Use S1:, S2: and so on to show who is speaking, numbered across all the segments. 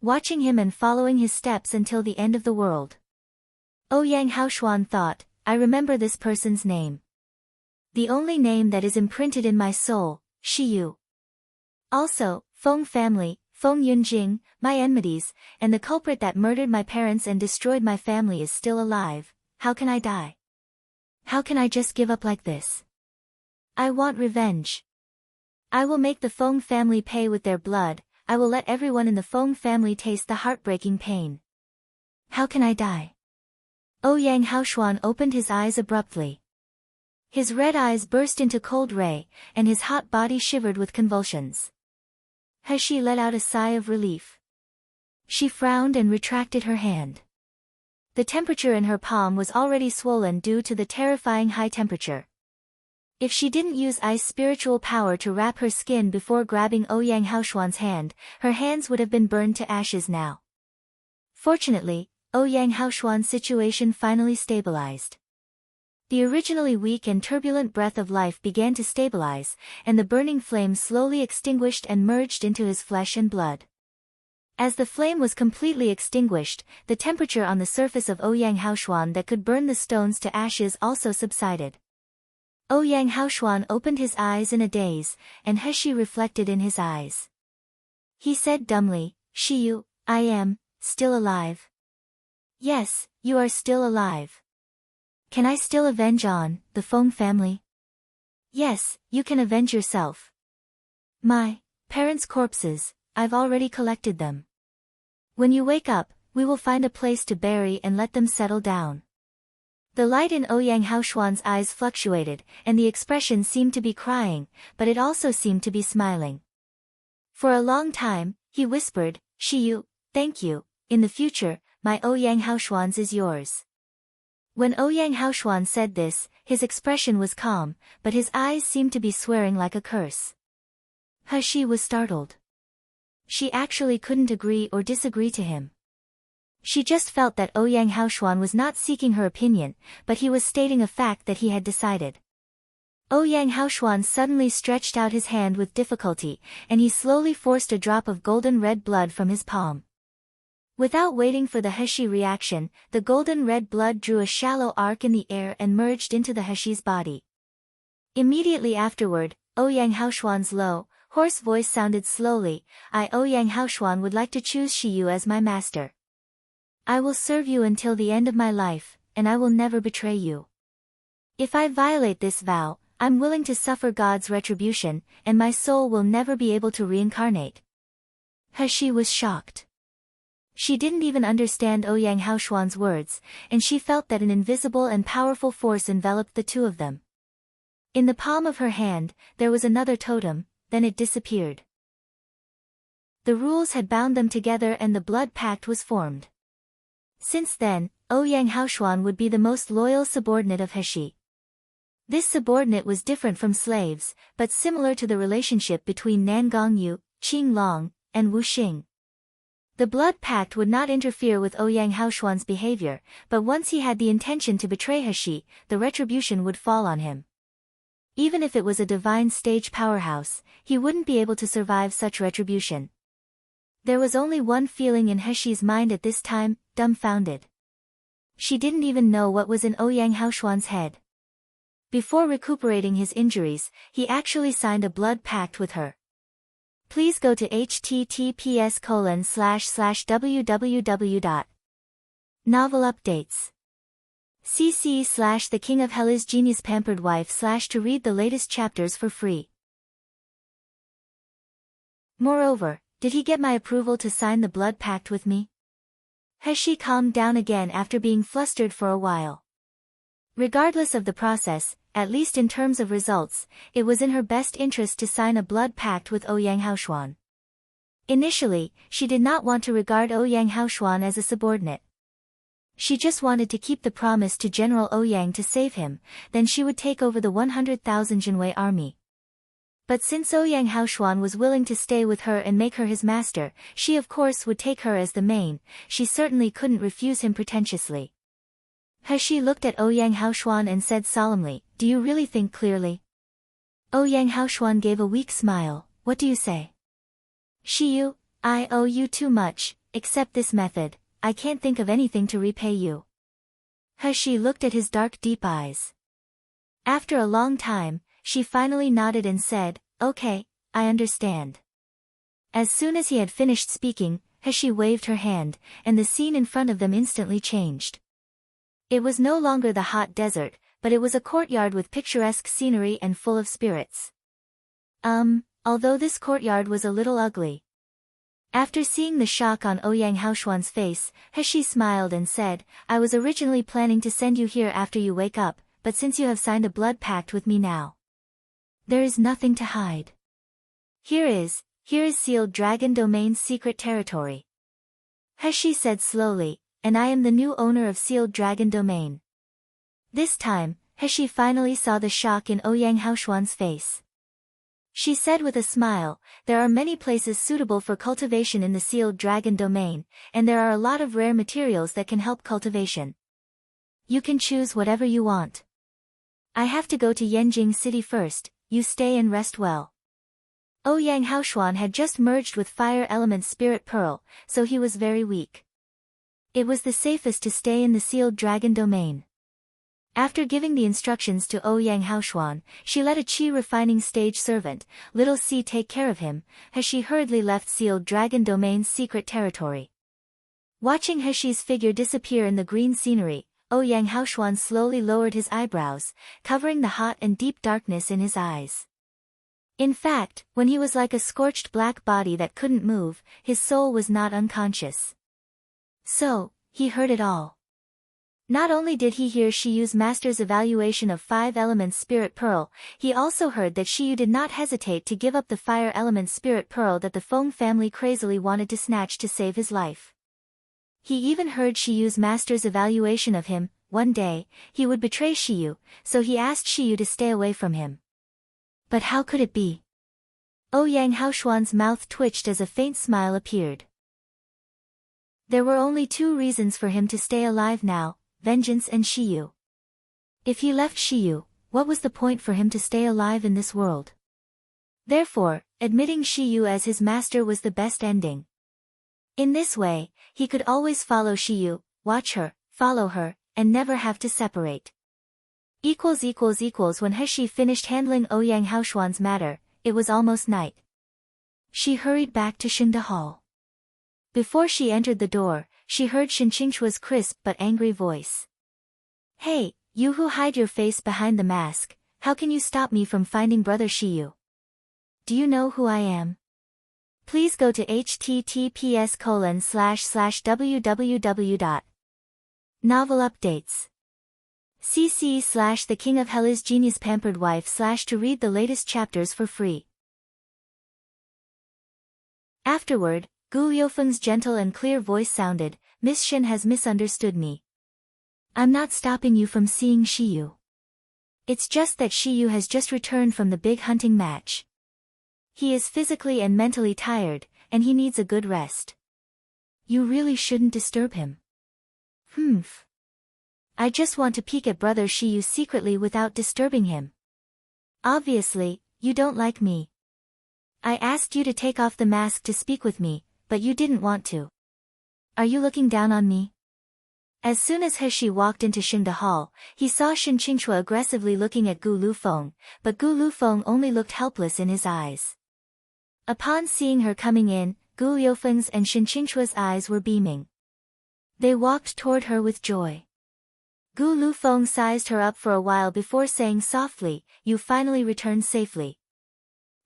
S1: watching him and following his steps until the end of the world. Ouyang Haoshuan thought, I remember this person's name. The only name that is imprinted in my soul, Shiyu. Also, Feng family, Feng Yunjing, my enmities, and the culprit that murdered my parents and destroyed my family is still alive. How can I die? How can I just give up like this? I want revenge. I will make the Feng family pay with their blood. I will let everyone in the Feng family taste the heartbreaking pain. How can I die? Ouyang Haoshuan opened his eyes abruptly. His red eyes burst into cold ray, and his hot body shivered with convulsions. He let out a sigh of relief. She frowned and retracted her hand. The temperature in her palm was already swollen due to the terrifying high temperature. If she didn't use ice spiritual power to wrap her skin before grabbing Ouyang Haoshuan's hand, her hands would have been burned to ashes now. Fortunately, Ouyang Haoshuan's situation finally stabilized. The originally weak and turbulent breath of life began to stabilize, and the burning flame slowly extinguished and merged into his flesh and blood. As the flame was completely extinguished, the temperature on the surface of Ouyang Haoshuan that could burn the stones to ashes also subsided. Ouyang Haoshuan opened his eyes in a daze, and He reflected in his eyes. He said dumbly, Shiyu, I am still alive. Yes, you are still alive. Can I still avenge on the Feng family? Yes, you can avenge yourself. My parents' corpses, I've already collected them. When you wake up, we will find a place to bury and let them settle down. The light in Ouyang Haoshuan's eyes fluctuated, and the expression seemed to be crying, but it also seemed to be smiling. For a long time, he whispered, Shiyu, thank you, in the future, my Ouyang Haoshuan's is yours. When Ouyang Haoshuan said this, his expression was calm, but his eyes seemed to be swearing like a curse. He was startled. She actually couldn't agree or disagree to him. She just felt that Ouyang Haoshuan was not seeking her opinion, but he was stating a fact that he had decided. Ouyang Haoshuan suddenly stretched out his hand with difficulty, and he slowly forced a drop of golden red blood from his palm. Without waiting for the He reaction, the golden red blood drew a shallow arc in the air and merged into the He's body. Immediately afterward, Ouyang Haoshuan's low, hoarse voice sounded slowly, I Ouyang Haoshuan would like to choose Shiyu as my master. I will serve you until the end of my life, and I will never betray you. If I violate this vow, I'm willing to suffer God's retribution, and my soul will never be able to reincarnate. He was shocked. She didn't even understand Ouyang Haoshuan's words, and she felt that an invisible and powerful force enveloped the two of them. In the palm of her hand, there was another totem, then it disappeared. The rules had bound them together and the blood pact was formed. Since then, Ouyang Haoshuan would be the most loyal subordinate of He. This subordinate was different from slaves, but similar to the relationship between Nan Gongyu, Qing Long, and Wu Xing. The blood pact would not interfere with Ouyang Haoshuan's behavior, but once he had the intention to betray He, the retribution would fall on him. Even if it was a divine stage powerhouse, he wouldn't be able to survive such retribution. There was only one feeling in He's mind at this time, dumbfounded. She didn't even know what was in Ouyang Haoshuan's head. Before recuperating his injuries, he actually signed a blood pact with her. Please go to https://www. Novel updates. cc/The King of Hell is Genius Pampered Wife/ to read the latest chapters for free. Moreover, did he get my approval to sign the blood pact with me? He calmed down again after being flustered for a while. Regardless of the process, at least in terms of results, it was in her best interest to sign a blood pact with Ouyang Haoshuan. Initially, she did not want to regard Ouyang Haoshuan as a subordinate. She just wanted to keep the promise to General Ouyang to save him, then she would take over the 100,000 Jinwei army. But since Ouyang Haoshuan was willing to stay with her and make her his master, she of course would take her as the main, she certainly couldn't refuse him pretentiously. He looked at Ouyang Haoshuan and said solemnly, do you really think clearly? Ouyang Haoshuan gave a weak smile, what do you say? Shiyu, I owe you too much, except this method, I can't think of anything to repay you. He looked at his dark deep eyes. After a long time, she finally nodded and said, okay, I understand. As soon as he had finished speaking, he waved her hand, and the scene in front of them instantly changed. It was no longer the hot desert, but it was a courtyard with picturesque scenery and full of spirits. Although this courtyard was a little ugly. After seeing the shock on Ouyang Haoshuan's face, He smiled and said, I was originally planning to send you here after you wake up, but since you have signed a blood pact with me now, there is nothing to hide. Here is sealed Dragon Domain's secret territory. He said slowly, and I am the new owner of sealed Dragon Domain. This time, He finally saw the shock in Ouyang Haoshuan's face. She said with a smile, there are many places suitable for cultivation in the sealed Dragon Domain, and there are a lot of rare materials that can help cultivation. You can choose whatever you want. I have to go to Yanjing City first, you stay and rest well. Ouyang Haoshuan had just merged with Fire Element's Spirit Pearl, so he was very weak. It was the safest to stay in the sealed Dragon Domain. After giving the instructions to Ouyang Haoshuan, she let a qi refining stage servant, Little C, take care of him, as she hurriedly left sealed Dragon Domain's secret territory. Watching Heshi's figure disappear in the green scenery, Ouyang Haoshuan slowly lowered his eyebrows, covering the hot and deep darkness in his eyes. In fact, when he was like a scorched black body that couldn't move, his soul was not unconscious. So, he heard it all. Not only did he hear Shiyu's master's evaluation of 5 Elements Spirit Pearl, he also heard that Shiyu did not hesitate to give up the Fire Element Spirit Pearl that the Feng family crazily wanted to snatch to save his life. He even heard Shiyu's master's evaluation of him, one day, he would betray Shiyu, so he asked Shiyu to stay away from him. But how could it be? Ouyang Haoshuan's mouth twitched as a faint smile appeared. There were only 2 reasons for him to stay alive now, vengeance and Shiyu. If he left Shiyu, what was the point for him to stay alive in this world? Therefore, admitting Shiyu as his master was the best ending. In this way, he could always follow Shiyu, watch her, follow her, and never have to separate. When Heshi finished handling Ouyang Haoshuan's matter, it was almost night. She hurried back to Xingde Hall. Before she entered the door, she heard Shen Qingchua's crisp but angry voice. Hey, you who hide your face behind the mask, how can you stop me from finding Brother Shiyu? Do you know who I am? Please go to https://www.novelupdates. cc/The King of Hell is Genius Pampered Wife/ to read the latest chapters for free. Afterward, Gu Liufeng's gentle and clear voice sounded, Miss Shen has misunderstood me. I'm not stopping you from seeing Shiyu. It's just that Shiyu has just returned from the big hunting match. He is physically and mentally tired, and he needs a good rest. You really shouldn't disturb him. I just want to peek at Brother Shiyu secretly without disturbing him. Obviously, you don't like me. I asked you to take off the mask to speak with me, but you didn't want to. Are you looking down on me? As soon as Heshi walked into Xingde Hall, he saw Shen Qingchua aggressively looking at Gu Lufeng, but Gu Lufeng only looked helpless in his eyes. Upon seeing her coming in, Gu Liufeng's and Shen Qingchua's eyes were beaming. They walked toward her with joy. Gu Lufeng sized her up for a while before saying softly, you finally returned safely.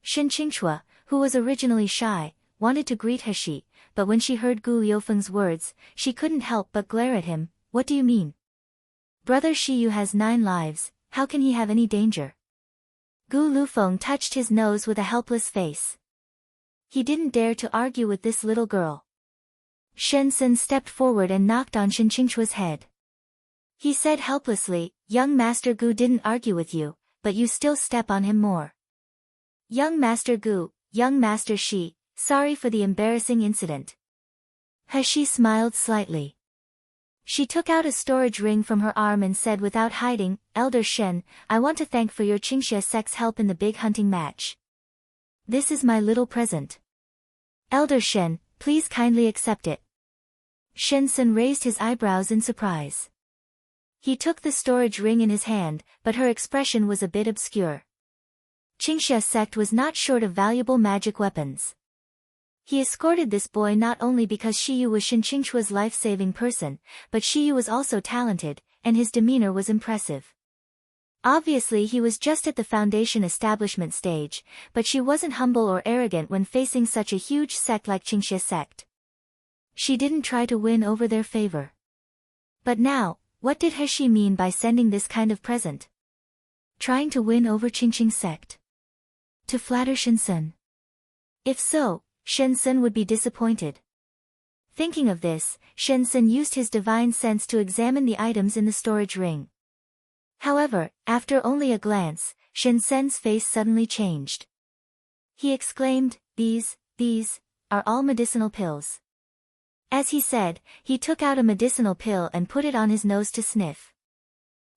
S1: Shen Qingchua, who was originally shy, wanted to greet Heshi, but when she heard Gu Liufeng's words, she couldn't help but glare at him. What do you mean? Brother Shiyu has 9 lives, how can he have any danger? Gu Lufeng touched his nose with a helpless face. He didn't dare to argue with this little girl. Shen Sen stepped forward and knocked on Shen Qingchua's head. He said helplessly, young Master Gu didn't argue with you, but you still step on him more. Young Master Gu, young Master Shi, sorry for the embarrassing incident. Heshi smiled slightly. She took out a storage ring from her arm and said without hiding, Elder Shen, I want to thank for your Qingxia sect's help in the big hunting match. This is my little present. Elder Shen, please kindly accept it. Shensen raised his eyebrows in surprise. He took the storage ring in his hand, but her expression was a bit obscure. Qingxia sect was not short of valuable magic weapons. He escorted this boy not only because Shiyu was Shinqingchua's life-saving person, but Shiyu was also talented, and his demeanor was impressive. Obviously he was just at the foundation establishment stage, but she wasn't humble or arrogant when facing such a huge sect like Qingxia sect. She didn't try to win over their favor. But now, what did He mean by sending this kind of present? Trying to win over Qingxing sect? To flatter Shensen? If so, Shensen would be disappointed. Thinking of this, Shensen used his divine sense to examine the items in the storage ring. However, after only a glance, Shensen's face suddenly changed. He exclaimed, These are all medicinal pills. As he said, he took out a medicinal pill and put it on his nose to sniff.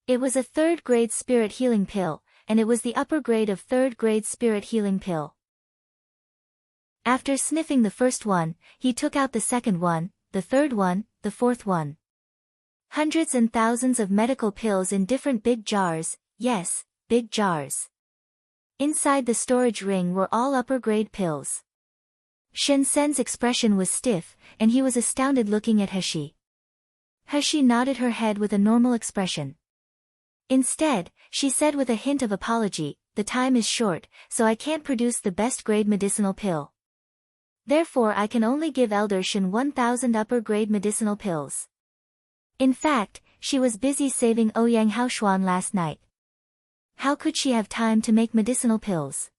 S1: It was a third-grade spirit healing pill, and it was the upper grade of third-grade spirit healing pill. After sniffing the first one, he took out the second one, the third one, the fourth one. Hundreds and thousands of medical pills in different big jars, yes, big jars. Inside the storage ring were all upper-grade pills. Shensen's expression was stiff, and he was astounded looking at He. He nodded her head with a normal expression. Instead, she said with a hint of apology, the time is short, so I can't produce the best-grade medicinal pill. Therefore I can only give Elder Shen 1,000 upper-grade medicinal pills. In fact, she was busy saving Ouyang Haoshuan last night. How could she have time to make medicinal pills?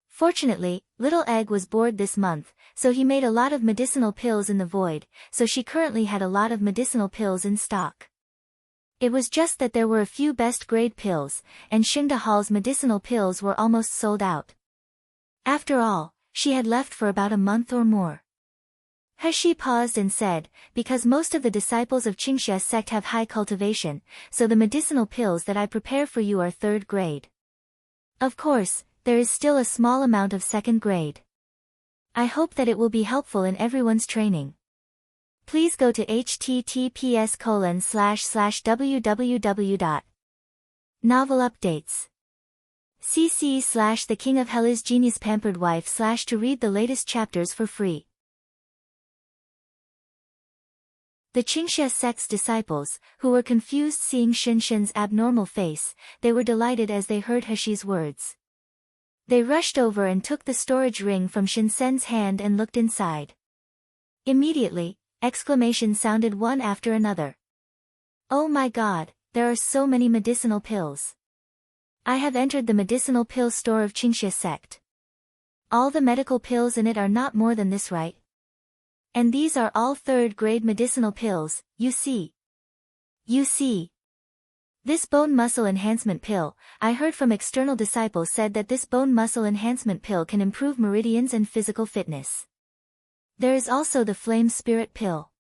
S1: Fortunately, Little Egg was bored this month, so he made a lot of medicinal pills in the void, so she currently had a lot of medicinal pills in stock. It was just that there were a few best-grade pills, and Xingda Hall's medicinal pills were almost sold out. After all, she had left for about a month or more. He paused and said, because most of the disciples of Qingxia sect have high cultivation, so the medicinal pills that I prepare for you are third grade. Of course, there is still a small amount of second grade. I hope that it will be helpful in everyone's training. Please go to https://www. Novel updates. cc/The King of Hell is Genius Pampered Wife/ to read the latest chapters for free. The Qingxia sect's disciples, who were confused seeing Shensen's abnormal face, they were delighted as they heard He's words. They rushed over and took the storage ring from Shensen's hand and looked inside. Immediately, exclamations sounded one after another. Oh my God, there are so many medicinal pills. I have entered the medicinal pill store of Qingxia sect. All the medical pills in it are not more than this, right? And these are all third-grade medicinal pills, you see. You see. This bone muscle enhancement pill, I heard from external disciples said that this bone muscle enhancement pill can improve meridians and physical fitness. There is also the flame spirit pill.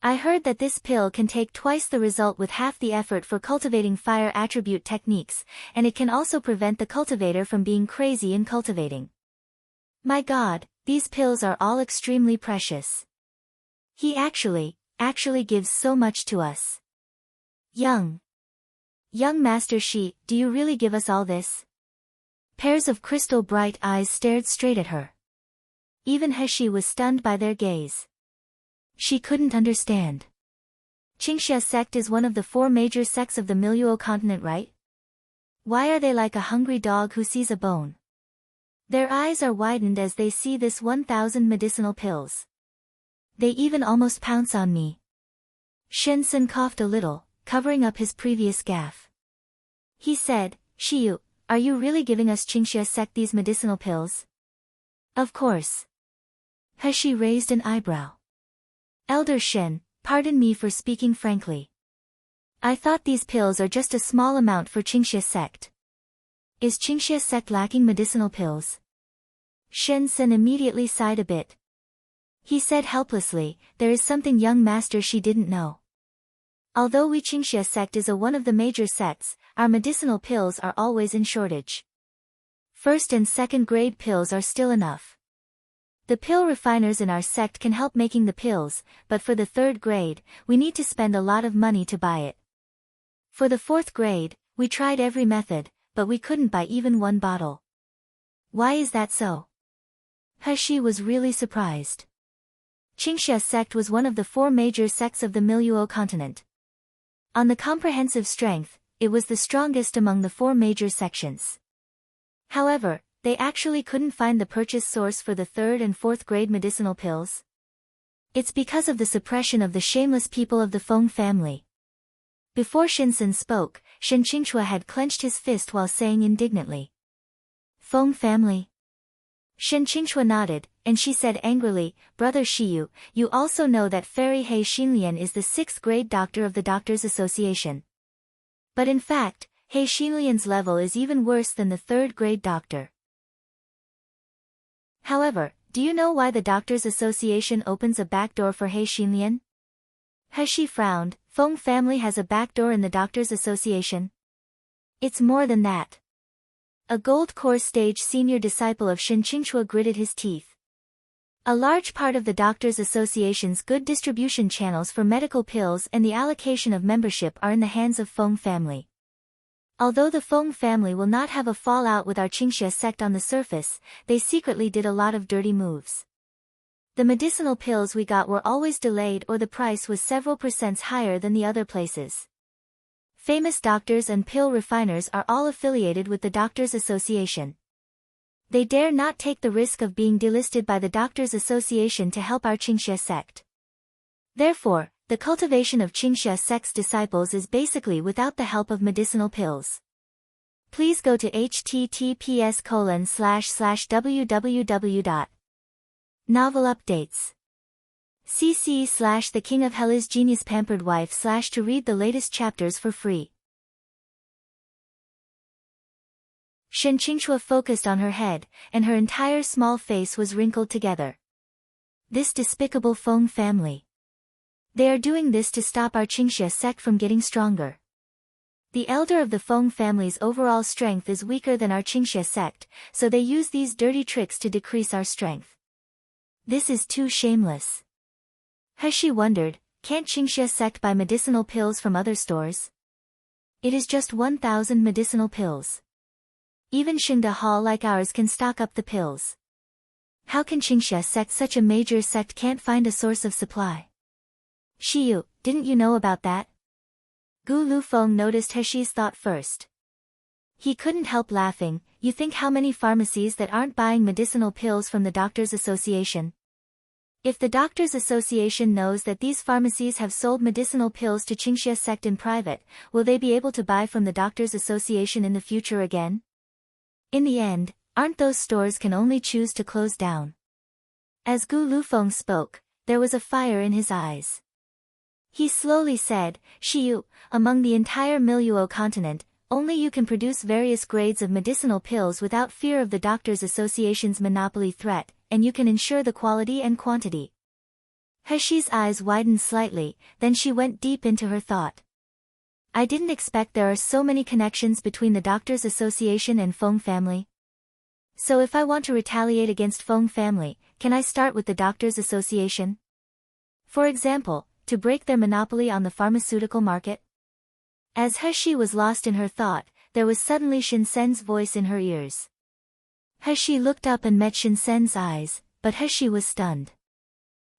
S1: I heard that this pill can take twice the result with half the effort for cultivating fire attribute techniques, and it can also prevent the cultivator from being crazy in cultivating. My God, these pills are all extremely precious. He actually gives so much to us. Young Master Shi, do you really give us all this? Pairs of crystal bright eyes stared straight at her. Even He was stunned by their gaze. She couldn't understand. Qingxia sect is one of the 4 major sects of the Miluo continent, right? Why are they like a hungry dog who sees a bone? Their eyes are widened as they see this 1,000 medicinal pills. They even almost pounce on me. Shensen coughed a little, covering up his previous gaffe. He said, Shiyu, are you really giving us Qingxia sect these medicinal pills? Of course. He raised an eyebrow. Elder Shen, pardon me for speaking frankly. I thought these pills are just a small amount for Qingxia sect. Is Qingxia sect lacking medicinal pills? Shensen immediately sighed a bit. He said helplessly, there is something young Master Shi didn't know. Although we Qingxia sect is one of the major sects, our medicinal pills are always in shortage. First and second grade pills are still enough. The pill refiners in our sect can help making the pills, but for the 3rd grade, we need to spend a lot of money to buy it. For the 4th grade, we tried every method, but we couldn't buy even 1 bottle. Why is that so? He was really surprised. Qingxia sect was one of the 4 major sects of the Miluo continent. On the comprehensive strength, it was the strongest among the 4 major sections. However, they actually couldn't find the purchase source for the 3rd and 4th grade medicinal pills. It's because of the suppression of the shameless people of the Feng family. Before Shinsen spoke, Shen Qingchua had clenched his fist while saying indignantly, "Feng family?" Shen Qingchua nodded, and she said angrily, "Brother Shiyu, you also know that Fairy He Xinlian is the 6th grade doctor of the Doctors Association. But in fact, He Xinlian's level is even worse than the 3rd grade doctor. However, do you know why the Doctors Association opens a back door for He Xinlian?" He frowned. "Feng family has a back door in the Doctors Association?" "It's more than that." A gold core stage senior disciple of Shen Qingchua gritted his teeth. A large part of the Doctors Association's good distribution channels for medical pills and the allocation of membership are in the hands of Feng family. Although the Feng family will not have a fallout with our Qingxia sect on the surface, they secretly did a lot of dirty moves. The medicinal pills we got were always delayed or the price was several % higher than the other places. Famous doctors and pill refiners are all affiliated with the Doctors Association. They dare not take the risk of being delisted by the Doctors Association to help our Qingxia sect. Therefore, the cultivation of Qingxia sect's disciples is basically without the help of medicinal pills. Please go to https://www. Novel updates. cc/the King of Hell is Genius Pampered Wife/ to read the latest chapters for free. Shen Qingchua focused on her head, and her entire small face was wrinkled together. This despicable Feng family. They are doing this to stop our Qingxia sect from getting stronger. The elder of the Feng family's overall strength is weaker than our Qingxia sect, so they use these dirty tricks to decrease our strength. This is too shameless. He wondered, can't Qingxia sect buy medicinal pills from other stores? It is just 1,000 medicinal pills. Even Xingda Hall like ours can stock up the pills. How can Qingxia sect, such a major sect, can't find a source of supply? Shiyu, didn't you know about that? Gu Lufeng noticed Heshi's thought first. He couldn't help laughing. You think how many pharmacies that aren't buying medicinal pills from the Doctors Association? If the Doctors Association knows that these pharmacies have sold medicinal pills to Qingxia sect in private, will they be able to buy from the Doctors Association in the future again? In the end, aren't those stores can only choose to close down? As Gu Lufeng spoke, there was a fire in his eyes. He slowly said, "Shiyu, among the entire Miluo continent, only you can produce various grades of medicinal pills without fear of the Doctors Association's monopoly threat, and you can ensure the quality and quantity." Heshi's eyes widened slightly, then she went deep into her thought. I didn't expect there are so many connections between the Doctors Association and Feng family. So if I want to retaliate against Feng family, can I start with the Doctors Association? For example, to break their monopoly on the pharmaceutical market? As Heshi was lost in her thought, there was suddenly Shinsen's voice in her ears. Heshi looked up and met Shinsen's eyes, but Heshi was stunned.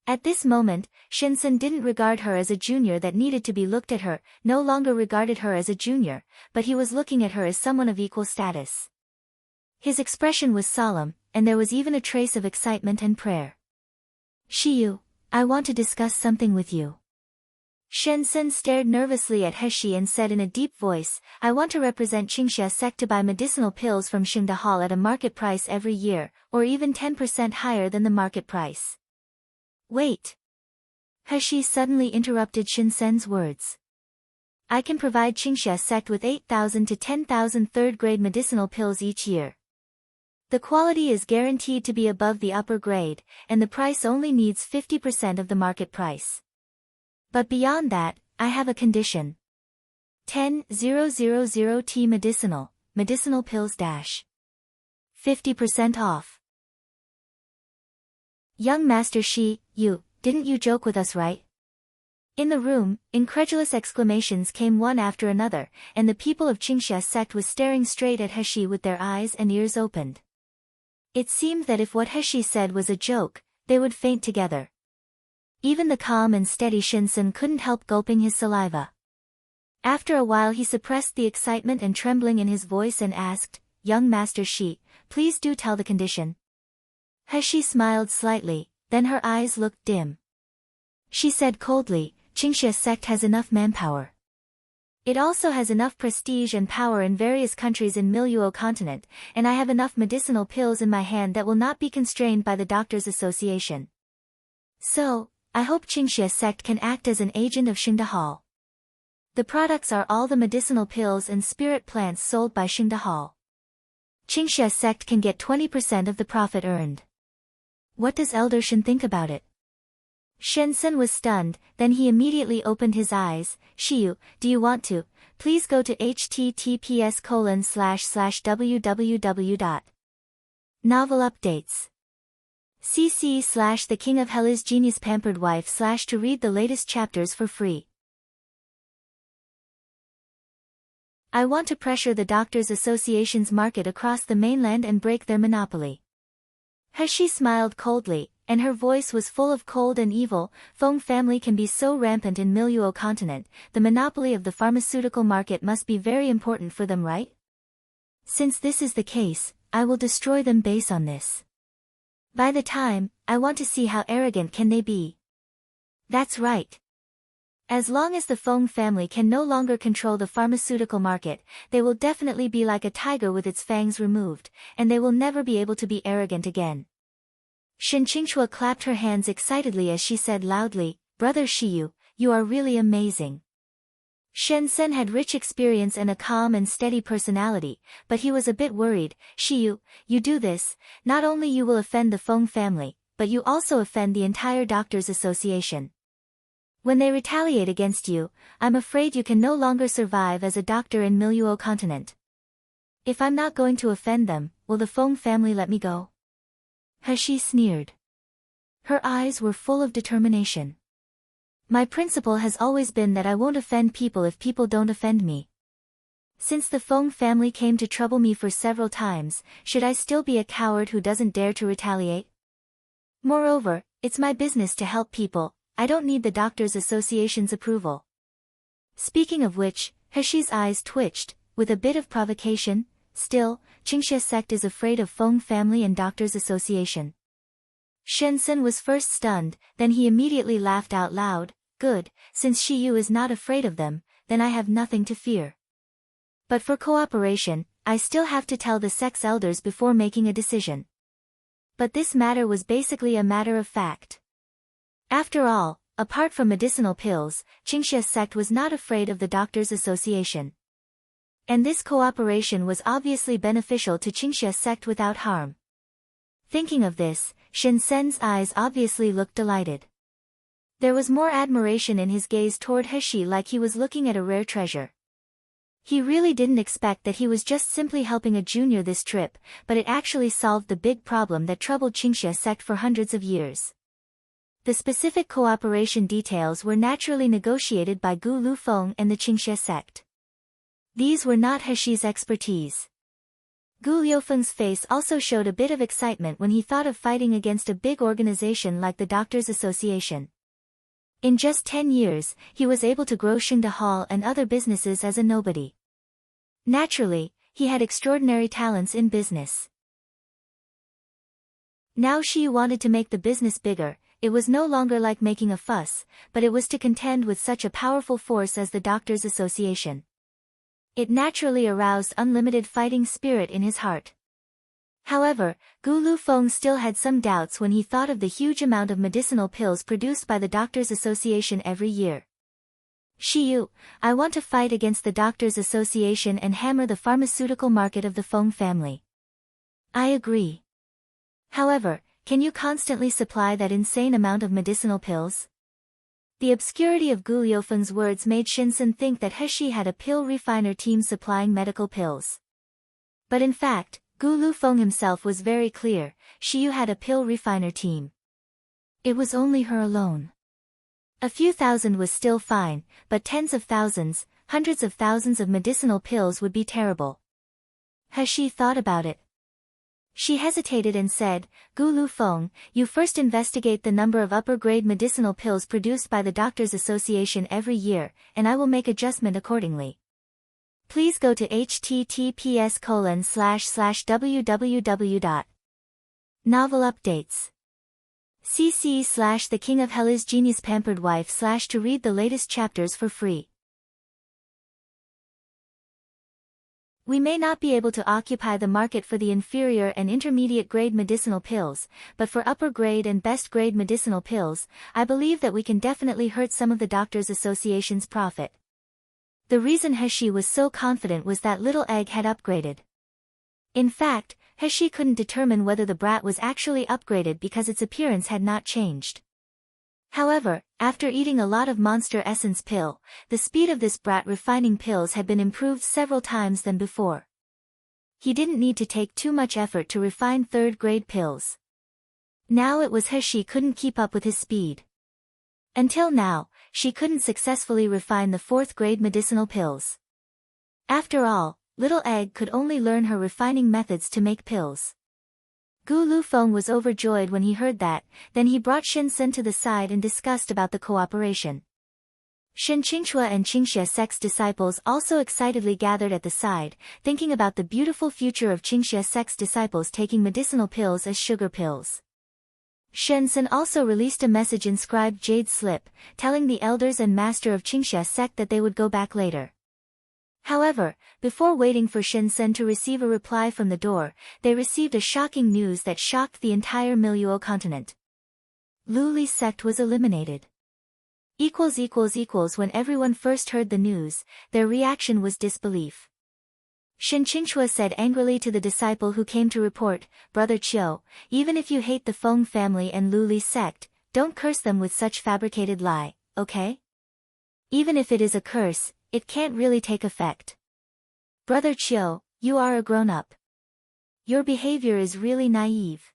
S1: At this moment, Shinsen didn't regard her as a junior that needed to be looked at her, no longer regarded her as a junior, but he was looking at her as someone of equal status. His expression was solemn, and there was even a trace of excitement and prayer. Shiyu, I want to discuss something with you. Shensen stared nervously at Heshi and said in a deep voice, I want to represent Qingxia sect to buy medicinal pills from Xingda Hall at a market price every year, or even 10% higher than the market price. Wait. Heshi suddenly interrupted Shinsen's words. I can provide Qingxia sect with 8,000 to 10,000 third-grade medicinal pills each year. The quality is guaranteed to be above the upper grade, and the price only needs 50% of the market price. But beyond that, I have a condition. 10,000 T medicinal pills 50% off. Young Master Shi, didn't you joke with us, right? In the room, incredulous exclamations came one after another, and the people of Qingxia sect was staring straight at Heshi with their eyes and ears opened. It seemed that if what Heshi said was a joke, they would faint together. Even the calm and steady Shinsen couldn't help gulping his saliva. After a while he suppressed the excitement and trembling in his voice and asked, Young Master Shi, please do tell the condition. Heshi smiled slightly, then her eyes looked dim. She said coldly, Qingxia sect has enough manpower. It also has enough prestige and power in various countries in Miluo continent, and I have enough medicinal pills in my hand that will not be constrained by the Doctors Association. So, I hope Qingxia sect can act as an agent of Xingda Hall. The products are all the medicinal pills and spirit plants sold by Xingda Hall. Qingxia sect can get 20% of the profit earned. What does Elder Shen think about it? Shensen was stunned, then he immediately opened his eyes. Shiyu, do you want to? Please go to https://www. Novel updates. cc/The King of Hell is Genius Pampered Wife/ to read the latest chapters for free. I want to pressure the Doctors Association's market across the mainland and break their monopoly. Heshi smiled coldly, and her voice was full of cold and evil. Feng family can be so rampant in Miluo continent, the monopoly of the pharmaceutical market must be very important for them, right? Since this is the case, I will destroy them based on this. By the time, I want to see how arrogant can they be. That's right. As long as the Feng family can no longer control the pharmaceutical market, they will definitely be like a tiger with its fangs removed, and they will never be able to be arrogant again. Shen Qingchua clapped her hands excitedly as she said loudly, Brother Shiyu, you are really amazing. Shensen had rich experience and a calm and steady personality, but he was a bit worried. Shiyu, you do this, not only you will offend the Feng family, but you also offend the entire Doctors Association. When they retaliate against you, I'm afraid you can no longer survive as a doctor in Miluo continent. If I'm not going to offend them, will the Feng family let me go? Heshi sneered. Her eyes were full of determination. My principle has always been that I won't offend people if people don't offend me. Since the Feng family came to trouble me for several times, should I still be a coward who doesn't dare to retaliate? Moreover, it's my business to help people, I don't need the Doctors Association's approval. Speaking of which, Heshi's eyes twitched, with a bit of provocation. Still, Qingxia sect is afraid of Feng family and Doctors Association. Shensen was first stunned, then he immediately laughed out loud. Good, since Shiyu is not afraid of them, then I have nothing to fear. But for cooperation, I still have to tell the sect's elders before making a decision. But this matter was basically a matter of fact. After all, apart from medicinal pills, Qingxia sect was not afraid of the Doctors Association. And this cooperation was obviously beneficial to Qingxia sect without harm. Thinking of this, Shensen's eyes obviously looked delighted. There was more admiration in his gaze toward Heshi, like he was looking at a rare treasure. He really didn't expect that he was just simply helping a junior this trip, but it actually solved the big problem that troubled Qingxia sect for hundreds of years. The specific cooperation details were naturally negotiated by Gu Lufeng and the Qingxia sect. These were not Heshi's expertise. Gu Liufeng's face also showed a bit of excitement when he thought of fighting against a big organization like the Doctors Association. In just 10 years, he was able to grow Xingda Hall and other businesses as a nobody. Naturally, he had extraordinary talents in business. Now Shi wanted to make the business bigger. It was no longer like making a fuss, but it was to contend with such a powerful force as the Doctors Association. It naturally aroused unlimited fighting spirit in his heart. However, Gu Lufeng still had some doubts when he thought of the huge amount of medicinal pills produced by the Doctors Association every year. Shiyu, I want to fight against the Doctors Association and hammer the pharmaceutical market of the Feng family. I agree. However, can you constantly supply that insane amount of medicinal pills? The obscurity of Gu Liufeng's words made Shinsen think that Heshi had a pill refiner team supplying medical pills. But in fact, Gu Lufeng himself was very clear, Shiyu had a pill refiner team. It was only her alone. A few thousand was still fine, but tens of thousands, hundreds of thousands of medicinal pills would be terrible. Has she thought about it? She hesitated and said, Gu Lu Feng, you first investigate the number of upper-grade medicinal pills produced by the Doctors Association every year, and I will make adjustment accordingly. Please go to https://www. Novel updates. cc/The King of Hell is Genius Pampered Wife / to read the latest chapters for free. We may not be able to occupy the market for the inferior and intermediate grade medicinal pills, but for upper grade and best grade medicinal pills, I believe that we can definitely hurt some of the Doctors Association's profit. The reason He was so confident was that Little Egg had upgraded. In fact, He couldn't determine whether the brat was actually upgraded because its appearance had not changed. However, after eating a lot of Monster Essence pill, the speed of this brat refining pills had been improved several times than before. He didn't need to take too much effort to refine third-grade pills. Now it was she couldn't keep up with his speed. Until now, she couldn't successfully refine the fourth-grade medicinal pills. After all, Little Egg could only learn her refining methods to make pills. Gu Lu Feng was overjoyed when he heard that, then he brought Shen Sen to the side and discussed about the cooperation. Shen Qingxue and Qingxia sect's disciples also excitedly gathered at the side, thinking about the beautiful future of Qingxia sect's disciples taking medicinal pills as sugar pills. Shen Sen also released a message inscribed Jade Slip, telling the elders and master of Qingxia sect that they would go back later. However, before waiting for Shen Sen to receive a reply from the door, they received a shocking news that shocked the entire Miluo continent. Lu Li's sect was eliminated. When everyone first heard the news, their reaction was disbelief. Shen Qingxue said angrily to the disciple who came to report, Brother Chiu, even if you hate the Feng family and Lu Li's sect, don't curse them with such fabricated lie, okay? Even if it is a curse, it can't really take effect. Brother Chiu, you are a grown-up. Your behavior is really naive.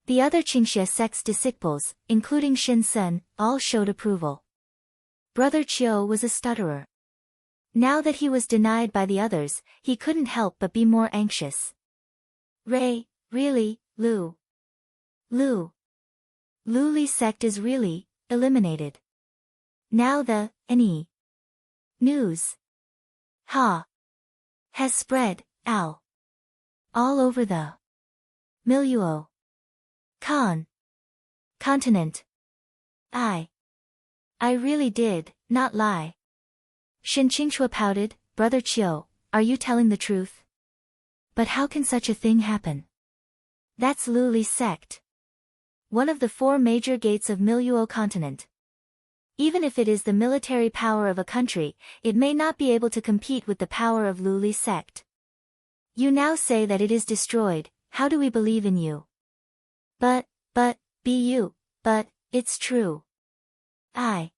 S1: The other Qingxia sect's disciples, including Shen Sen, all showed approval. Brother Chiu was a stutterer. Now that he was denied by the others, he couldn't help but be more anxious. Really, Lu Li's sect is really eliminated. Now the news has spread all over the Miluo continent. I really did not lie. Shen Qingxue pouted, Brother Chiu, are you telling the truth? But how can such a thing happen? That's Lu Li's sect. One of the 4 major gates of Miluo continent. Even if it is the military power of a country, it may not be able to compete with the power of Lu Li's sect. You now say that it is destroyed, how do we believe in you? But, it's true. I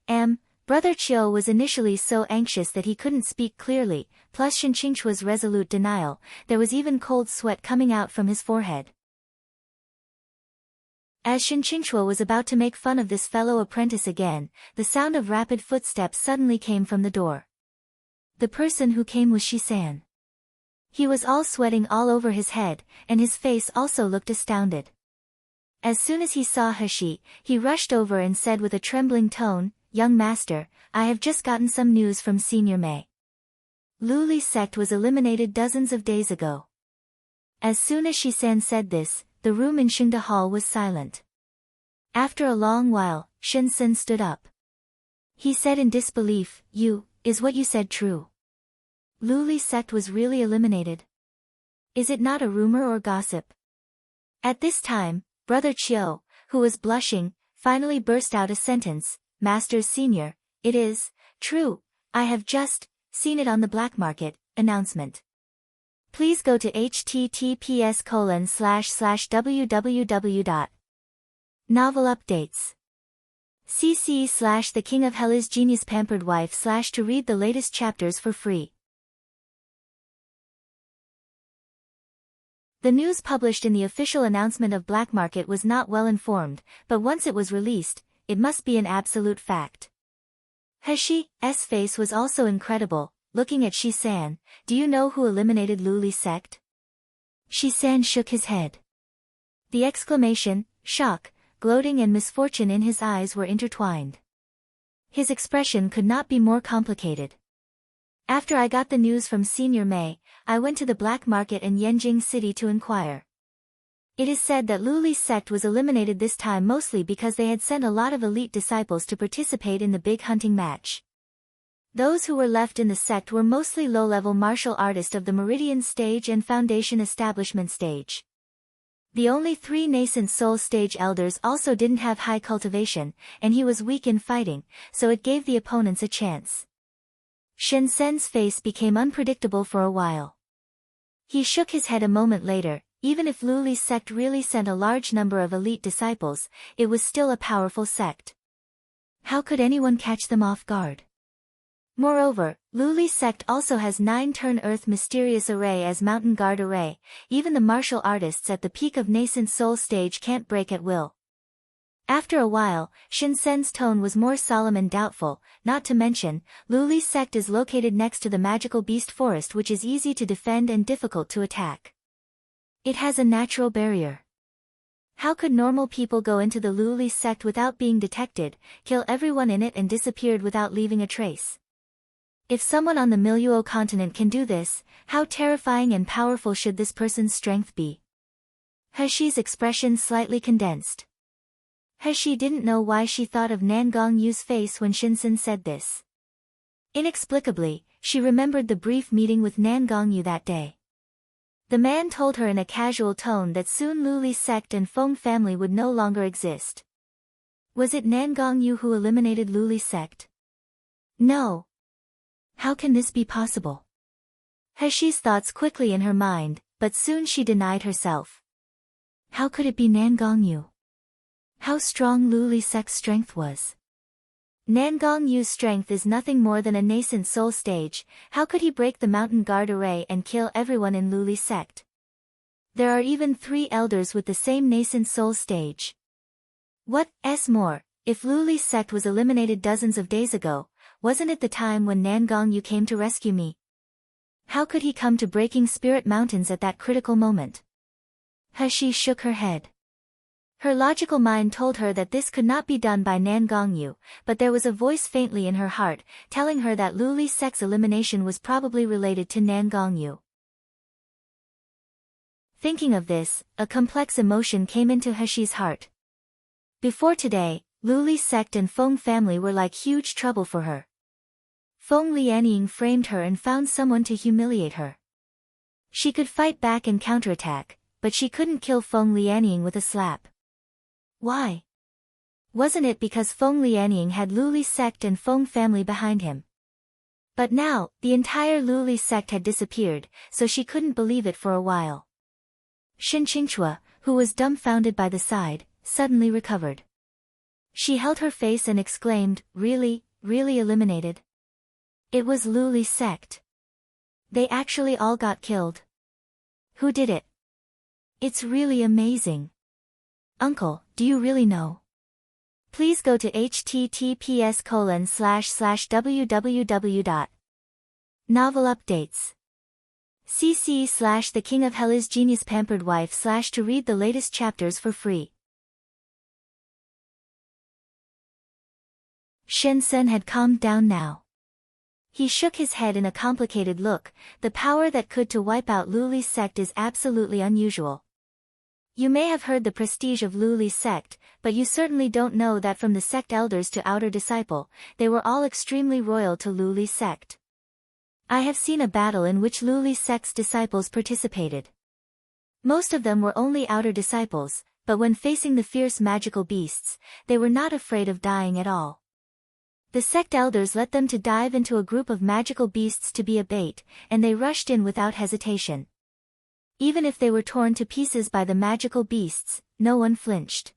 S1: am. Brother Chiu was initially so anxious that he couldn't speak clearly, plus Shen Qingxue's resolute denial, there was even cold sweat coming out from his forehead. As Shen Qingxue was about to make fun of this fellow apprentice again, the sound of rapid footsteps suddenly came from the door. The person who came was Shi-san. He was all sweating all over his head, and his face also looked astounded. As soon as he saw He rushed over and said with a trembling tone, Young master, I have just gotten some news from Senior Mei. Lu Li's sect was eliminated dozens of days ago. As soon as Shi-san said this, the room in Xingda Hall was silent. After a long while, Shen Sen stood up. He said in disbelief, is what you said true? Lu Li's sect was really eliminated? Is it not a rumor or gossip? At this time, Brother Chiu, who was blushing, finally burst out a sentence, Masters Senior, it is true, I have just seen it on the black market. Announcement. Please go to https://www. Novel updates. cc/The King of Hell is Genius Pampered Wife / to read the latest chapters for free. The news published in the official announcement of black market was not well informed, but once it was released, it must be an absolute fact. He-shi's face was also incredible, looking at Shi-san. Do you know who eliminated Luli's sect? Shi-san shook his head. The exclamation, shock, gloating and misfortune in his eyes were intertwined. His expression could not be more complicated. After I got the news from Senior Mei, I went to the black market in Yanjing City to inquire. It is said that Luli's sect was eliminated this time mostly because they had sent a lot of elite disciples to participate in the big hunting match. Those who were left in the sect were mostly low-level martial artists of the Meridian stage and Foundation Establishment stage. The only 3 nascent soul stage elders also didn't have high cultivation, and he was weak in fighting, so it gave the opponents a chance. Shen-sen's face became unpredictable for a while. He shook his head a moment later. Even if Luli's sect really sent a large number of elite disciples, it was still a powerful sect. How could anyone catch them off guard? Moreover, Luli's sect also has 9 Turn Earth Mysterious Array as Mountain Guard Array. Even the martial artists at the peak of nascent soul stage can't break at will. After a while, Shen-sen's tone was more solemn and doubtful, not to mention, Luli's sect is located next to the magical beast forest, which is easy to defend and difficult to attack. It has a natural barrier. How could normal people go into the Luli sect without being detected, kill everyone in it and disappeared without leaving a trace? If someone on the Miluo continent can do this, how terrifying and powerful should this person's strength be? He-shi's expression slightly condensed. He-shi didn't know why she thought of Nan Gong-yu's face when Shin-sen said this. Inexplicably, she remembered the brief meeting with Nan Gong-yu that day. The man told her in a casual tone that soon Luli's sect and Feng family would no longer exist. Was it Nan Gong-yu who eliminated Luli's sect? No. How can this be possible? He-shi's thoughts quickly in her mind, but soon she denied herself. How could it be Nan Gong-yu? How strong Luli's sect's strength was. Nan Gong-yu's strength is nothing more than a nascent soul stage. How could he break the Mountain Guard Array and kill everyone in Luli's sect? There are even 3 elders with the same nascent soul stage. What's more, if Luli's sect was eliminated dozens of days ago, wasn't it the time when Nan Gong-yu came to rescue me? How could he come to breaking Spirit Mountains at that critical moment? He-shi shook her head. Her logical mind told her that this could not be done by Nan Gong-yu, but there was a voice faintly in her heart, telling her that Luli's sect's elimination was probably related to Nan Gong-yu. Thinking of this, a complex emotion came into He-shi's heart. Before today, Luli's sect and Feng family were like huge trouble for her. Feng Lianying framed her and found someone to humiliate her. She could fight back and counterattack, but she couldn't kill Feng Lianying with a slap. Why? Wasn't it because Feng Lianying had Luli's sect and Feng family behind him? But now, the entire Luli sect had disappeared, so she couldn't believe it for a while. Shin Qingchua, who was dumbfounded by the side, suddenly recovered. She held her face and exclaimed, really eliminated? It was Luli's sect. They actually all got killed. Who did it? It's really amazing. Uncle, do you really know? Please go to https://www. Novel updates. cc/The King of Hell is Genius Pampered Wife/ to read the latest chapters for free. Shen-sen had calmed down now. He shook his head in a complicated look. The power that could to wipe out Luli's sect is absolutely unusual. You may have heard the prestige of Luli's sect, but you certainly don't know that from the sect elders to outer disciple, they were all extremely loyal to Luli's sect. I have seen a battle in which Luli's sect's disciples participated. Most of them were only outer disciples, but when facing the fierce magical beasts, they were not afraid of dying at all. The sect elders let them to dive into a group of magical beasts to be a bait, and they rushed in without hesitation. Even if they were torn to pieces by the magical beasts, no one flinched.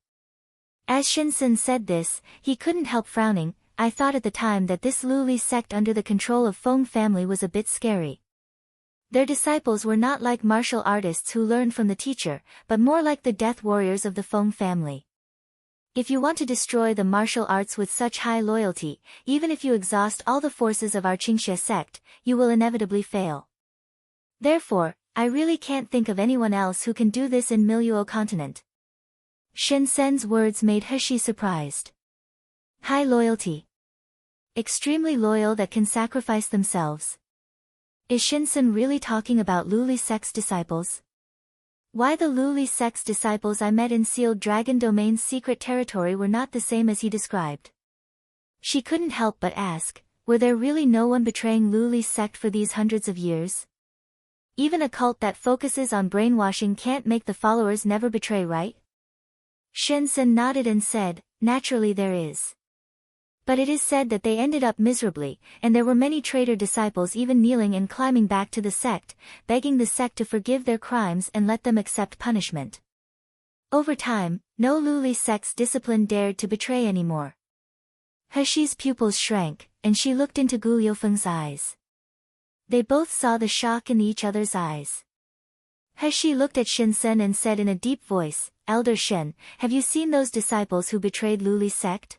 S1: As Shin-sen said this, he couldn't help frowning. I thought at the time that this Luli sect under the control of Feng family was a bit scary. Their disciples were not like martial artists who learned from the teacher, but more like the death warriors of the Feng family. If you want to destroy the martial arts with such high loyalty, even if you exhaust all the forces of our Qingxie sect, you will inevitably fail. Therefore, I really can't think of anyone else who can do this in Miluo continent. Shensen's words made He surprised. High loyalty. Extremely loyal that can sacrifice themselves. Is Shinsen really talking about Luli sect's disciples? Why the Luli sect's disciples I met in Sealed Dragon Domain's secret territory were not the same as he described? She couldn't help but ask, were there really no one betraying Luli's sect for these hundreds of years? Even a cult that focuses on brainwashing can't make the followers never betray, right? Shensen nodded and said, naturally there is. But it is said that they ended up miserably, and there were many traitor disciples even kneeling and climbing back to the sect, begging the sect to forgive their crimes and let them accept punishment. Over time, no Luli sect's discipline dared to betray anymore. Heshi's pupils shrank, and she looked into Gu Liufeng's eyes. They both saw the shock in each other's eyes. Heshi looked at Shinsen and said in a deep voice, Elder Shen, have you seen those disciples who betrayed Luli's sect?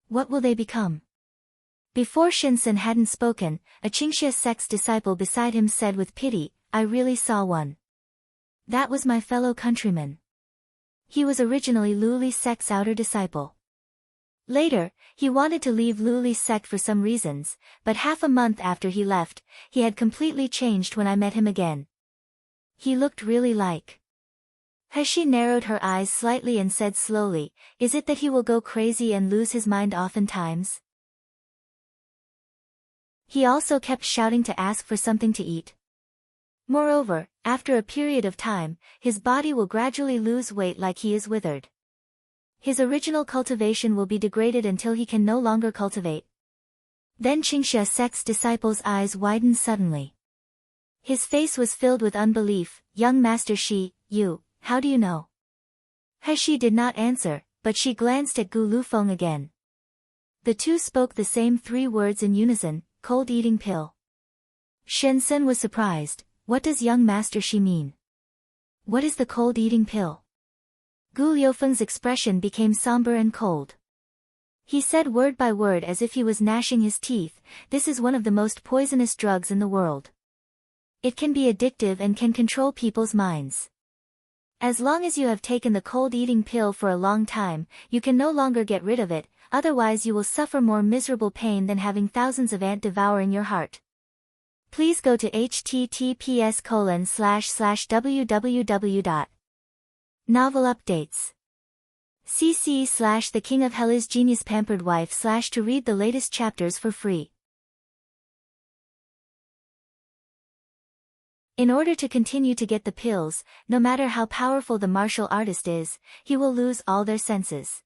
S1: What will they become? Before Shinsen hadn't spoken, a Qingxie sect's disciple beside him said with pity, I really saw one. That was my fellow countryman. He was originally Luli's sect's outer disciple. Later, he wanted to leave Luli's sect for some reasons, but half a month after he left, he had completely changed when I met him again. He looked really like. Heshi narrowed her eyes slightly and said slowly, is it that he will go crazy and lose his mind oftentimes? He also kept shouting to ask for something to eat. Moreover, after a period of time, his body will gradually lose weight like he is withered. His original cultivation will be degraded until he can no longer cultivate. Then Qingxie sect's disciple's eyes widened suddenly. His face was filled with unbelief. Young Master Shi, you, how do you know? Heshi did not answer, but she glanced at Gu Lufeng again. The two spoke the same three words in unison, cold eating pill. Shensen was surprised, what does young Master Shi mean? What is the cold eating pill? Gu Liufeng's expression became somber and cold. He said word by word as if he was gnashing his teeth, this is one of the most poisonous drugs in the world. It can be addictive and can control people's minds. As long as you have taken the cold eating pill for a long time, you can no longer get rid of it, otherwise you will suffer more miserable pain than having thousands of ants devouring your heart. Please go to https://www. Novel updates. cc/The King of Hell's Genius Pampered Wife/ to read the latest chapters for free. In order to continue to get the pills, no matter how powerful the martial artist is, he will lose all their senses.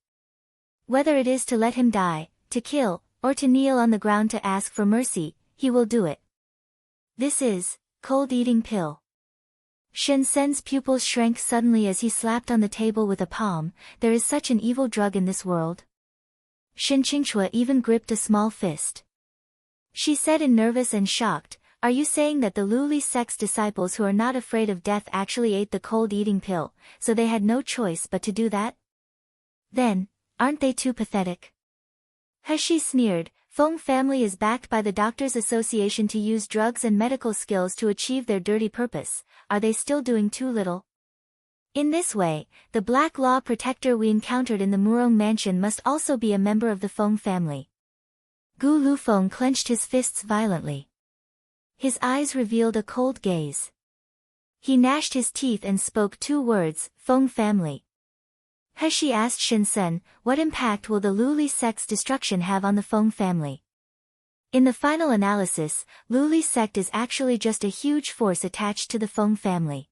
S1: Whether it is to let him die, to kill, or to kneel on the ground to ask for mercy, he will do it. This is cold eating pill. Shensen's pupils shrank suddenly as he slapped on the table with a palm, there is such an evil drug in this world. Shen Qingchua even gripped a small fist. She said in nervous and shocked, are you saying that the Luli sect's disciples who are not afraid of death actually ate the cold eating pill, so they had no choice but to do that? Then, aren't they too pathetic? Heshi sneered, Feng family is backed by the Doctors Association to use drugs and medical skills to achieve their dirty purpose, are they still doing too little? In this way, the black law protector we encountered in the Murong mansion must also be a member of the Feng family. Gu Lufeng clenched his fists violently. His eyes revealed a cold gaze. He gnashed his teeth and spoke two words, Feng family. Heshi asked Shinsen, what impact will the Luli sect's destruction have on the Feng family? In the final analysis, Luli sect is actually just a huge force attached to the Feng family.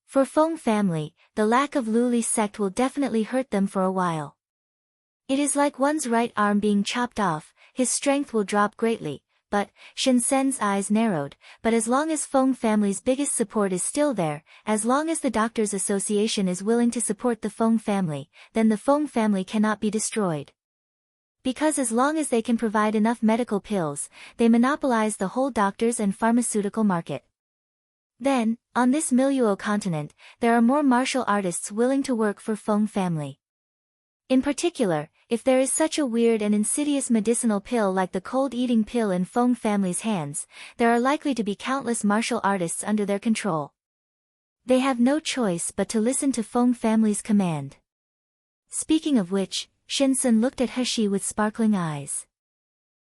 S1: For Feng family, the lack of Luli sect will definitely hurt them for a while. It is like one's right arm being chopped off, his strength will drop greatly. But, Shensen's eyes narrowed, but as long as Feng family's biggest support is still there, as long as the Doctors Association is willing to support the Feng family, then the Feng family cannot be destroyed. Because as long as they can provide enough medical pills, they monopolize the whole doctors and pharmaceutical market. Then, on this Miluo continent, there are more martial artists willing to work for Feng family. In particular, if there is such a weird and insidious medicinal pill like the cold-eating pill in Feng family's hands, there are likely to be countless martial artists under their control. They have no choice but to listen to Feng family's command. Speaking of which, Shinsun looked at He with sparkling eyes.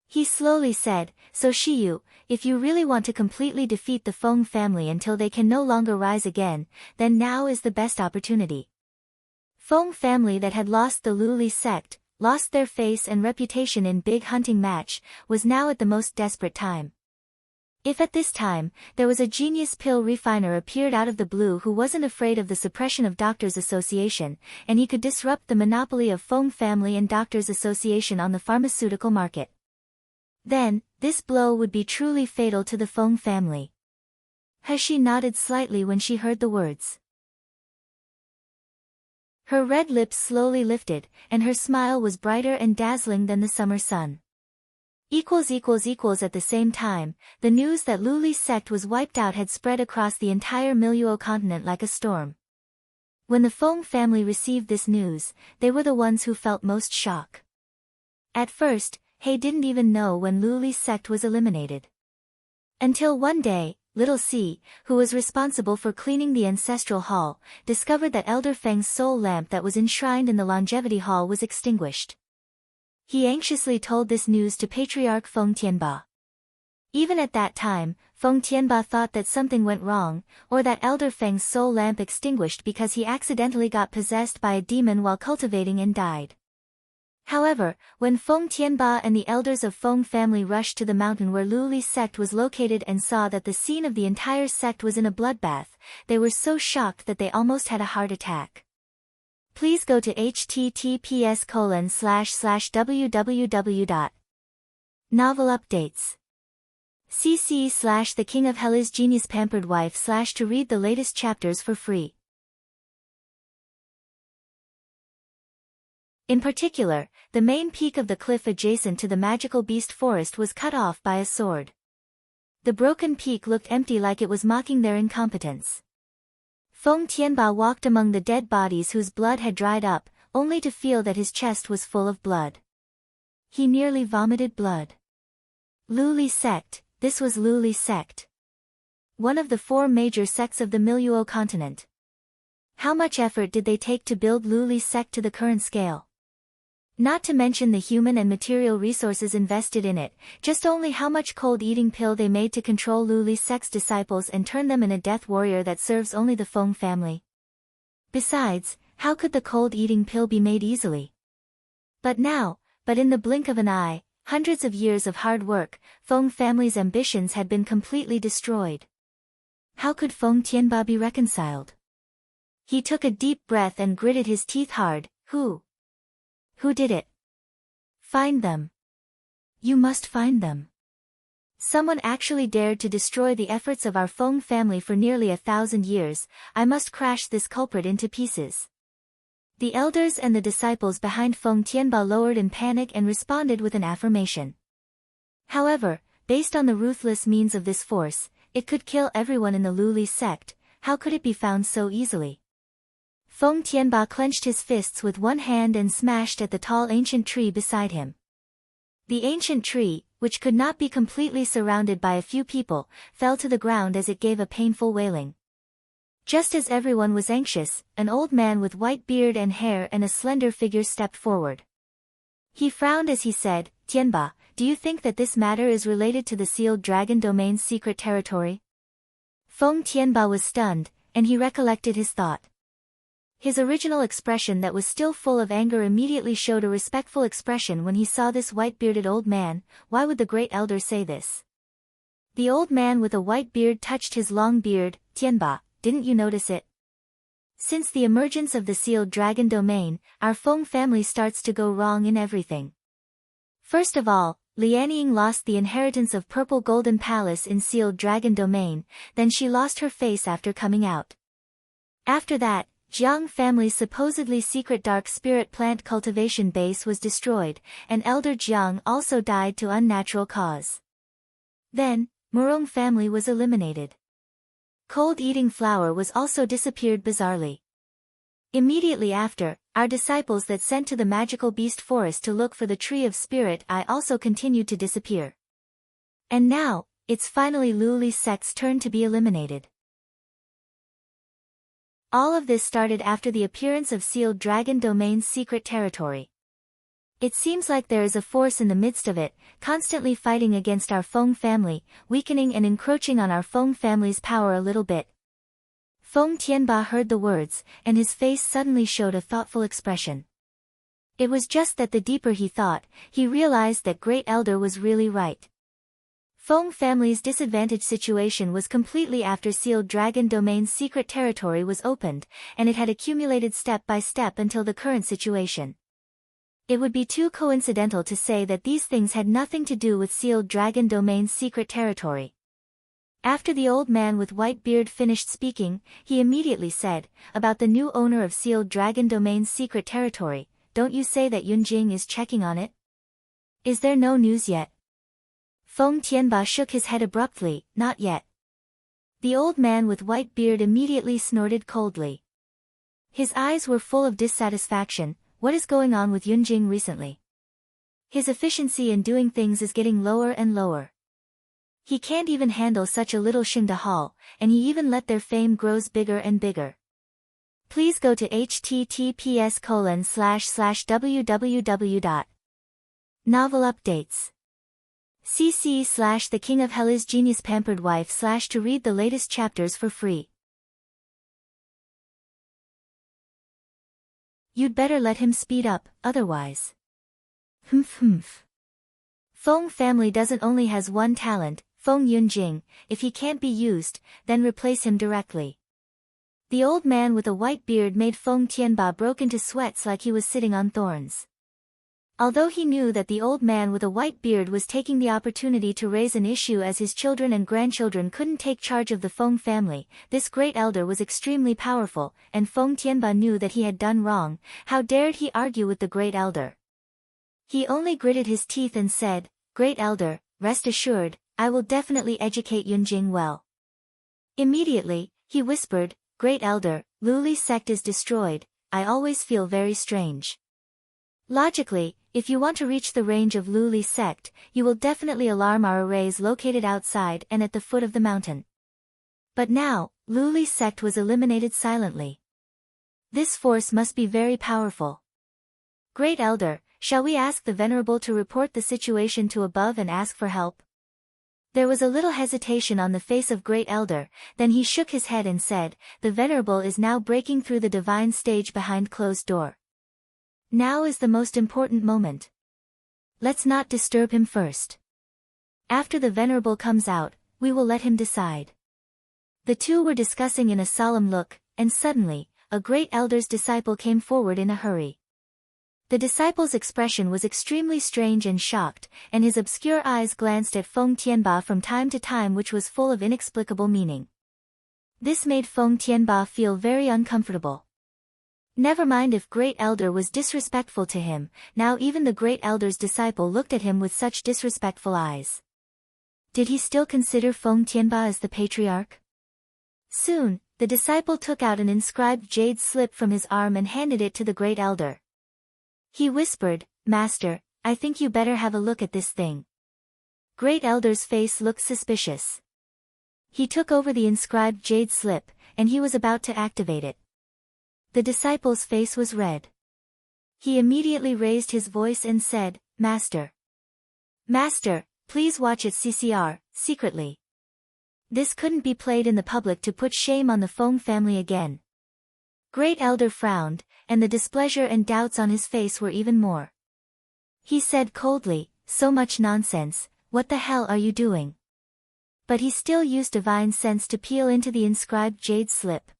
S1: He slowly said, "So Shiyu, if you really want to completely defeat the Feng family until they can no longer rise again, then now is the best opportunity." Feng family that had lost the Luli sect, lost their face and reputation in big hunting match, was now at the most desperate time. If at this time, there was a genius pill refiner appeared out of the blue who wasn't afraid of the suppression of Doctors Association, and he could disrupt the monopoly of Feng family and Doctors Association on the pharmaceutical market, then, this blow would be truly fatal to the Feng family. He nodded slightly when she heard the words. Her red lips slowly lifted, and her smile was brighter and dazzling than the summer sun. At the same time, the news that Luli's sect was wiped out had spread across the entire Miluo continent like a storm. When the Feng family received this news, they were the ones who felt most shock. At first, He didn't even know when Luli's sect was eliminated. Until one day, Little C, who was responsible for cleaning the ancestral hall, discovered that Elder Feng's soul lamp that was enshrined in the longevity hall was extinguished. He anxiously told this news to Patriarch Feng Tianba. Even at that time, Feng Tianba thought that something went wrong, or that Elder Feng's soul lamp extinguished because he accidentally got possessed by a demon while cultivating and died. However, when Feng Tianba and the elders of Feng family rushed to the mountain where Luli's sect was located and saw that the scene of the entire sect was in a bloodbath, they were so shocked that they almost had a heart attack. Please go to https://www. Novel updates. cc/The King of Hell's Genius Pampered Wife/ to read the latest chapters for free. In particular, the main peak of the cliff adjacent to the magical beast forest was cut off by a sword. The broken peak looked empty, like it was mocking their incompetence. Feng Tianba walked among the dead bodies whose blood had dried up, only to feel that his chest was full of blood. He nearly vomited blood. Luli sect, this was Luli sect. One of the 4 major sects of the Miluo continent. How much effort did they take to build Luli's sect to the current scale? Not to mention the human and material resources invested in it, just only how much cold-eating pill they made to control Luli's sect's disciples and turn them in a death warrior that serves only the Feng family. Besides, how could the cold-eating pill be made easily? But in the blink of an eye, hundreds of years of hard work, Feng family's ambitions had been completely destroyed. How could Feng Tianba be reconciled? He took a deep breath and gritted his teeth hard. Who did it? Find them. You must find them. Someone actually dared to destroy the efforts of our Feng family for nearly 1,000 years. I must crash this culprit into pieces. The elders and the disciples behind Feng Tianba lowered in panic and responded with an affirmation. However, based on the ruthless means of this force, it could kill everyone in the Luli sect. How could it be found so easily? Feng Tianba clenched his fists with one hand and smashed at the tall ancient tree beside him. The ancient tree, which could not be completely surrounded by a few people, fell to the ground as it gave a painful wailing. Just as everyone was anxious, an old man with white beard and hair and a slender figure stepped forward. He frowned as he said, "Tianba, do you think that this matter is related to the sealed dragon domain's secret territory?" Feng Tianba was stunned, and he recollected his thought. His original expression that was still full of anger immediately showed a respectful expression when he saw this white-bearded old man. Why would the great elder say this? The old man with a white beard touched his long beard. "Tianba, didn't you notice it? Since the emergence of the sealed dragon domain, our Feng family starts to go wrong in everything. First of all, Lianying lost the inheritance of Purple Golden Palace in sealed dragon domain, then she lost her face after coming out. After that, Jiang family's supposedly secret dark spirit plant cultivation base was destroyed, and Elder Jiang also died to unnatural cause. Then, Murong family was eliminated. Cold eating flower was also disappeared bizarrely. Immediately after, our disciples that sent to the magical beast forest to look for the tree of spirit eye also continued to disappear. And now, it's finally Luli's sect's turn to be eliminated. All of this started after the appearance of Sealed Dragon Domain's secret territory. It seems like there is a force in the midst of it, constantly fighting against our Feng family, weakening and encroaching on our Feng family's power a little bit. Feng Tianba heard the words, and his face suddenly showed a thoughtful expression. It was just that the deeper he thought, he realized that Great Elder was really right. Feng family's disadvantaged situation was completely after Sealed Dragon Domain's secret territory was opened, and it had accumulated step by step until the current situation. It would be too coincidental to say that these things had nothing to do with Sealed Dragon Domain's secret territory. After the old man with white beard finished speaking, he immediately said, about the new owner of Sealed Dragon Domain's secret territory, don't you say that Yunjing is checking on it? Is there no news yet? Feng Tianba shook his head abruptly, not yet. The old man with white beard immediately snorted coldly. His eyes were full of dissatisfaction. What is going on with Yunjing recently? His efficiency in doing things is getting lower and lower. He can't even handle such a little Xingda hall, and he even let their fame grows bigger and bigger. Please go to https://www. Novel updates. cc/The King of Hell is Genius Pampered Wife/ to read the latest chapters for free. You'd better let him speed up, otherwise. Humph. Feng family doesn't only has one talent, Feng Yunjing. If he can't be used, then replace him directly. The old man with a white beard made Feng Tianba broke into sweats like he was sitting on thorns. Although he knew that the old man with a white beard was taking the opportunity to raise an issue as his children and grandchildren couldn't take charge of the Feng family, this great elder was extremely powerful, and Feng Tianba knew that he had done wrong. How dared he argue with the great elder? He only gritted his teeth and said, Great elder, rest assured, I will definitely educate Yunjing well. Immediately, he whispered, Great elder, Luli's sect is destroyed. I always feel very strange. Logically, if you want to reach the range of Luli's sect, you will definitely alarm our arrays located outside and at the foot of the mountain. But now, Luli's sect was eliminated silently. This force must be very powerful. Great elder, shall we ask the Venerable to report the situation to above and ask for help? There was a little hesitation on the face of Great Elder, then he shook his head and said, The Venerable is now breaking through the divine stage behind closed door. Now is the most important moment. Let's not disturb him first. After the Venerable comes out, we will let him decide. The two were discussing in a solemn look, and suddenly, a great elder's disciple came forward in a hurry. The disciple's expression was extremely strange and shocked, and his obscure eyes glanced at Feng Tianba from time to time, which was full of inexplicable meaning. This made Feng Tianba feel very uncomfortable. Never mind if Great Elder was disrespectful to him, now even the Great Elder's disciple looked at him with such disrespectful eyes. Did he still consider Feng Tianba as the patriarch? Soon, the disciple took out an inscribed jade slip from his arm and handed it to the Great Elder. He whispered, Master, I think you better have a look at this thing. Great Elder's face looked suspicious. He took over the inscribed jade slip, and he was about to activate it. The disciple's face was red. He immediately raised his voice and said, Master. Master, please watch it CCR, secretly. This couldn't be played in the public to put shame on the Feng family again. Great Elder frowned, and the displeasure and doubts on his face were even more. He said coldly, So much nonsense, what the hell are you doing? But he still used divine sense to peel into the inscribed jade slip.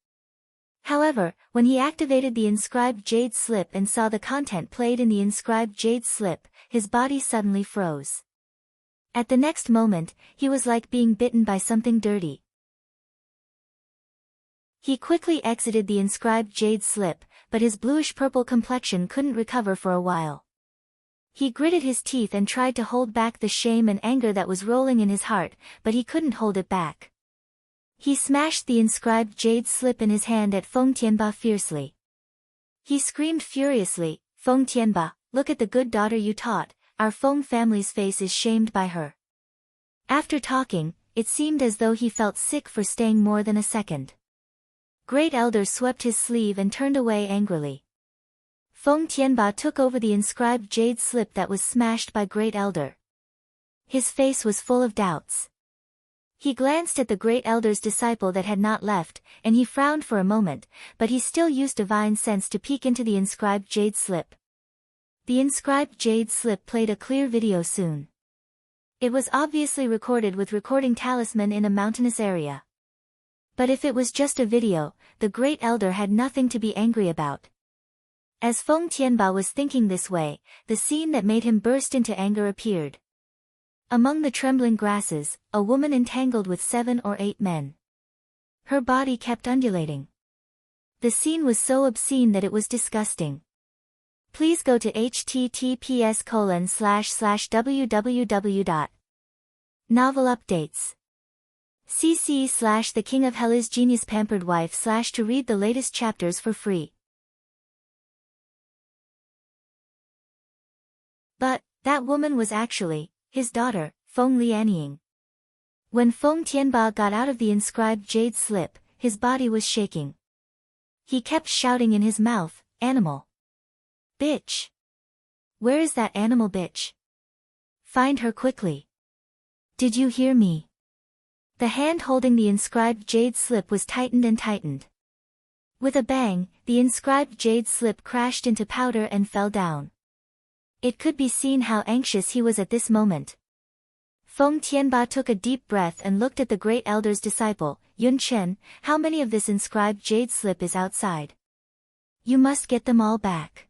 S1: However, when he activated the inscribed jade slip and saw the content played in the inscribed jade slip, his body suddenly froze. At the next moment, he was like being bitten by something dirty. He quickly exited the inscribed jade slip, but his bluish-purple complexion couldn't recover for a while. He gritted his teeth and tried to hold back the shame and anger that was rolling in his heart, but he couldn't hold it back. He smashed the inscribed jade slip in his hand at Feng Tianba fiercely. He screamed furiously, "Feng Tianba, look at the good daughter you taught, our Feng family's face is shamed by her." After talking, it seemed as though he felt sick for staying more than a second. Great Elder swept his sleeve and turned away angrily. Feng Tianba took over the inscribed jade slip that was smashed by Great Elder. His face was full of doubts. He glanced at the Great Elder's disciple that had not left, and he frowned for a moment, but he still used divine sense to peek into the inscribed jade slip. The inscribed jade slip played a clear video soon. It was obviously recorded with recording talisman in a mountainous area. But if it was just a video, the Great Elder had nothing to be angry about. As Feng Tianba was thinking this way, the scene that made him burst into anger appeared. Among the trembling grasses, a woman entangled with 7 or 8 men. Her body kept undulating. The scene was so obscene that it was disgusting. Please go to https://www.novelupdates. cc/the King of Hell is Genius Pampered Wife/ to read the latest chapters for free. But, that woman was actually his daughter, Feng Lianying. When Feng Tianba got out of the inscribed jade slip, his body was shaking. He kept shouting in his mouth, "Animal! Bitch! Where is that animal bitch? Find her quickly! Did you hear me?" The hand holding the inscribed jade slip was tightened and tightened. With a bang, the inscribed jade slip crashed into powder and fell down. It could be seen how anxious he was at this moment. Feng Tianba took a deep breath and looked at the Great Elder's disciple, Yun Chen. "How many of this inscribed jade slip is outside? You must get them all back.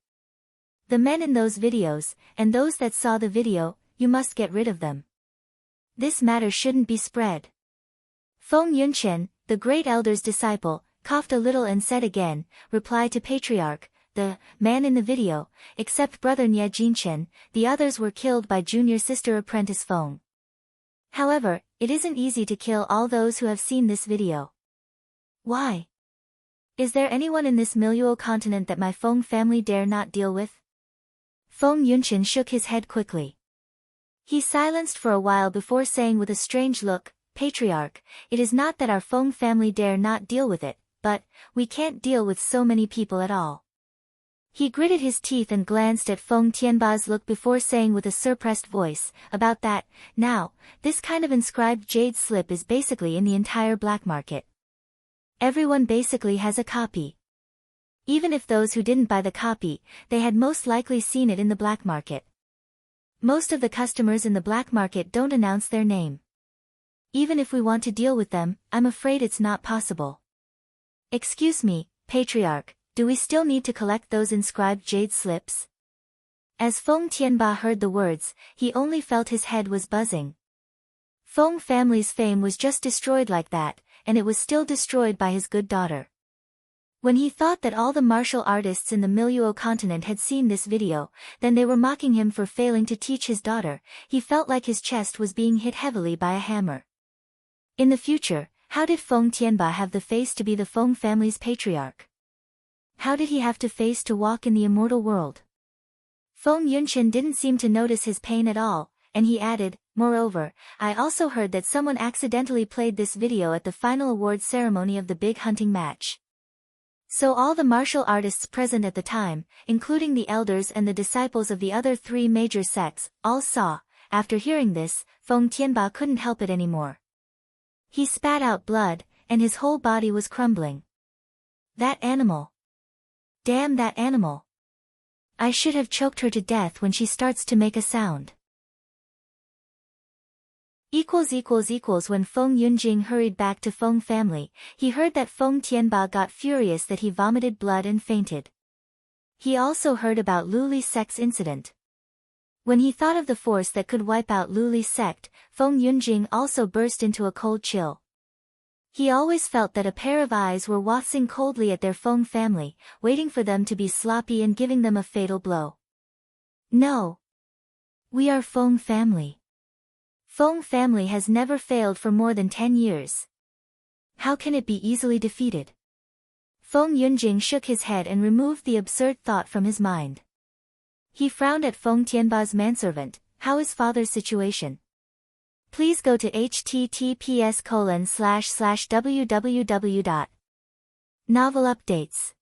S1: The men in those videos, and those that saw the video, you must get rid of them. This matter shouldn't be spread." Feng Yunchen, the Great Elder's disciple, coughed a little and said again, "Reply to Patriarch, the man in the video, except brother Nye Jinchen, the others were killed by junior sister apprentice Feng. However, it isn't easy to kill all those who have seen this video. Why? Is there anyone in this Miluo continent that my Feng family dare not deal with?" Feng Yunchen shook his head quickly. He silenced for a while before saying with a strange look, "Patriarch, it is not that our Feng family dare not deal with it, but we can't deal with so many people at all." He gritted his teeth and glanced at Feng Tianba's look before saying with a suppressed voice, "About that, now, this kind of inscribed jade slip is basically in the entire black market. Everyone basically has a copy. Even if those who didn't buy the copy, they had most likely seen it in the black market. Most of the customers in the black market don't announce their name. Even if we want to deal with them, I'm afraid it's not possible. Excuse me, Patriarch, do we still need to collect those inscribed jade slips?" As Feng Tianba heard the words, he only felt his head was buzzing. Feng family's fame was just destroyed like that, and it was still destroyed by his good daughter. When he thought that all the martial artists in the Miluo continent had seen this video, then they were mocking him for failing to teach his daughter, he felt like his chest was being hit heavily by a hammer. In the future, how did Feng Tianba have the face to be the Feng family's patriarch? How did he have to face to walk in the immortal world? Feng Yunchen didn't seem to notice his pain at all, and he added, "Moreover, I also heard that someone accidentally played this video at the final awards ceremony of the big hunting match. So all the martial artists present at the time, including the elders and the disciples of the other 3 major sects, all saw." After hearing this, Feng Tianba couldn't help it anymore. He spat out blood, and his whole body was crumbling. That animal! Damn that animal! I should have choked her to death when she starts to make a sound. When Feng Yunjing hurried back to Feng family, he heard that Feng Tianba got furious that he vomited blood and fainted. He also heard about Luli's sect's incident. When he thought of the force that could wipe out Luli's sect, Feng Yunjing also burst into a cold chill. He always felt that a pair of eyes were watching coldly at their Feng family, waiting for them to be sloppy and giving them a fatal blow. No. We are Feng family. Feng family has never failed for more than 10 years. how can it be easily defeated? Feng Yunjing shook his head and removed the absurd thought from his mind. He frowned at Feng Tianba's manservant. How is father's situation? Please go to https://www. Novel updates.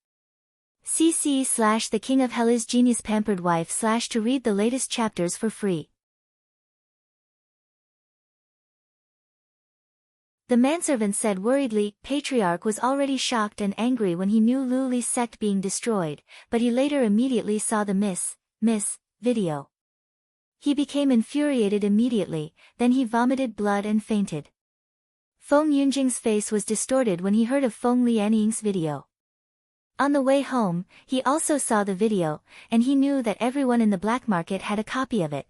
S1: cc/ The King of Hell is Genius Pampered Wife / to read the latest chapters for free. The manservant said worriedly. Patriarch was already shocked and angry when he knew Lu Li's sect being destroyed, but he later immediately saw the miss video. He became infuriated immediately, then he vomited blood and fainted. Feng Yunjing's face was distorted when he heard of Feng Lianying's video. On the way home, he also saw the video, and he knew that everyone in the black market had a copy of it.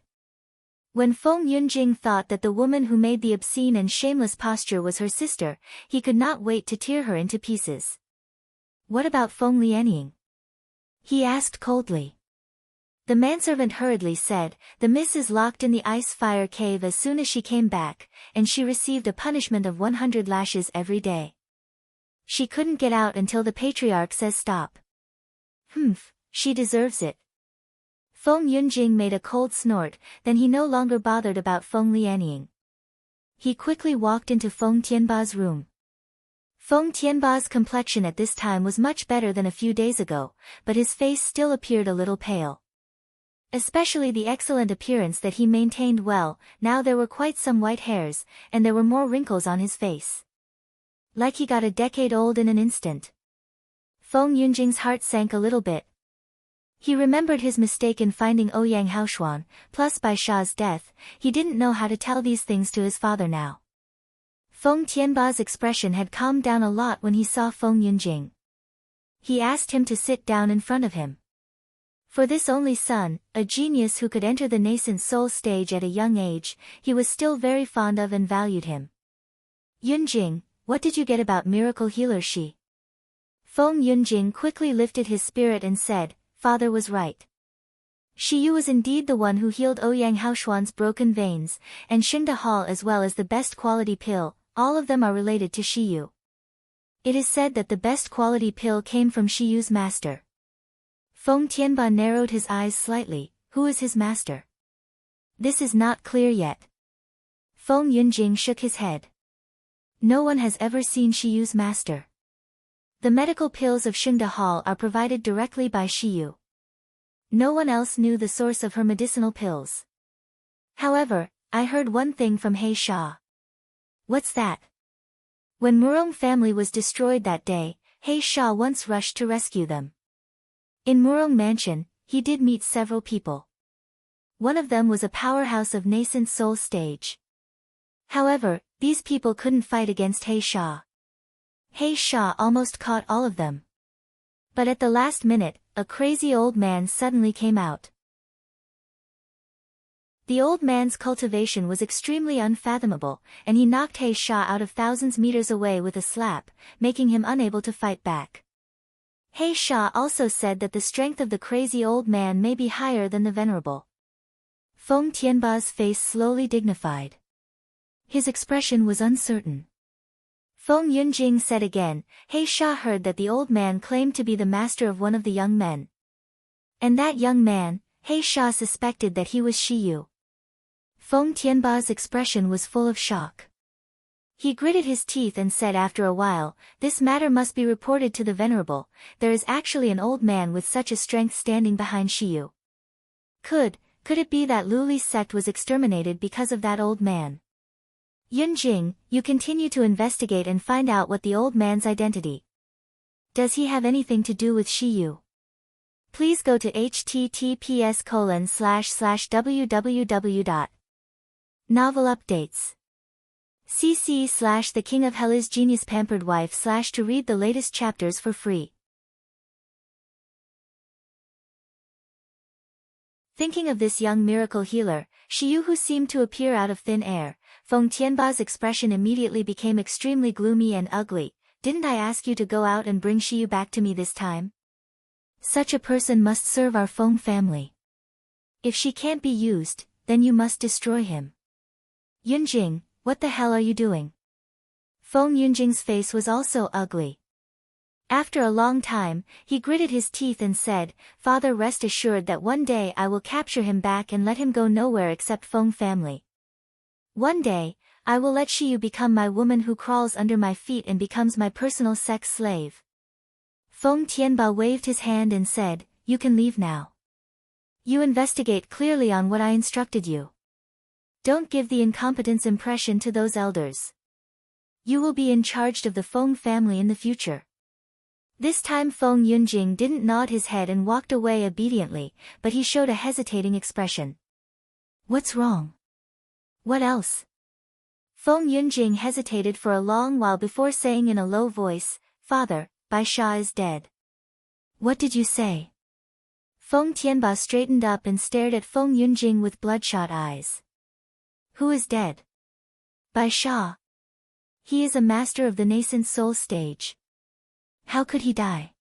S1: When Feng Yunjing thought that the woman who made the obscene and shameless posture was her sister, he could not wait to tear her into pieces. What about Feng Lianying? He asked coldly. The manservant hurriedly said, the miss is locked in the ice-fire cave as soon as she came back, and she received a punishment of 100 lashes every day. She couldn't get out until the patriarch says stop. She deserves it. Feng Yunjing made a cold snort, then he no longer bothered about Feng Lianying. He quickly walked into Feng Tianba's room. Feng Tianba's complexion at this time was much better than a few days ago, but his face still appeared a little pale. Especially the excellent appearance that he maintained well, now there were quite some white hairs, and there were more wrinkles on his face. Like he got a decade old in an instant. Feng Yunjing's heart sank a little bit. He remembered his mistake in finding Ouyang Haoshuan, plus by Sha's death, he didn't know how to tell these things to his father now. Feng Tianba's expression had calmed down a lot when he saw Feng Yunjing. He asked him to sit down in front of him. For this only son, a genius who could enter the nascent soul stage at a young age, he was still very fond of and valued him. Yunjing, what did you get about miracle healer Shi? Feng Yunjing quickly lifted his spirit and said, Father was right. Shi Yu was indeed the one who healed Ouyang Haoshuan's broken veins, and Xingde Hall as well as the best quality pill, all of them are related to Shi Yu. It is said that the best quality pill came from Shi Yu's master. Feng Tianba narrowed his eyes slightly. Who is his master? This is not clear yet. Feng Yunjing shook his head. No one has ever seen Shi Yu's master. The medical pills of Xingde Hall are provided directly by Shi Yu. No one else knew the source of her medicinal pills. However, I heard one thing from He Sha. What's that? When Murong family was destroyed that day, He Sha once rushed to rescue them. In Murong Mansion, he did meet several people. One of them was a powerhouse of nascent soul stage. However, these people couldn't fight against He Sha. He Sha almost caught all of them. But at the last minute, a crazy old man suddenly came out. The old man's cultivation was extremely unfathomable, and he knocked He Sha out of thousands meters away with a slap, making him unable to fight back. He Sha also said that the strength of the crazy old man may be higher than the venerable. Feng Tianba's face slowly dignified. His expression was uncertain. Feng Yunjing said again, He Sha heard that the old man claimed to be the master of one of the young men. And that young man, He Sha suspected that he was Shi Yu. Feng Tianba's expression was full of shock. He gritted his teeth and said after a while, this matter must be reported to the venerable, there is actually an old man with such a strength standing behind Shi Yu. Could it be that Lu Li's sect was exterminated because of that old man? Yunjing, you continue to investigate and find out what the old man's identity. Does he have anything to do with Shi Yu? Please go to https://www. Novel updates. cc/ The King of Hell is Genius Pampered Wife / to read the latest chapters for free. Thinking of this young miracle healer, Shi Yu who seemed to appear out of thin air, Feng Tianba's expression immediately became extremely gloomy and ugly. Didn't I ask you to go out and bring Shi Yu back to me this time? Such a person must serve our Feng family. If she can't be used, then you must destroy him. Yunjing, what the hell are you doing? Feng Yunjing's face was also ugly. After a long time, he gritted his teeth and said, "Father, rest assured that one day I will capture him back and let him go nowhere except Feng family. One day, I will let Shiyu become my woman who crawls under my feet and becomes my personal sex slave." Feng Tianba waved his hand and said, "You can leave now. You investigate clearly on what I instructed you. Don't give the incompetence impression to those elders. You will be in charge of the Feng family in the future." This time Feng Yunjing didn't nod his head and walked away obediently, but he showed a hesitating expression. "What's wrong? What else?" Feng Yunjing hesitated for a long while before saying in a low voice, "Father, Bai Sha is dead." "What did you say?" Feng Tianba straightened up and stared at Feng Yunjing with bloodshot eyes. "Who is dead?" "Bai Sha. He is a master of the nascent soul stage." "How could he die?"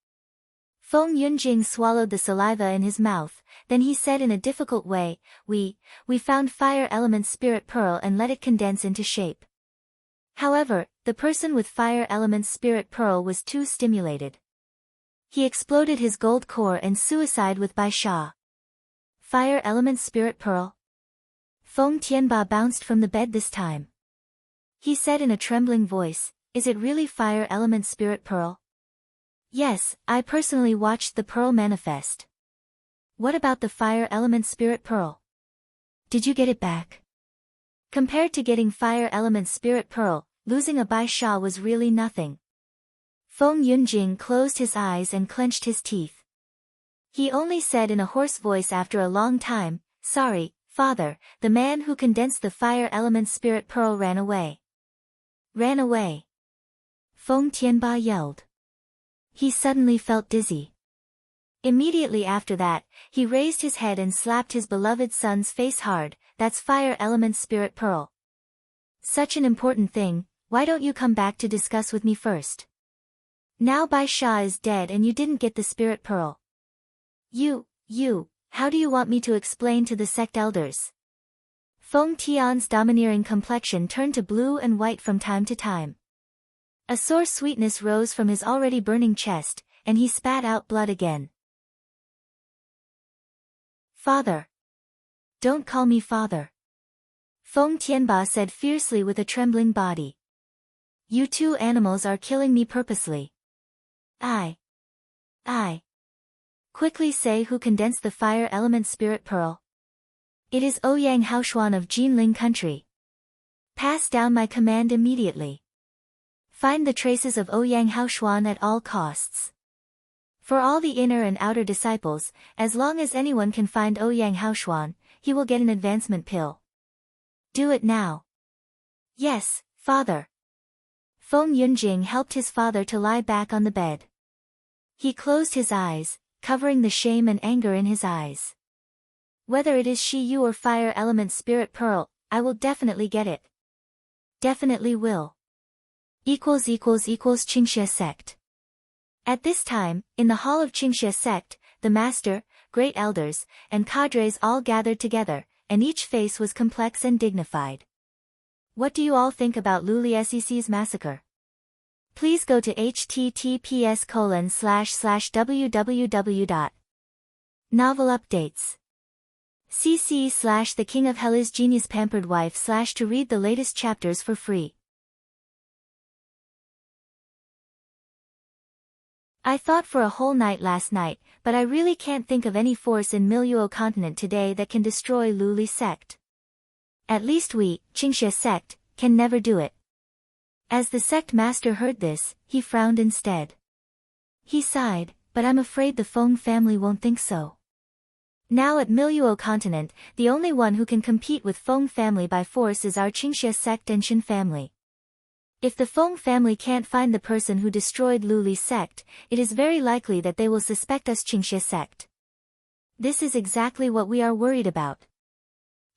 S1: Feng Yunjing swallowed the saliva in his mouth, then he said in a difficult way, We found fire element spirit pearl and let it condense into shape. However, the person with fire element spirit pearl was too stimulated. He exploded his gold core and suicide with Bai Sha. Fire element spirit pearl? Feng Tianba bounced from the bed this time. He said in a trembling voice, "Is it really fire element spirit pearl?" "Yes, I personally watched the pearl manifest." "What about the fire element spirit pearl? Did you get it back?" Compared to getting fire element spirit pearl, losing a Bai Sha was really nothing. Feng Yunjing closed his eyes and clenched his teeth. He only said in a hoarse voice after a long time, "Sorry, father, the man who condensed the fire element spirit pearl ran away." "Ran away?" Feng Tianba yelled. He suddenly felt dizzy. Immediately after that, he raised his head and slapped his beloved son's face hard. "That's fire element spirit pearl. Such an important thing, why don't you come back to discuss with me first? Now Bai Sha is dead and you didn't get the spirit pearl. How do you want me to explain to the sect elders?" Feng Tian's domineering complexion turned to blue and white from time to time. A sore sweetness rose from his already burning chest, and he spat out blood again. "Father! Don't call me father!" Feng Tianba said fiercely with a trembling body. "You two animals are killing me purposely." I. Quickly say who condensed the fire element spirit pearl." "It is Ouyang Haoshuan of Jinling country." "Pass down my command immediately. Find the traces of Ouyang Haoshuan at all costs. For all the inner and outer disciples, as long as anyone can find Ouyang Haoshuan, he will get an advancement pill. Do it now." "Yes, father." Feng Yunjing helped his father to lie back on the bed. He closed his eyes, covering the shame and anger in his eyes. "Whether it is Shiyu or fire element spirit pearl, I will definitely get it. Definitely will. Qingxie sect." At this time, in the hall of Qingxie sect, the master, great elders, and cadres all gathered together, and each face was complex and dignified. What do you all think about Luli Sec's massacre? Please go to https://www. Novel updates. cc/the King of Hell Genius Pampered Wife/ to read the latest chapters for free. I thought for a whole night last night, but I really can't think of any force in Miluo continent today that can destroy Luli sect. At least we, Qingxie sect, can never do it. As the sect master heard this, he frowned instead. He sighed, but I'm afraid the Feng family won't think so. Now at Miluo continent, the only one who can compete with Feng family by force is our Qingxie sect and Shin family. If the Feng family can't find the person who destroyed Luli's sect, it is very likely that they will suspect us Qingxie sect. This is exactly what we are worried about.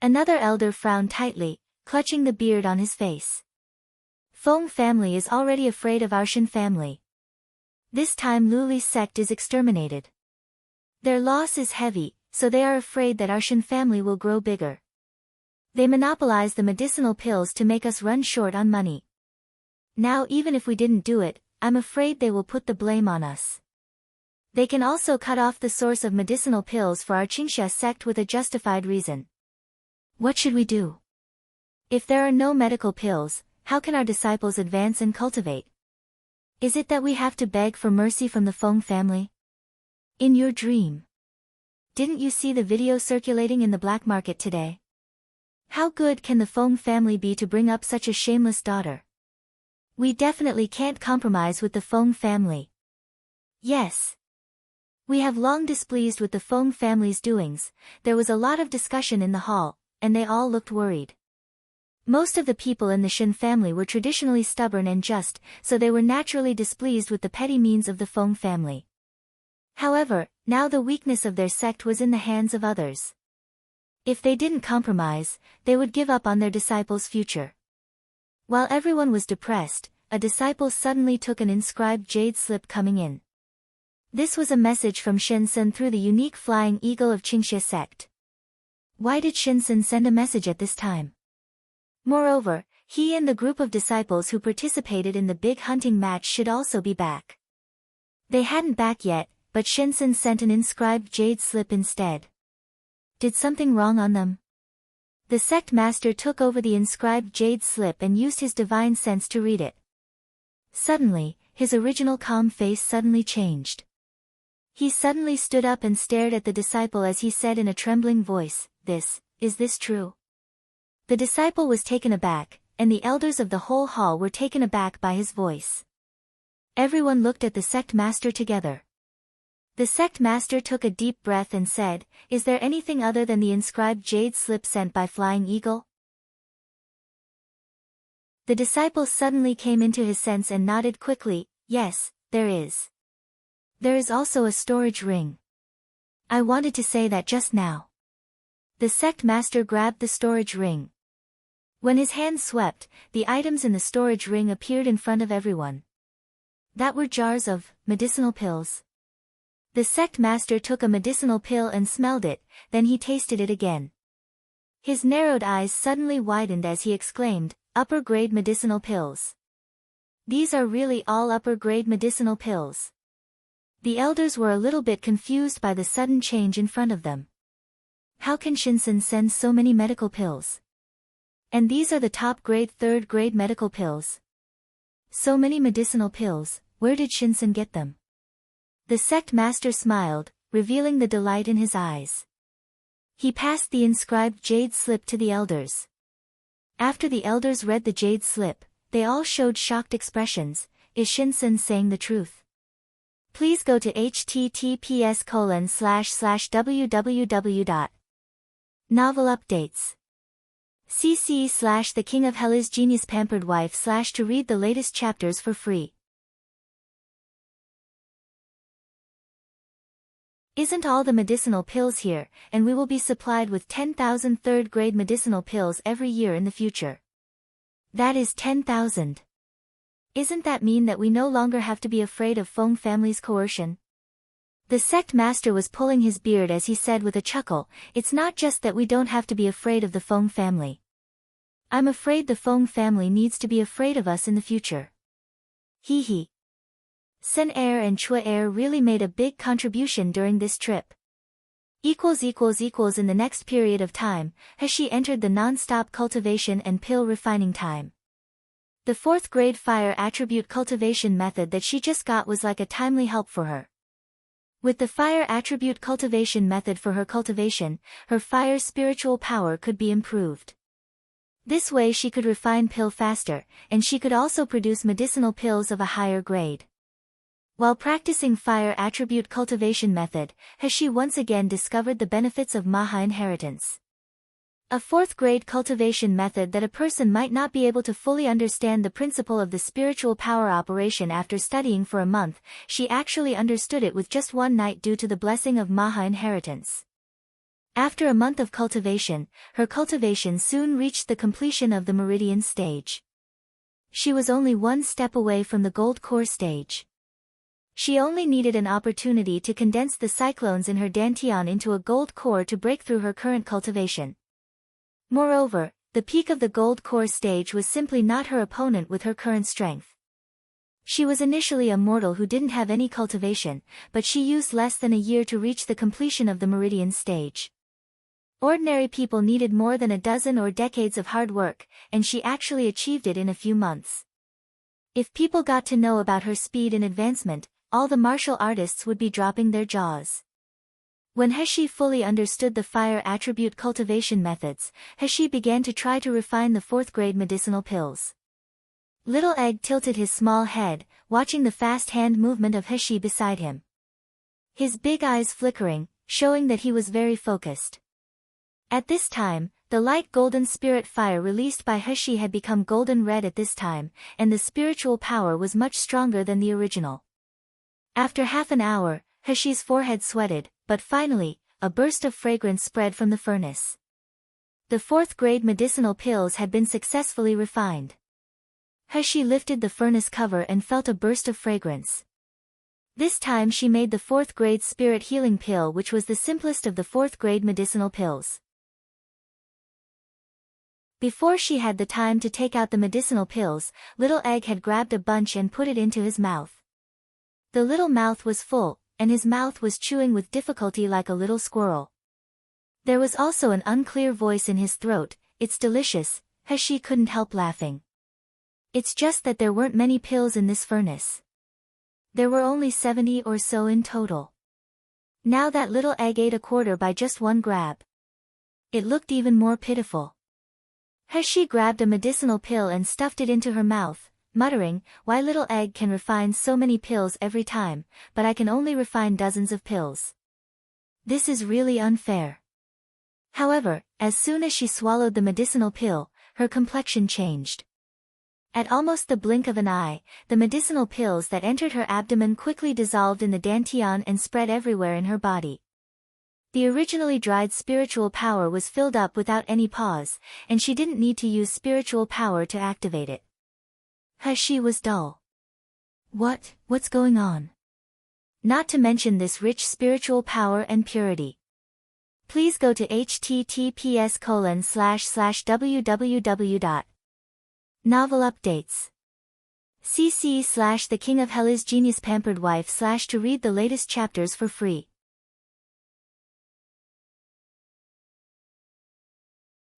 S1: Another elder frowned tightly, clutching the beard on his face. Feng family is already afraid of our Shin family. This time Luli's sect is exterminated. Their loss is heavy, so they are afraid that our Shin family will grow bigger. They monopolize the medicinal pills to make us run short on money. Now even if we didn't do it, I'm afraid they will put the blame on us. They can also cut off the source of medicinal pills for our Qingxia sect with a justified reason. What should we do? If there are no medical pills, how can our disciples advance and cultivate? Is it that we have to beg for mercy from the Feng family? In your dream. Didn't you see the video circulating in the black market today? How good can the Feng family be to bring up such a shameless daughter? We definitely can't compromise with the Feng family. Yes. We have long displeased with the Feng family's doings. There was a lot of discussion in the hall, and they all looked worried. Most of the people in the Shen family were traditionally stubborn and just, so they were naturally displeased with the petty means of the Feng family. However, now the weakness of their sect was in the hands of others. If they didn't compromise, they would give up on their disciples' future. While everyone was depressed, a disciple suddenly took an inscribed jade slip coming in. This was a message from Shensen through the unique flying eagle of Qingxia sect. Why did Shensen send a message at this time? Moreover, he and the group of disciples who participated in the big hunting match should also be back. They hadn't back yet, but Shensen sent an inscribed jade slip instead. Did something wrong on them? The sect master took over the inscribed jade slip and used his divine sense to read it. Suddenly, his original calm face suddenly changed. He suddenly stood up and stared at the disciple as he said in a trembling voice, "Is this true?" The disciple was taken aback, and the elders of the whole hall were taken aback by his voice. Everyone looked at the sect master together. The sect master took a deep breath and said, "Is there anything other than the inscribed jade slip sent by Flying Eagle?" The disciple suddenly came into his sense and nodded quickly, "Yes, there is. There is also a storage ring. I wanted to say that just now." The sect master grabbed the storage ring. When his hand swept, the items in the storage ring appeared in front of everyone. That were jars of medicinal pills. The sect master took a medicinal pill and smelled it, then he tasted it again. His narrowed eyes suddenly widened as he exclaimed, "Upper-grade medicinal pills. These are really all upper-grade medicinal pills." The elders were a little bit confused by the sudden change in front of them. How can Shinsen send so many medical pills? And these are the top-grade third-grade medical pills. So many medicinal pills, where did Shinsen get them? The sect master smiled, revealing the delight in his eyes. He passed the inscribed jade slip to the elders. After the elders read the jade slip, they all showed shocked expressions. Is Shinsen saying the truth? Please go to https://www. Novel updates. cc/The King of Hell is Genius Pampered Wife/ to read the latest chapters for free. Isn't all the medicinal pills here, and we will be supplied with 10,000 third-grade medicinal pills every year in the future. That is 10,000. Isn't that mean that we no longer have to be afraid of Feng family's coercion? The sect master was pulling his beard as he said with a chuckle, "It's not just that we don't have to be afraid of the Feng family. I'm afraid the Feng family needs to be afraid of us in the future." Hee hee. Sen Air and Chua Air really made a big contribution during this trip. In the next period of time, has she entered the non-stop cultivation and pill refining time. The 4th grade fire attribute cultivation method that she just got was like a timely help for her. With the fire attribute cultivation method for her cultivation, her fire spiritual power could be improved. This way she could refine pill faster, and she could also produce medicinal pills of a higher grade. While practicing fire attribute cultivation method, has she once again discovered the benefits of Maha inheritance. A 4th grade cultivation method that a person might not be able to fully understand the principle of the spiritual power operation after studying for a month, she actually understood it with just one night due to the blessing of Maha inheritance. After a month of cultivation, her cultivation soon reached the completion of the meridian stage. She was only one step away from the gold core stage. She only needed an opportunity to condense the cyclones in her dantian into a gold core to break through her current cultivation. Moreover, The peak of the gold core stage was simply not her opponent with her current strength. She was initially a mortal who didn't have any cultivation, but she used less than a year to reach the completion of the meridian stage. Ordinary people needed more than a dozen or decades of hard work, and she actually achieved it in a few months. If people got to know about her speed and advancement, all the martial artists would be dropping their jaws. When Heshi fully understood the fire attribute cultivation methods, Heshi began to try to refine the 4th grade medicinal pills. Little Egg tilted his small head, watching the fast hand movement of Heshi beside him. His big eyes flickering, showing that he was very focused. At this time, the light golden spirit fire released by Heshi had become golden red at this time, and the spiritual power was much stronger than the original. After half an hour, Heshi's forehead sweated, but finally, a burst of fragrance spread from the furnace. The 4th grade medicinal pills had been successfully refined. Heshi lifted the furnace cover and felt a burst of fragrance. This time she made the 4th grade spirit healing pill, which was the simplest of the 4th grade medicinal pills. Before she had the time to take out the medicinal pills, Little Egg had grabbed a bunch and put it into his mouth. The little mouth was full, and his mouth was chewing with difficulty like a little squirrel. There was also an unclear voice in his throat, "It's delicious," Heshi couldn't help laughing. It's just that there weren't many pills in this furnace. There were only 70 or so in total. Now that Little Egg ate a quarter by just one grab. It looked even more pitiful. Heshi grabbed a medicinal pill and stuffed it into her mouth, muttering, "Why Little Egg can refine so many pills every time, but I can only refine dozens of pills. This is really unfair." However, as soon as she swallowed the medicinal pill, her complexion changed. At almost the blink of an eye, the medicinal pills that entered her abdomen quickly dissolved in the dantian and spread everywhere in her body. The originally dried spiritual power was filled up without any pause, and she didn't need to use spiritual power to activate it. Heshi was dull. What's going on? Not to mention this rich spiritual power and purity. Please go to https://www. Novel updates. cc/The King of Hell is Genius Pampered Wife/ to read the latest chapters for free.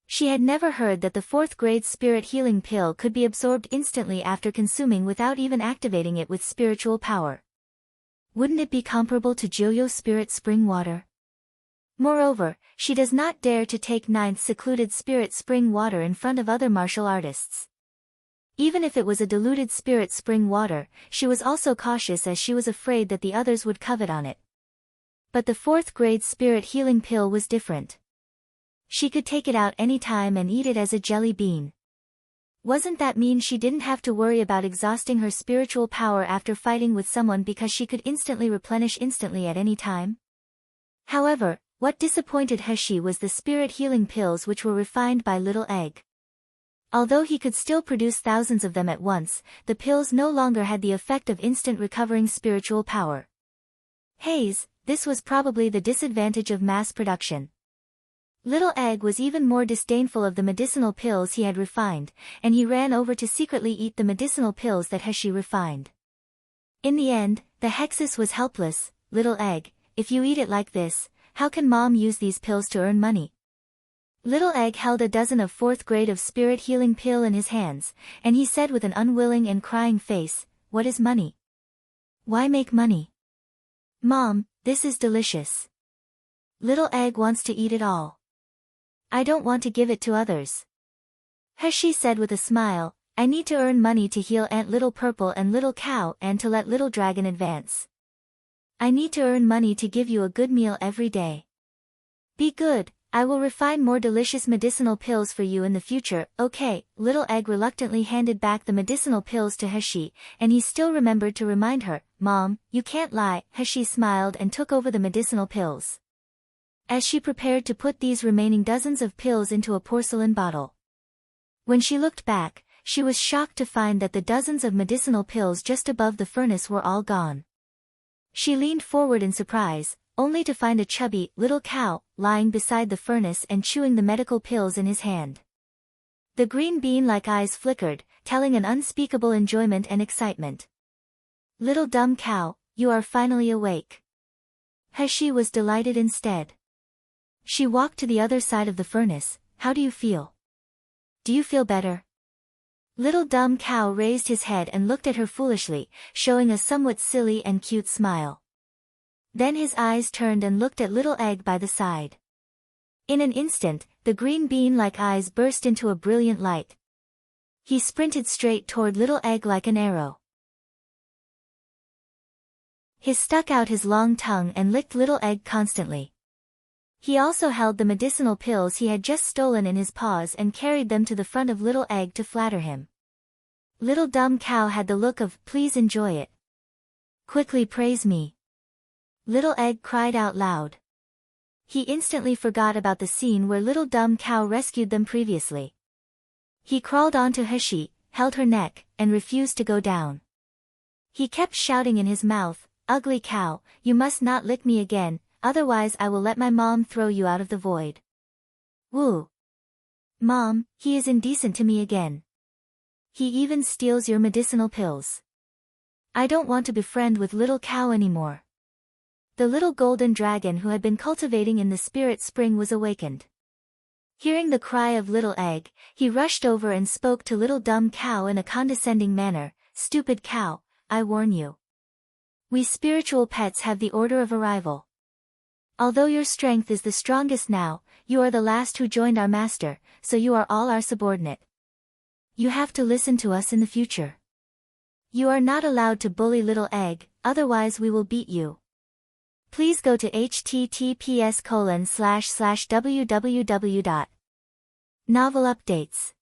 S1: She had never heard that the 4th grade spirit healing pill could be absorbed instantly after consuming without even activating it with spiritual power. Wouldn't it be comparable to Joyo spirit spring water? Moreover, she does not dare to take 9th secluded spirit spring water in front of other martial artists. Even if it was a diluted spirit spring water, she was also cautious as she was afraid that the others would covet on it. But the 4th grade spirit healing pill was different. She could take it out any time and eat it as a jelly bean. Wasn't that mean she didn't have to worry about exhausting her spiritual power after fighting with someone because she could instantly replenish instantly at any time? However, what disappointed Heshi was the spirit healing pills which were refined by Little Egg. Although he could still produce thousands of them at once, the pills no longer had the effect of instant recovering spiritual power. This was probably the disadvantage of mass production. Little Egg was even more disdainful of the medicinal pills he had refined, and he ran over to secretly eat the medicinal pills that Heshi refined. In the end, the Hexus was helpless. "Little Egg, if you eat it like this, how can Mom use these pills to earn money?" Little Egg held a dozen of 4th grade of spirit healing pill in his hands, and he said with an unwilling and crying face, "What is money? Why make money? Mom, this is delicious. Little Egg wants to eat it all. I don't want to give it to others." Heshi said with a smile, "I need to earn money to heal Aunt Little Purple and Little Cow and to let Little Dragon advance. I need to earn money to give you a good meal every day. Be good. I will refine more delicious medicinal pills for you in the future, okay?" Little Egg reluctantly handed back the medicinal pills to Heshi, and he still remembered to remind her, "Mom, you can't lie." Heshi smiled and took over the medicinal pills. As she prepared to put these remaining dozens of pills into a porcelain bottle. When she looked back, she was shocked to find that the dozens of medicinal pills just above the furnace were all gone. She leaned forward in surprise, only to find a chubby, Little Cow, lying beside the furnace and chewing the medical pills in his hand. The green bean-like eyes flickered, telling an unspeakable enjoyment and excitement. Little dumb cow, you are finally awake. Heshi was delighted instead. She walked to the other side of the furnace. How do you feel? Do you feel better? Little dumb cow raised his head and looked at her foolishly, showing a somewhat silly and cute smile. Then his eyes turned and looked at little egg by the side. In an instant, the green bean-like eyes burst into a brilliant light. He sprinted straight toward little egg like an arrow. He stuck out his long tongue and licked little egg constantly. He also held the medicinal pills he had just stolen in his paws and carried them to the front of little egg to flatter him. Little dumb cow had the look of, please enjoy it. Quickly praise me. Little egg cried out loud. He instantly forgot about the scene where little dumb cow rescued them previously. He crawled onto Heshi, held her neck, and refused to go down. He kept shouting in his mouth, ugly cow, you must not lick me again, otherwise I will let my mom throw you out of the void. Woo! Mom, he is indecent to me again. He even steals your medicinal pills. I don't want to befriend with little cow anymore. The little golden dragon who had been cultivating in the spirit spring was awakened. Hearing the cry of little egg, he rushed over and spoke to little dumb cow in a condescending manner, stupid cow, I warn you. We spiritual pets have the order of arrival. Although your strength is the strongest now, you are the last who joined our master, so you are all our subordinate. You have to listen to us in the future. You are not allowed to bully little egg, otherwise we will beat you. Please go to https://www. Novel updates.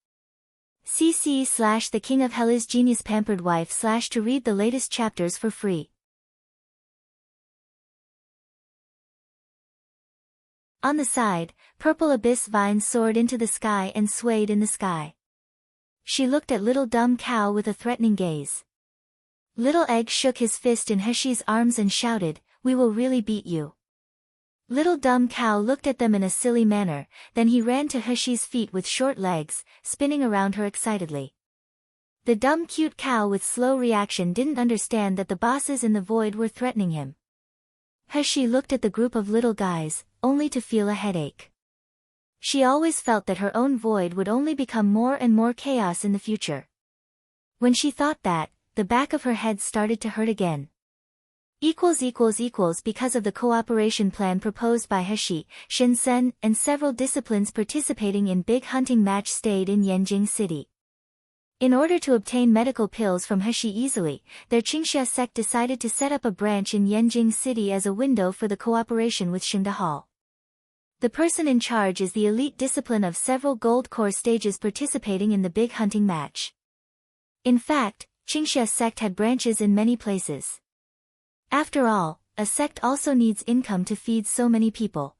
S1: cc/The King of Hell is Genius Pampered Wife/ to read the latest chapters for free. On the side, purple abyss vines soared into the sky and swayed in the sky. She looked at little dumb cow with a threatening gaze. Little egg shook his fist in Heshi's arms and shouted, we will really beat you. Little dumb cow looked at them in a silly manner, then he ran to Heshi's feet with short legs, spinning around her excitedly. The dumb cute cow with slow reaction didn't understand that the bosses in the void were threatening him. Heshi looked at the group of little guys, only to feel a headache. She always felt that her own void would only become more and more chaos in the future. When she thought that, the back of her head started to hurt again. Because of the cooperation plan proposed by Heshi, Shinsen, and several disciplines participating in big hunting match stayed in Yanjing City. In order to obtain medical pills from Heshi easily, their Qingxia sect decided to set up a branch in Yanjing City as a window for the cooperation with Xingda Hall. The person in charge is the elite discipline of several gold core stages participating in the big hunting match. In fact, Qingxia sect had branches in many places. After all, a sect also needs income to feed so many people.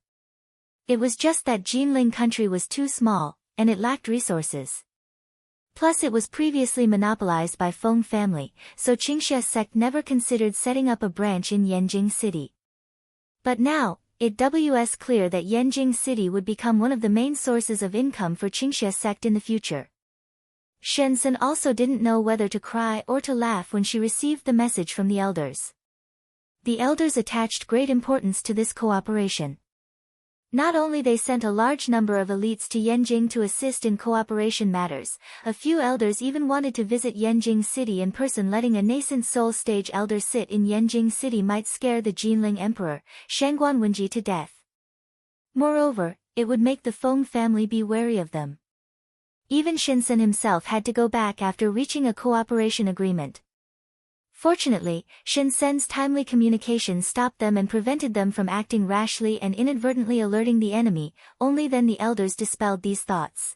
S1: It was just that Jinling country was too small, and it lacked resources. Plus it was previously monopolized by Feng family, so Qingxia sect never considered setting up a branch in Yanjing City. But now, it was clear that Yanjing City would become one of the main sources of income for Qingxia sect in the future. Shensen also didn't know whether to cry or to laugh when she received the message from the elders. The elders attached great importance to this cooperation. Not only they sent a large number of elites to Yanjing to assist in cooperation matters, a few elders even wanted to visit Yanjing City in person. Letting a nascent soul stage elder sit in Yanjing City might scare the Jinling Emperor, Shangguan Wenji, to death. Moreover, it would make the Feng family be wary of them. Even Shinsen himself had to go back after reaching a cooperation agreement. Fortunately, Shinsen's timely communication stopped them and prevented them from acting rashly and inadvertently alerting the enemy. Only then the elders dispelled these thoughts.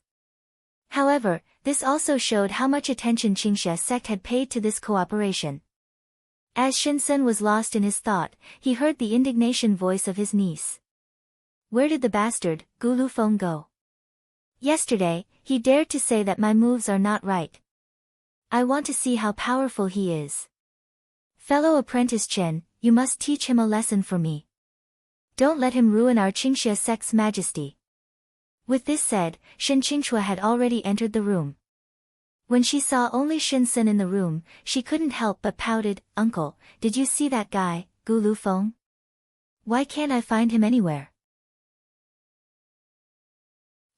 S1: However, this also showed how much attention Qingxia sect had paid to this cooperation. As Shinsen was lost in his thought, he heard the indignation voice of his niece. Where did the bastard, Gu Lufeng, go? Yesterday, he dared to say that my moves are not right. I want to see how powerful he is. Fellow apprentice Chen, you must teach him a lesson for me. Don't let him ruin our Qingxia sect's majesty. With this said, Shin Qingchua had already entered the room. When she saw only Shinsen in the room, she couldn't help but pouted. Uncle, did you see that guy, Gu Lufeng? Why can't I find him anywhere?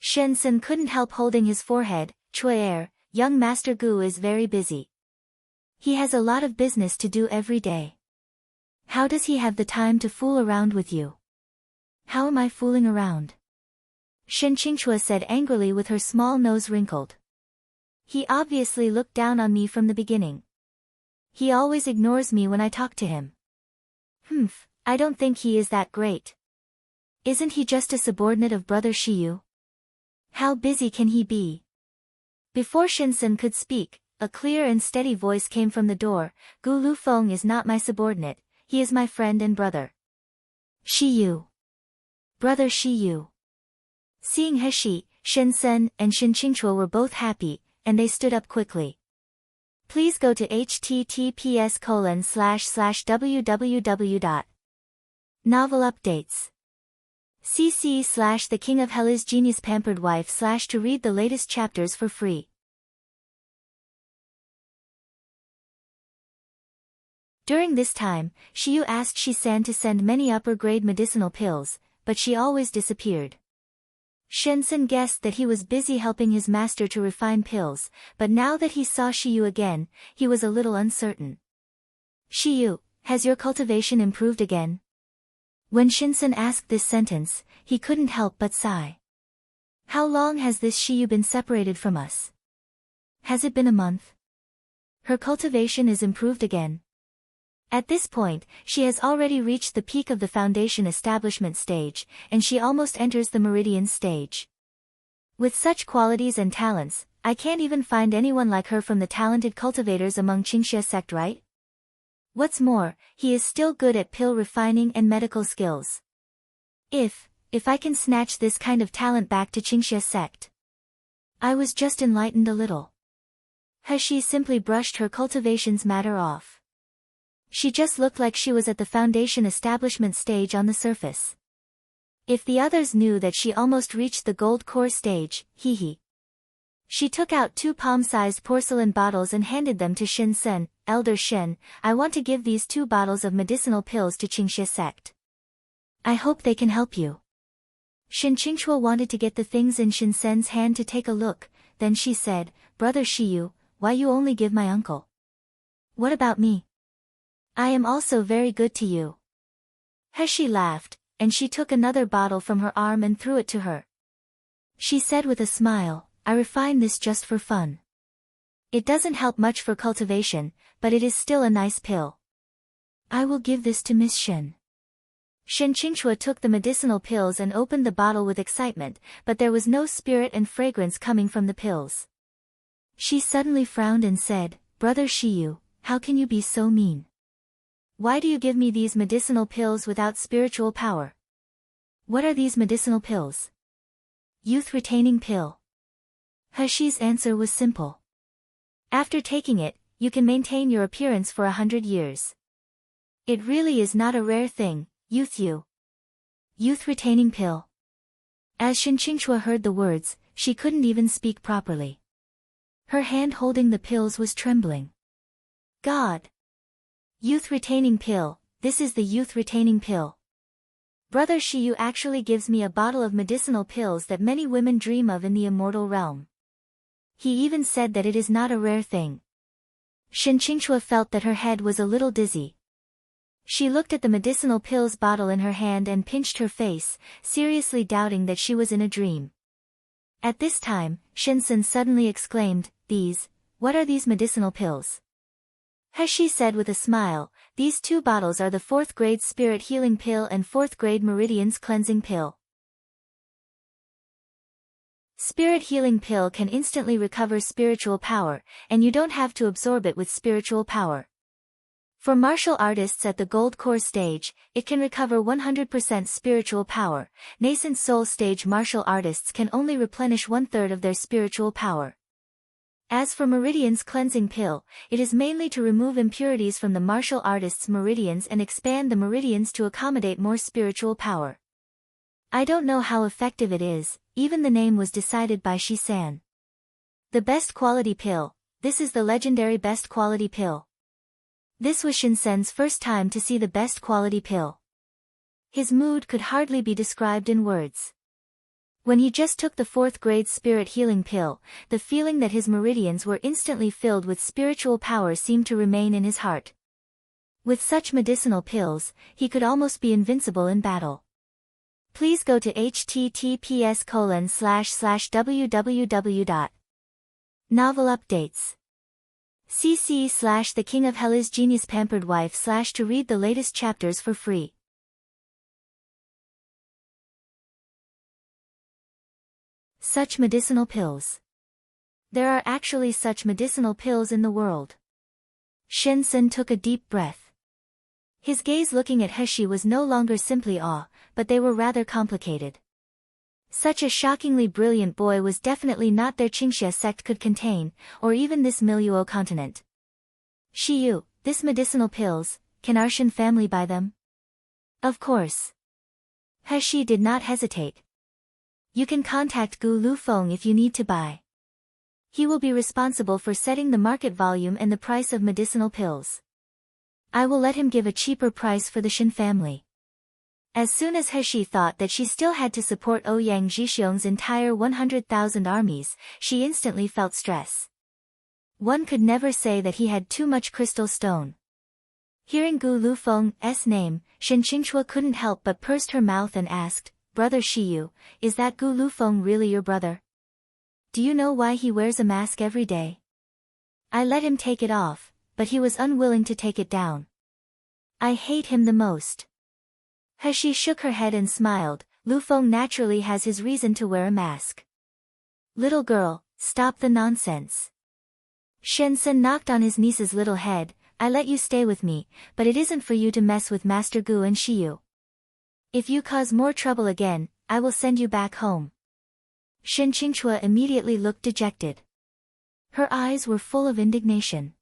S1: Shinsen couldn't help holding his forehead. Cui young Master Gu is very busy. He has a lot of business to do every day. How does he have the time to fool around with you? How am I fooling around? Shin Qingchua said angrily with her small nose wrinkled. He obviously looked down on me from the beginning. He always ignores me when I talk to him. I don't think he is that great. Isn't he just a subordinate of Brother Shiyu? How busy can he be? Before Shinsen could speak, a clear and steady voice came from the door. Gu Lufeng is not my subordinate, he is my friend and brother. Shiyu. Brother Shiyu. Seeing Heshi, Shinsen and Shin Qingchua were both happy, and they stood up quickly. Please go to https://www. Novel updates. cc/ The King of Hell is Genius Pampered Wife / to read the latest chapters for free. During this time, Shiyu asked Shi-san to send many upper-grade medicinal pills, but she always disappeared. Shinsen guessed that he was busy helping his master to refine pills, but now that he saw Shiyu again, he was a little uncertain. Shiyu, has your cultivation improved again? When Shinsen asked this sentence, he couldn't help but sigh. How long has this Shiyu been separated from us? Has it been a month? Her cultivation is improved again. At this point, she has already reached the peak of the foundation establishment stage, and she almost enters the meridian stage. With such qualities and talents, I can't even find anyone like her from the talented cultivators among Qingxia sect, right? What's more, he is still good at pill refining and medical skills. If I can snatch this kind of talent back to Qingxia sect. I was just enlightened a little. Heshi simply brushed her cultivation's matter off. She just looked like she was at the foundation establishment stage on the surface. If the others knew that she almost reached the gold core stage, hee. She took out 2 palm-sized porcelain bottles and handed them to Shinsen. Elder Shin, I want to give these 2 bottles of medicinal pills to Qingxia sect. I hope they can help you. Shin Qingchua wanted to get the things in Shinsen's hand to take a look, then she said, Brother Shiyu, why you only give my uncle? What about me? I am also very good to you. Heshi laughed, and she took another bottle from her arm and threw it to her. She said with a smile, I refined this just for fun. It doesn't help much for cultivation, but it is still a nice pill. I will give this to Miss Shin. Shin Qingchua took the medicinal pills and opened the bottle with excitement, but there was no spirit and fragrance coming from the pills. She suddenly frowned and said, Brother Shiyu, how can you be so mean? Why do you give me these medicinal pills without spiritual power? What are these medicinal pills? Youth-retaining pill. Heshi's answer was simple. After taking it, you can maintain your appearance for 100 years. It really is not a rare thing, Youth-retaining pill. As Shin Qingchua heard the words, she couldn't even speak properly. Her hand holding the pills was trembling. God! Youth-retaining pill, this is the youth-retaining pill. Brother Shiyu actually gives me a bottle of medicinal pills that many women dream of in the immortal realm. He even said that it is not a rare thing. Shin Qingchua felt that her head was a little dizzy. She looked at the medicinal pills bottle in her hand and pinched her face, seriously doubting that she was in a dream. At this time, Shinsen suddenly exclaimed, what are these medicinal pills? Heshi said with a smile, these 2 bottles are the 4th grade spirit healing pill and 4th grade meridians cleansing pill. Spirit healing pill can instantly recover spiritual power, and you don't have to absorb it with spiritual power. For martial artists at the gold core stage, it can recover 100% spiritual power. Nascent soul stage martial artists can only replenish 1/3 of their spiritual power. As for Meridian's cleansing pill, it is mainly to remove impurities from the martial artist's meridians and expand the meridians to accommodate more spiritual power. I don't know how effective it is, even the name was decided by Shi-san. The best quality pill, this is the legendary best quality pill. This was Shinsen's first time to see the best quality pill. His mood could hardly be described in words. When he just took the 4th grade spirit healing pill, the feeling that his meridians were instantly filled with spiritual power seemed to remain in his heart. With such medicinal pills, he could almost be invincible in battle. Please go to https://www. Novel updates. cc/The King of Hell is Genius Pampered Wife/ to read the latest chapters for free. Such medicinal pills. There are actually such medicinal pills in the world. Shinsen took a deep breath. His gaze looking at Heshi was no longer simply awe, but they were rather complicated. Such a shockingly brilliant boy was definitely not their Qingxia sect could contain, or even this Miluo continent. Shiyu, this medicinal pills, can our Shin family buy them? Of course. Heshi did not hesitate. You can contact Gu Lufeng if you need to buy. He will be responsible for setting the market volume and the price of medicinal pills. I will let him give a cheaper price for the Shin family. As soon as Heshi thought that she still had to support Ouyang Zhixiong's entire 100,000 armies, she instantly felt stress. One could never say that he had too much crystal stone. Hearing Gu Lufeng's name, Shin Qingchua couldn't help but pursed her mouth and asked, "Brother Shiyu, is that Gu Lufeng really your brother? Do you know why he wears a mask every day?" I let him take it off, but he was unwilling to take it down. I hate him the most. Heshi shook her head and smiled. Lufeng naturally has his reason to wear a mask. Little girl, stop the nonsense. Shinsen knocked on his niece's little head. I let you stay with me, but it isn't for you to mess with Master Gu and Shiyu. If you cause more trouble again, I will send you back home. Shin Qingchua immediately looked dejected. Her eyes were full of indignation.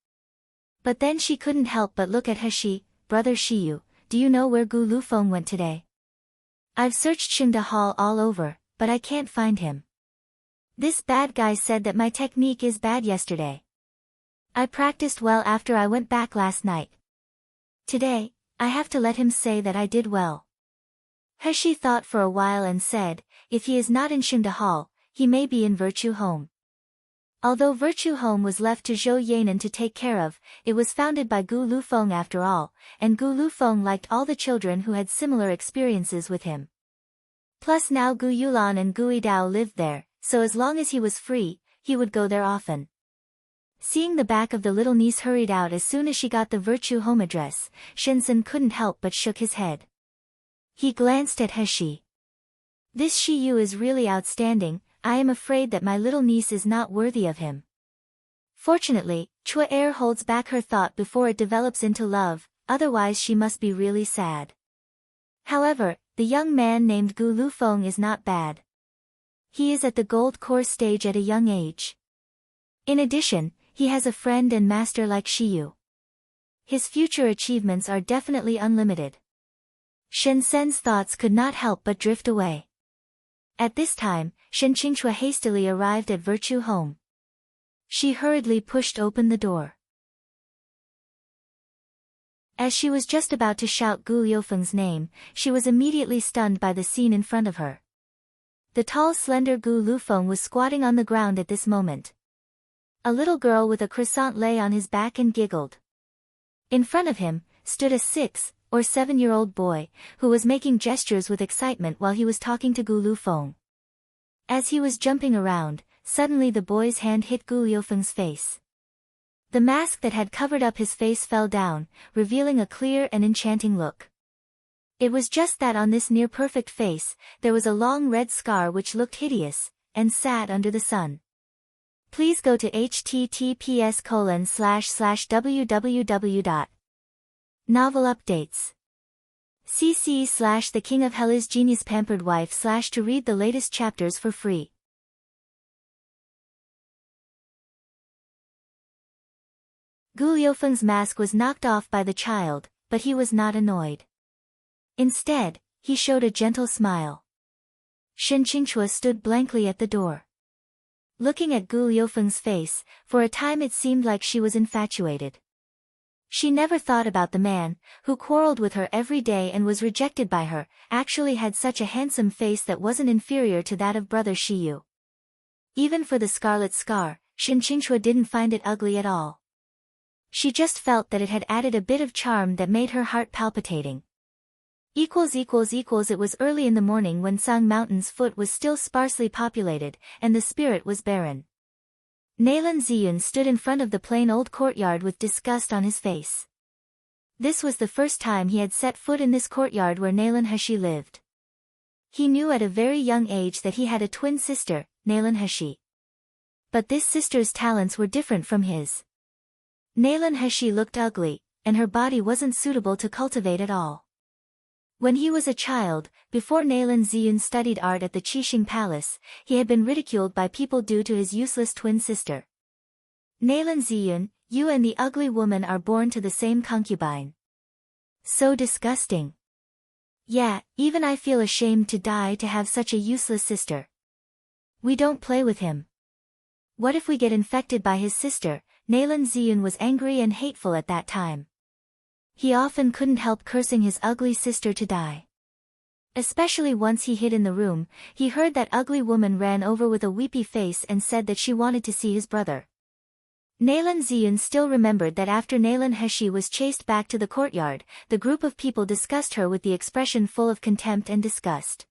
S1: But then she couldn't help but look at Heshi. Brother Shiyu, do you know where Gu Lufeng went today? I've searched Xingda Hall all over, but I can't find him. This bad guy said that my technique is bad yesterday. I practiced well after I went back last night. Today, I have to let him say that I did well. Heshi thought for a while and said, if he is not in Xingda Hall, he may be in Virtue Home. Although Virtue Home was left to Zhou Yanan to take care of, it was founded by Gu Lufeng after all, and Gu Lufeng liked all the children who had similar experiences with him. Plus now Gu Yulan and Gu Yidao lived there, so as long as he was free, he would go there often. Seeing the back of the little niece hurried out as soon as she got the Virtue Home address, Shinsen couldn't help but shook his head. He glanced at Heshi. This Shiyu is really outstanding. I am afraid that my little niece is not worthy of him. Fortunately, Chua Er holds back her thought before it develops into love, otherwise she must be really sad. However, the young man named Gu Lufeng is not bad. He is at the gold core stage at a young age. In addition, he has a friend and master like Shiyu. His future achievements are definitely unlimited. Shinsen's thoughts could not help but drift away. At this time, Shin Qingchua hastily arrived at Virtue Home. She hurriedly pushed open the door. As she was just about to shout Gu Liufeng's name, she was immediately stunned by the scene in front of her. The tall slender Gu Lufeng was squatting on the ground at this moment. A little girl with a croissant lay on his back and giggled. In front of him, stood a 6 or 7-year-old boy, who was making gestures with excitement while he was talking to Gu Lufeng. As he was jumping around, suddenly the boy's hand hit Gu Liufeng's face. The mask that had covered up his face fell down, revealing a clear and enchanting look. It was just that on this near-perfect face, there was a long red scar which looked hideous, and sad under the sun. Please go to https://www. Novel updates. cc/The King of Hell is Genius Pampered Wife/ to read the latest chapters for free. Gu Liufeng's mask was knocked off by the child, but he was not annoyed. Instead, he showed a gentle smile. Shen Qingchua stood blankly at the door. Looking at Gu Liufeng's face, for a time it seemed like she was infatuated. She never thought about the man, who quarreled with her every day and was rejected by her, actually had such a handsome face that wasn't inferior to that of brother Shiyu. Even for the scarlet scar, Shen Qingchua didn't find it ugly at all. She just felt that it had added a bit of charm that made her heart palpitating. It was early in the morning when Sang Mountain's foot was still sparsely populated, and the spirit was barren. Naylan Ziyun stood in front of the plain old courtyard with disgust on his face. This was the first time he had set foot in this courtyard where Naylan Heshi lived. He knew at a very young age that he had a twin sister, Naylan Heshi. But this sister's talents were different from his. Naylan Heshi looked ugly, and her body wasn't suitable to cultivate at all. When he was a child, before Naylan Ziyun studied art at the Qixing Palace, he had been ridiculed by people due to his useless twin sister. Naylan Ziyun, you and the ugly woman are born to the same concubine. So disgusting. Yeah, even I feel ashamed to die to have such a useless sister. We don't play with him. What if we get infected by his sister? Naylan Ziyun was angry and hateful at that time. He often couldn't help cursing his ugly sister to die. Especially once he hid in the room, he heard that ugly woman ran over with a weepy face and said that she wanted to see his brother. Naylan Ziyun still remembered that after Naylan Heshi was chased back to the courtyard, the group of people discussed her with the expression full of contempt and disgust.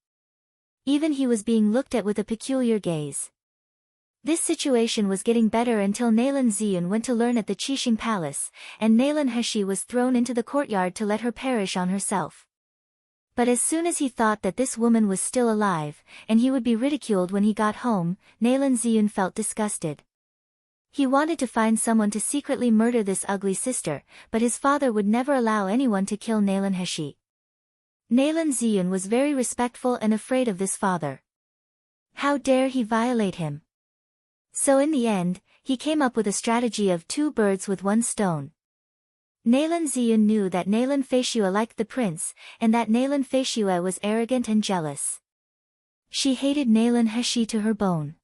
S1: Even he was being looked at with a peculiar gaze. This situation was getting better until Naylan Ziyun went to learn at the Qixing Palace, and Naylan Heshi was thrown into the courtyard to let her perish on herself. But as soon as he thought that this woman was still alive, and he would be ridiculed when he got home, Naylan Ziyun felt disgusted. He wanted to find someone to secretly murder this ugly sister, but his father would never allow anyone to kill Naylan Heshi. Naylan Ziyun was very respectful and afraid of this father. How dare he violate him? So in the end, he came up with a strategy of 2 birds with 1 stone. Naylan Ziyun knew that Naylan Feishue liked the prince, and that Naylan Feishue was arrogant and jealous. She hated Naylan Heshi to her bone.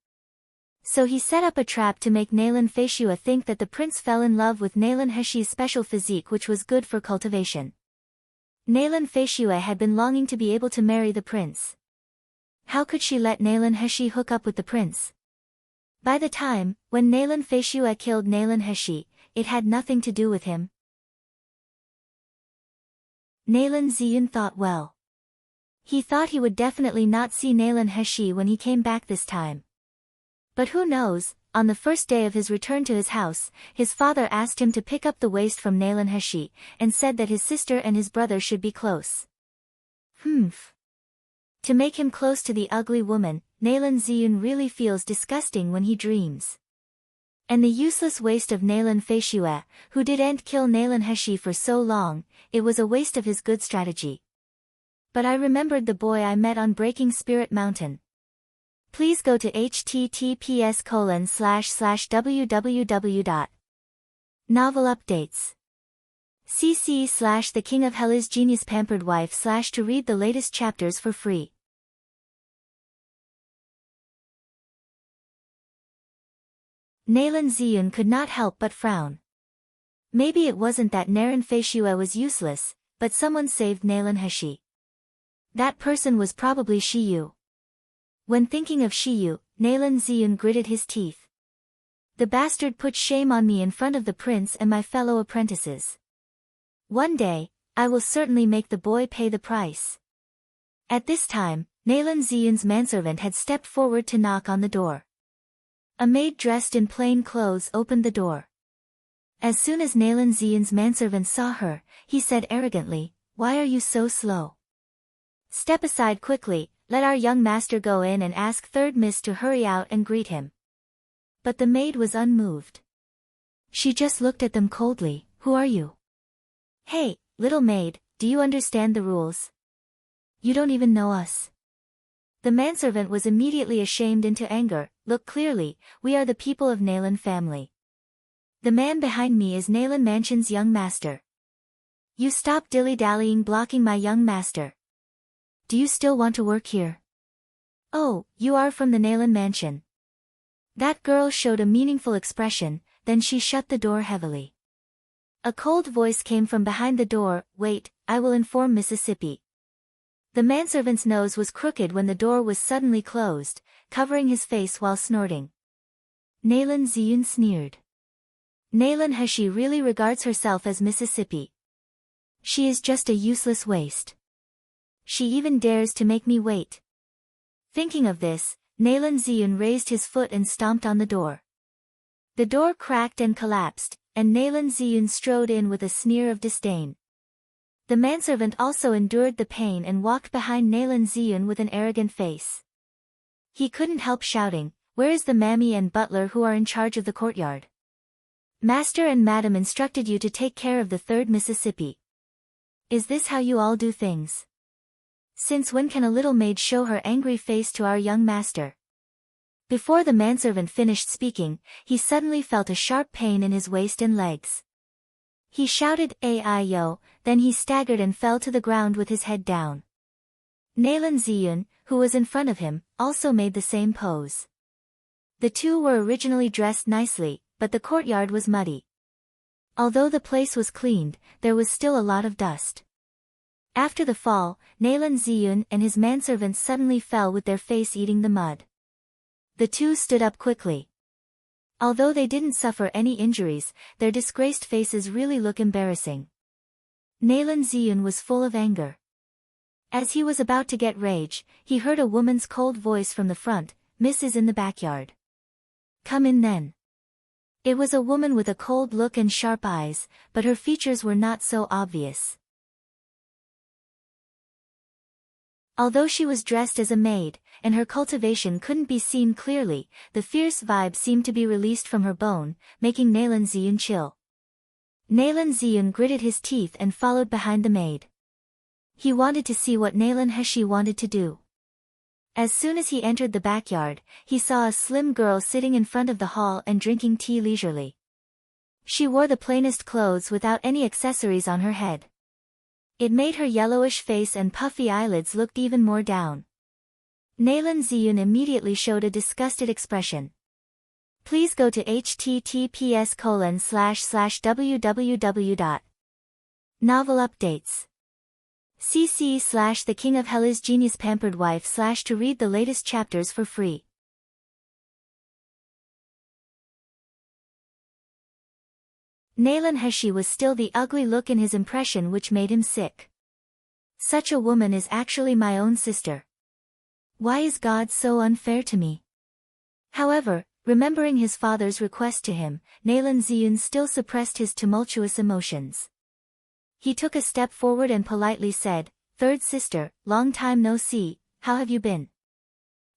S1: So he set up a trap to make Naylan Feishue think that the prince fell in love with Naylan Heshi's special physique, which was good for cultivation. Naylan Feishue had been longing to be able to marry the prince. How could she let Naylan Heshi hook up with the prince? By the time, when Naylan Feishue killed Naylan Heshi, it had nothing to do with him. Naylan Ziyun thought well. He thought he would definitely not see Naylan Heshi when he came back this time. But who knows, on the first day of his return to his house, his father asked him to pick up the waste from Naylan Heshi, and said that his sister and his brother should be close. To make him close to the ugly woman, Naylan Ziyun really feels disgusting when he dreams. And the useless waste of Naylan Feishue, who didn't kill Naylan Heshi for so long, it was a waste of his good strategy. But I remembered the boy I met on Breaking Spirit Mountain. Please go to https://www. Novel updates. cc/The King of Hell is Genius Pampered Wife/ to read the latest chapters for free. Naylan Ziyun could not help but frown. Maybe it wasn't that Naylan Feishue was useless, but someone saved Naylan Heshi. That person was probably Shiyu. When thinking of Shiyu, Naylan Ziyun gritted his teeth. The bastard put shame on me in front of the prince and my fellow apprentices. One day, I will certainly make the boy pay the price. At this time, Naylan Ziyun's manservant had stepped forward to knock on the door. A maid dressed in plain clothes opened the door. As soon as Naylan Ziyun's manservant saw her, he said arrogantly, "Why are you so slow? Step aside quickly, let our young master go in, and ask third miss to hurry out and greet him." But the maid was unmoved. She just looked at them coldly. "Who are you?" "Hey, little maid, do you understand the rules? You don't even know us." The manservant was immediately ashamed into anger. "Look clearly, we are the people of Naylan family. The man behind me is Naylan Mansion's young master. You stop dilly-dallying blocking my young master. Do you still want to work here?" Oh, you are from the Nalan mansion. That girl showed a meaningful expression, then she shut the door heavily. A cold voice came from behind the door, wait, I will inform Mississippi. The manservant's nose was crooked when the door was suddenly closed, covering his face while snorting. Nalan Ziyun sneered. Nalan Hashi really regards herself as Mississippi. She is just a useless waste. She even dares to make me wait. Thinking of this, Nalan Ziyun raised his foot and stomped on the door. The door cracked and collapsed, and Nalan Ziyun strode in with a sneer of disdain. The manservant also endured the pain and walked behind Nalan Ziyun with an arrogant face. He couldn't help shouting, where is the mammy and butler who are in charge of the courtyard? Master and madam instructed you to take care of the third Mississippi. Is this how you all do things? Since when can a little maid show her angry face to our young master? Before the manservant finished speaking, he suddenly felt a sharp pain in his waist and legs. He shouted, "Ai-yo," then he staggered and fell to the ground with his head down. Nalan Ziyun, who was in front of him, also made the same pose. The two were originally dressed nicely, but the courtyard was muddy. Although the place was cleaned, there was still a lot of dust. After the fall, Nalan Ziyun and his manservant suddenly fell with their face eating the mud. The two stood up quickly. Although they didn't suffer any injuries, their disgraced faces really look embarrassing. Nalan Ziyun was full of anger. As he was about to get rage, he heard a woman's cold voice from the front, "Miss is in the backyard. Come in then." It was a woman with a cold look and sharp eyes, but her features were not so obvious. Although she was dressed as a maid, and her cultivation couldn't be seen clearly, the fierce vibe seemed to be released from her bone, making Nalan Ziyun chill. Nalan Ziyun gritted his teeth and followed behind the maid. He wanted to see what Nalan Hashi wanted to do. As soon as he entered the backyard, he saw a slim girl sitting in front of the hall and drinking tea leisurely. She wore the plainest clothes without any accessories on her head. It made her yellowish face and puffy eyelids look even more down. Nalan Ziyun immediately showed a disgusted expression. Please go to https://www. Novel updates. cc/The King of Hell is Genius Pampered Wife/ to read the latest chapters for free. Nalan Hashi was still the ugly look in his impression which made him sick. Such a woman is actually my own sister. Why is God so unfair to me? However, remembering his father's request to him, Nalan Ziyun still suppressed his tumultuous emotions. He took a step forward and politely said, "Third sister, long time no see, how have you been?"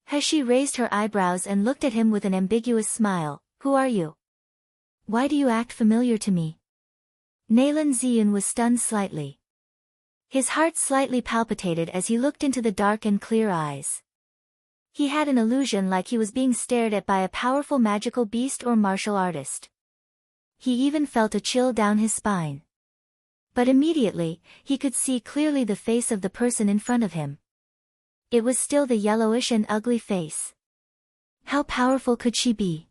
S1: Hashi raised her eyebrows and looked at him with an ambiguous smile. "Who are you? Why do you act familiar to me?" Nalan Ziyun was stunned slightly. His heart slightly palpitated as he looked into the dark and clear eyes. He had an illusion like he was being stared at by a powerful magical beast or martial artist. He even felt a chill down his spine. But immediately, he could see clearly the face of the person in front of him. It was still the yellowish and ugly face. How powerful could she be?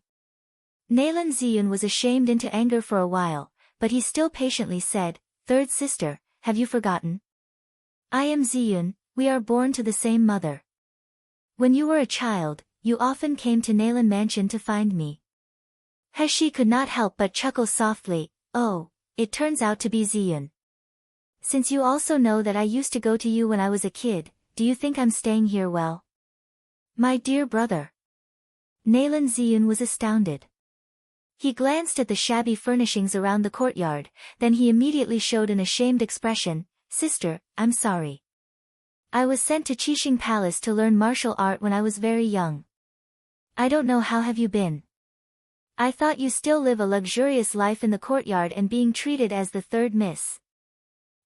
S1: Nalan Ziyun was ashamed into anger for a while, but he still patiently said, "Third sister, have you forgotten? I am Ziyun, we are born to the same mother. When you were a child, you often came to Nalan Mansion to find me." Hashi could not help but chuckle softly. "Oh, it turns out to be Ziyun. Since you also know that I used to go to you when I was a kid, do you think I'm staying here well?" "My dear brother." Nalan Ziyun was astounded. He glanced at the shabby furnishings around the courtyard, then he immediately showed an ashamed expression. "Sister, I'm sorry. I was sent to Qixing Palace to learn martial art when I was very young. I don't know how have you been. I thought you still live a luxurious life in the courtyard and being treated as the third miss.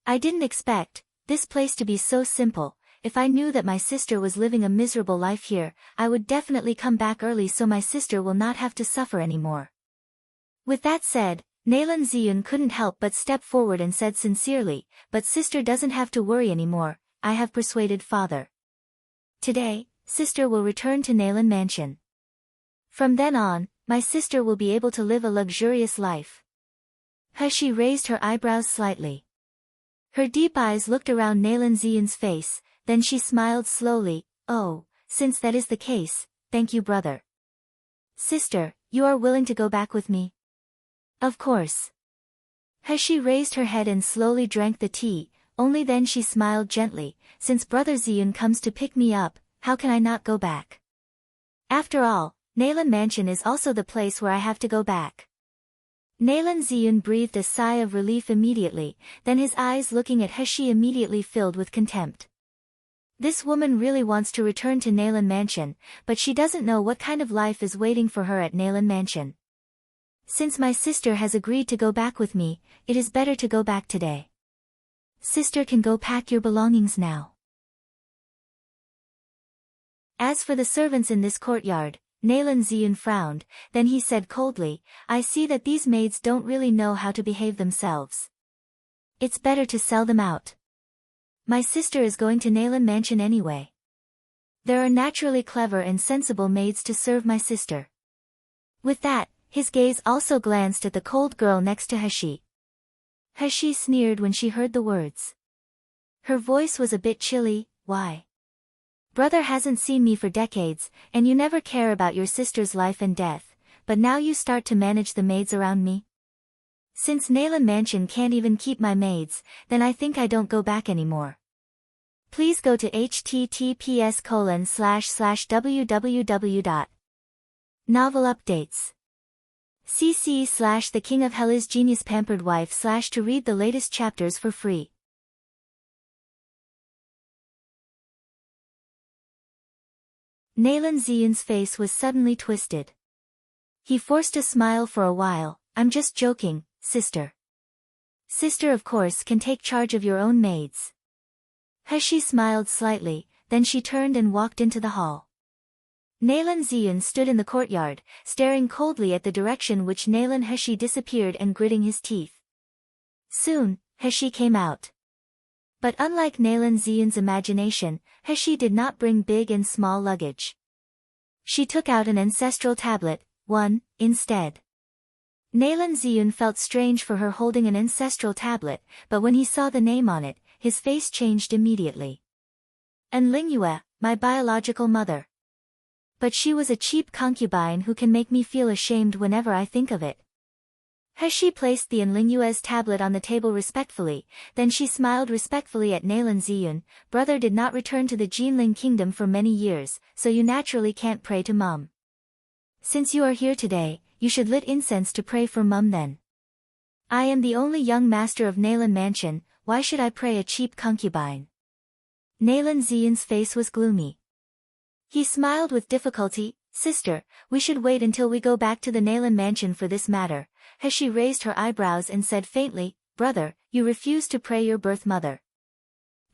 S1: I didn't expect this place to be so simple. If I knew that my sister was living a miserable life here, I would definitely come back early so my sister will not have to suffer anymore." With that said, Nalan Ziyun couldn't help but step forward and said sincerely, "But sister doesn't have to worry anymore, I have persuaded father. Today, sister will return to Nalan Mansion. From then on, my sister will be able to live a luxurious life. He raised her eyebrows slightly. Her deep eyes looked around Nalan Ziyun's face, then she smiled slowly. Oh, since that is the case, thank you brother. Sister, you are willing to go back with me? Of course. He raised her head and slowly drank the tea, only then she smiled gently. Since brother Ziyun comes to pick me up, how can I not go back? After all, Nalan Mansion is also the place where I have to go back. Nalan Ziyun breathed a sigh of relief immediately, then his eyes looking at He immediately filled with contempt. This woman really wants to return to Nalan Mansion, but she doesn't know what kind of life is waiting for her at Nalan Mansion. Since my sister has agreed to go back with me, it is better to go back today. Sister can go pack your belongings now. As for the servants in this courtyard, Nalan Ziyun frowned, then he said coldly, I see that these maids don't really know how to behave themselves. It's better to sell them out. My sister is going to Nalan Mansion anyway. There are naturally clever and sensible maids to serve my sister. With that, his gaze also glanced at the cold girl next to He. He sneered when she heard the words. Her voice was a bit chilly. Why? Brother hasn't seen me for decades, and you never care about your sister's life and death, but now you start to manage the maids around me? Since Nalan Mansion can't even keep my maids, then I think I don't go back anymore. Please go to https://www. Novel updates. cc/The King of Hell is Genius Pampered Wife/ to read the latest chapters for free. Nalan Ziyun's face was suddenly twisted. He forced a smile for a while. I'm just joking, sister. Sister of course can take charge of your own maids. He smiled slightly, then she turned and walked into the hall. Nalan Ziyun stood in the courtyard, staring coldly at the direction which Nalan He disappeared and gritting his teeth. Soon, He came out. But unlike Nalan Ziyun's imagination, He did not bring big and small luggage. She took out an ancestral tablet, instead. Nalan Ziyun felt strange for her holding an ancestral tablet, but when he saw the name on it, his face changed immediately. Enlingyue, my biological mother. But she was a cheap concubine who can make me feel ashamed whenever I think of it. He placed the Enlingyue's tablet on the table respectfully, then she smiled respectfully at Nalan Ziyun. Brother did not return to the Jinling kingdom for many years, so you naturally can't pray to Mum. Since you are here today, you should lit incense to pray for Mum then. I am the only young master of Nalan Mansion, why should I pray a cheap concubine? Nalan Ziyun's face was gloomy. He smiled with difficulty. Sister, we should wait until we go back to the Nalan Mansion for this matter. He raised her eyebrows and said faintly, Brother, you refuse to pray your birth mother.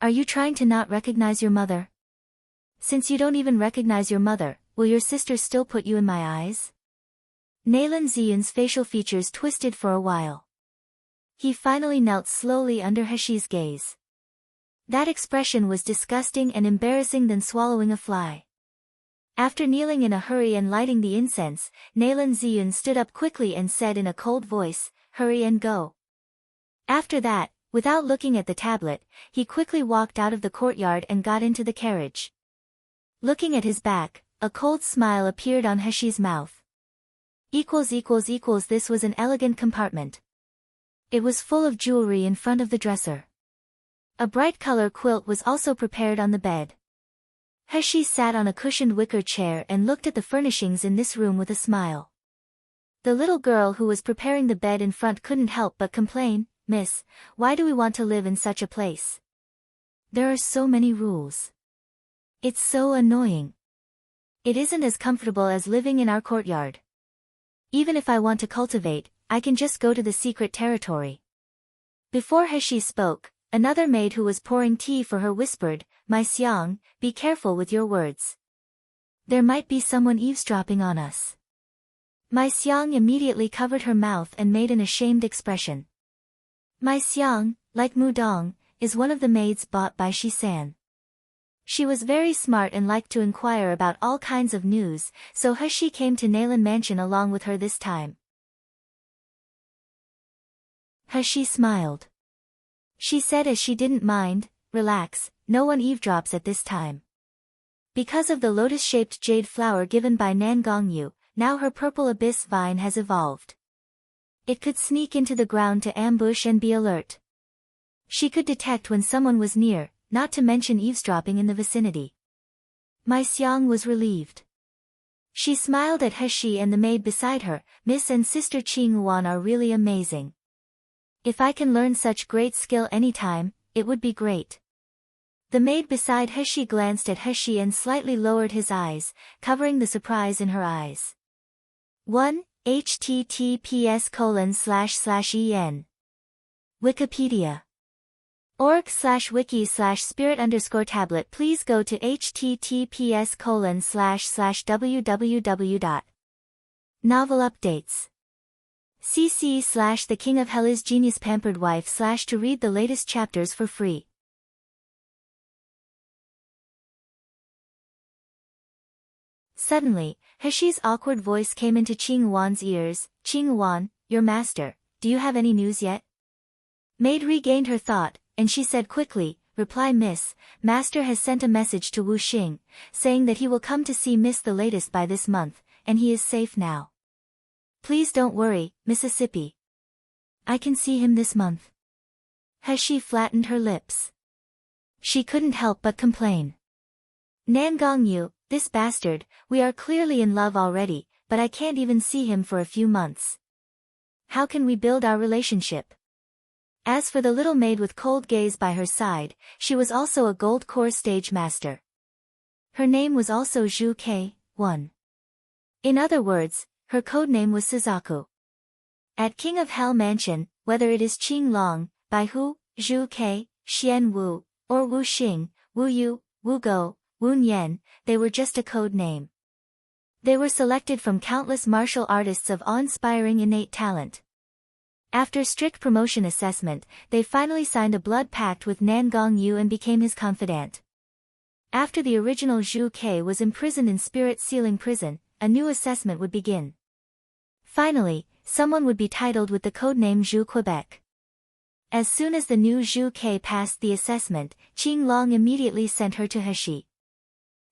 S1: Are you trying to not recognize your mother? Since you don't even recognize your mother, will your sister still put you in my eyes? Nalan Ziyun's facial features twisted for a while. He finally knelt slowly under He's gaze. That expression was disgusting and embarrassing than swallowing a fly. After kneeling in a hurry and lighting the incense, Nalan Ziyun stood up quickly and said in a cold voice, Hurry and go. After that, without looking at the tablet, he quickly walked out of the courtyard and got into the carriage. Looking at his back, a cold smile appeared on He's mouth. This was an elegant compartment. It was full of jewelry in front of the dresser. A bright color quilt was also prepared on the bed. He sat on a cushioned wicker chair and looked at the furnishings in this room with a smile. The little girl who was preparing the bed in front couldn't help but complain, Miss, why do we want to live in such a place? There are so many rules. It's so annoying. It isn't as comfortable as living in our courtyard. Even if I want to cultivate, I can just go to the secret territory. Before He spoke, another maid who was pouring tea for her whispered, My Xiang, be careful with your words. There might be someone eavesdropping on us. Mai Xiang immediately covered her mouth and made an ashamed expression. Mai Xiang, like Mu Dong, is one of the maids bought by Shi San. She was very smart and liked to inquire about all kinds of news, so He came to Nalan Mansion along with her this time. He smiled. She said as she didn't mind, "Relax, no one eavesdrops at this time." Because of the lotus-shaped jade flower given by Nan Gongyu, now her purple abyss vine has evolved. It could sneak into the ground to ambush and be alert. She could detect when someone was near, not to mention eavesdropping in the vicinity. Mai Xiang was relieved. She smiled at He and the maid beside her. "Miss and Sister Qing Yuan are really amazing. If I can learn such great skill anytime, it would be great." The maid beside He glanced at He and slightly lowered his eyes, covering the surprise in her eyes. 1. https://en. Wikipedia. org/wiki/spirit_tablet. Please go to https://www. Novel updates. cc/The King of Hell is Genius Pampered Wife/ to read the latest chapters for free. Suddenly, He's awkward voice came into Qing Yuan's ears. "Qing Yuan, your master, do you have any news yet?" Maid regained her thought, and she said quickly, "Reply Miss, Master has sent a message to Wu Xing, saying that he will come to see Miss the latest by this month, and he is safe now. Please don't worry, Mississippi. I can see him this month." He flattened her lips. She couldn't help but complain. "Nan Gongyu, this bastard, we are clearly in love already, but I can't even see him for a few months. How can we build our relationship?" As for the little maid with cold gaze by her side, she was also a gold core stage master. Her name was also Zhu K1. In other words, her codename was Suzaku. At King of Hell Mansion, whether it is Qing Long, Bai Hu, Zhu Ke, Xian Wu, or Wu Xing, Wu Yu, Wu Go, Wu Nian, they were just a code name. They were selected from countless martial artists of awe-inspiring innate talent. After strict promotion assessment, they finally signed a blood pact with Nan Gongyu and became his confidant. After the original Zhu Ke was imprisoned in Spirit Sealing Prison, a new assessment would begin. Finally, someone would be titled with the codename Zhu Quebec. As soon as the new Zhu Ke passed the assessment, Qing Long immediately sent her to He.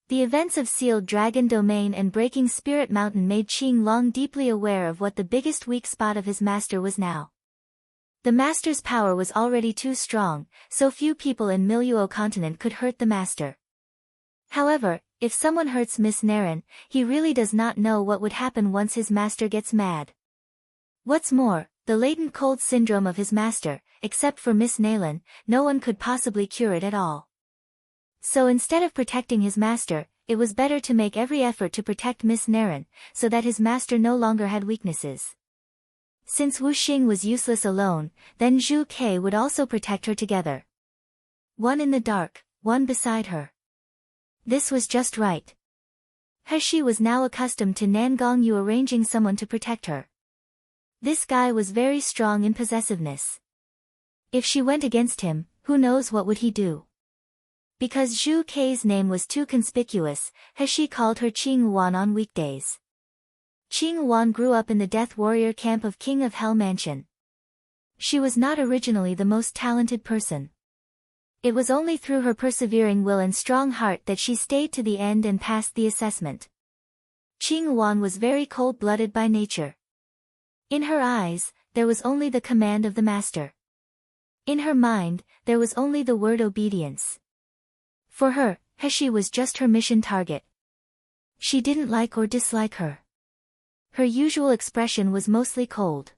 S1: The events of Sealed Dragon Domain and Breaking Spirit Mountain made Qing Long deeply aware of what the biggest weak spot of his master was now. The master's power was already too strong, so few people in Miluo continent could hurt the master. However, if someone hurts Miss Naren, he really does not know what would happen once his master gets mad. What's more, the latent cold syndrome of his master, except for Miss Nalan, no one could possibly cure it at all. So instead of protecting his master, it was better to make every effort to protect Miss Naren, so that his master no longer had weaknesses. Since Wu Xing was useless alone, then Zhu Ke would also protect her together. One in the dark, one beside her. This was just right. He was now accustomed to Nan Gongyu arranging someone to protect her. This guy was very strong in possessiveness. If she went against him, who knows what would he do? Because Zhu Ke's name was too conspicuous, He called her Qing Yuan on weekdays. Qing Yuan grew up in the Death Warrior camp of King of Hell Mansion. She was not originally the most talented person. It was only through her persevering will and strong heart that she stayed to the end and passed the assessment. Qing Yuan was very cold-blooded by nature. In her eyes, there was only the command of the master. In her mind, there was only the word obedience. For her, He was just her mission target. She didn't like or dislike her. Her usual expression was mostly cold.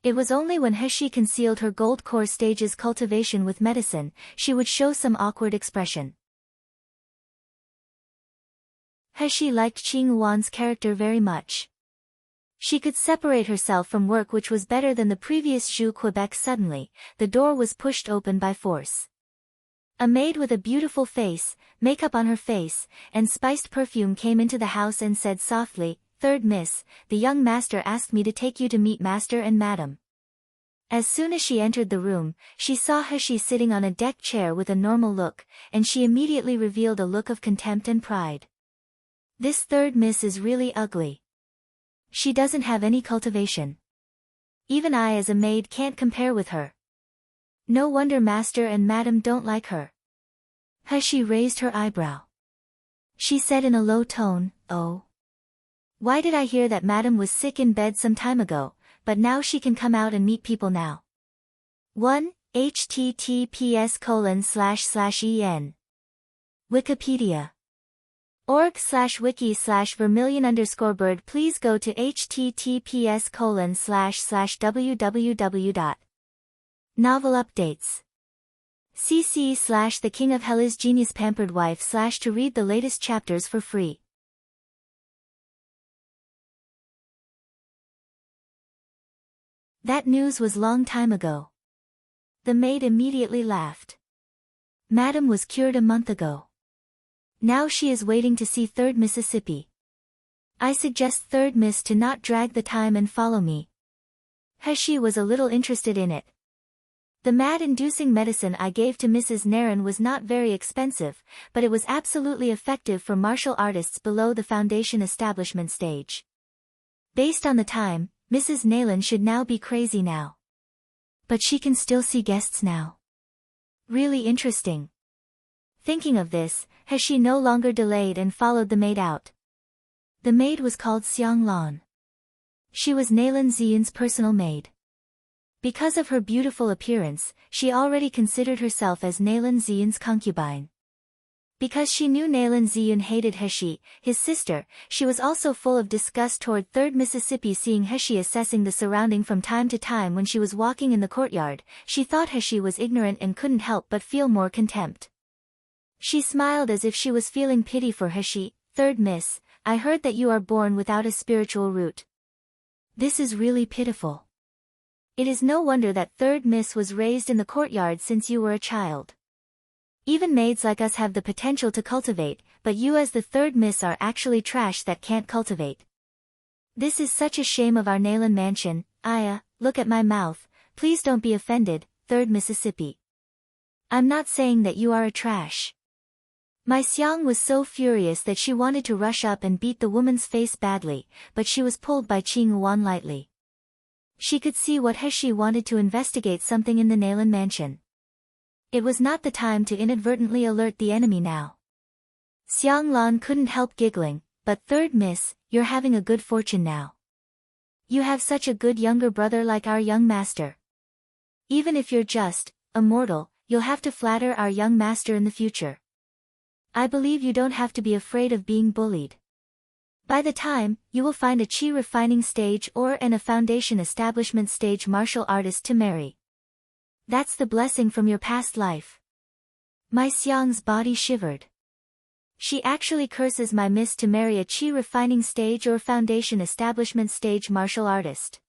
S1: It was only when He concealed her gold core stage's cultivation with medicine, she would show some awkward expression. He liked Qing Yuan's character very much. She could separate herself from work, which was better than the previous Zhu Quebec. Suddenly, the door was pushed open by force. A maid with a beautiful face, makeup on her face, and spiced perfume came into the house and said softly, "Third Miss, the young master asked me to take you to meet Master and Madam." As soon as she entered the room, she saw Hashi sitting on a deck chair with a normal look, and she immediately revealed a look of contempt and pride. This third miss is really ugly. She doesn't have any cultivation. Even I as a maid can't compare with her. No wonder master and madam don't like her. Hashi raised her eyebrow. She said in a low tone, "Oh. Why did I hear that madam was sick in bed some time ago, but now she can come out and meet people now?" 1. https://en. Wikipedia. org/wiki/vermilion_bird. Please go to https://www. Novel updates. cc/The King of Hell is Genius Pampered Wife/ to read the latest chapters for free. That news was long time ago. The maid immediately laughed. Madam was cured a month ago. Now she is waiting to see 3rd Mississippi. I suggest 3rd Miss to not drag the time and follow me. Hashi was a little interested in it. The mad-inducing medicine I gave to Mrs. Naren was not very expensive, but it was absolutely effective for martial artists below the foundation establishment stage. Based on the time, Mrs. Nayland should now be crazy now. But she can still see guests now. Really interesting. Thinking of this, Hashi no longer delayed and followed the maid out. The maid was called Xiang Lan. She was Nayland Ziyun's personal maid. Because of her beautiful appearance, she already considered herself as Nayland Ziyun's concubine. Because she knew Nayland Ziyun hated Hashi, his sister, she was also full of disgust toward 3rd Mississippi. Seeing Hashi assessing the surrounding from time to time when she was walking in the courtyard, she thought Hashi was ignorant and couldn't help but feel more contempt. She smiled as if she was feeling pity for Hashi. 3rd Miss, I heard that you are born without a spiritual root. This is really pitiful. It is no wonder that 3rd Miss was raised in the courtyard since you were a child. Even maids like us have the potential to cultivate, but you as the 3rd Miss are actually trash that can't cultivate. This is such a shame of our Nayland mansion. Aya, look at my mouth, please don't be offended, 3rd Mississippi. I'm not saying that you are a trash. My Xiang was so furious that she wanted to rush up and beat the woman's face badly, but she was pulled by Qing Yuan lightly. She could see what Hashi wanted to investigate something in the Nayland mansion. It was not the time to inadvertently alert the enemy now. Xiang Lan couldn't help giggling, but 3rd Miss, you're having a good fortune now. You have such a good younger brother like our young master. Even if you're just a mortal, you'll have to flatter our young master in the future. I believe you don't have to be afraid of being bullied. By the time, you will find a qi refining stage or a foundation establishment stage martial artist to marry. That's the blessing from your past life. My Xiang's body shivered. She actually curses my miss to marry a qi refining stage or foundation establishment stage martial artist.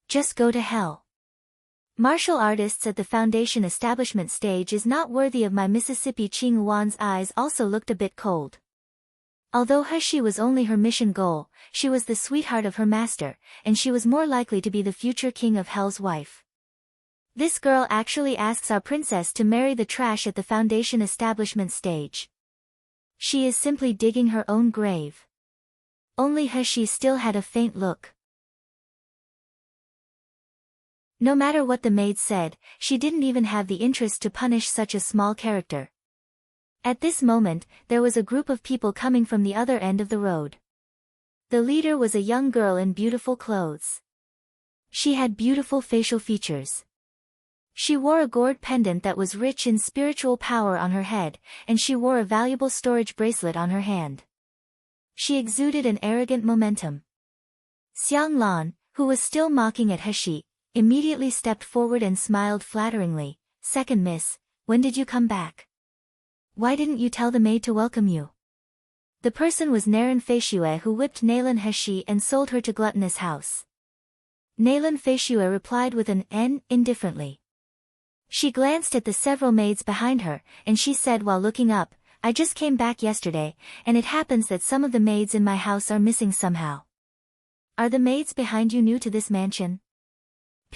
S1: Just go to hell. Martial artists at the foundation establishment stage is not worthy of my Mississippi. Qing Yuan's eyes also looked a bit cold. Although Hashi was only her mission goal, she was the sweetheart of her master, and she was more likely to be the future king of hell's wife. This girl actually asks our princess to marry the trash at the foundation establishment stage. She is simply digging her own grave. Only Hashi still had a faint look. No matter what the maid said, she didn't even have the interest to punish such a small character. At this moment, there was a group of people coming from the other end of the road. The leader was a young girl in beautiful clothes. She had beautiful facial features. She wore a gourd pendant that was rich in spiritual power on her head, and she wore a valuable storage bracelet on her hand. She exuded an arrogant momentum. Xiang Lan, who was still mocking at Hashi, immediately stepped forward and smiled flatteringly. "Second Miss, when did you come back? Why didn't you tell the maid to welcome you?" The person was Naren Feishue, who whipped Nayland Hashi and sold her to Gluttonous House. Nayland Feishue replied with an "n" indifferently. She glanced at the several maids behind her, and she said while looking up, "I just came back yesterday, and it happens that some of the maids in my house are missing somehow." "Are the maids behind you new to this mansion?"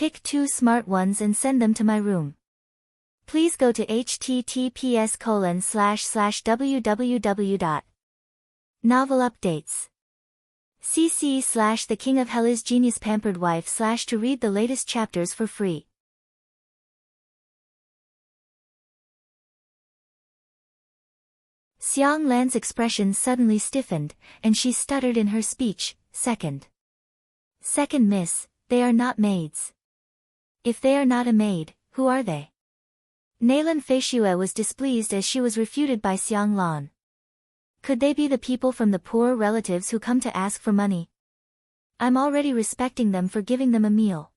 S1: Pick 2 smart ones and send them to my room. Please go to https://www. Novel updates. cc/The King of Hell's Genius Pampered Wife/ to read the latest chapters for free. Xiang Lan's expression suddenly stiffened, and she stuttered in her speech. Second, miss, they are not maids. If they are not a maid, who are they? Naylan Feishue was displeased as she was refuted by Xiang Lan. Could they be the people from the poor relatives who come to ask for money? I'm already respecting them for giving them a meal.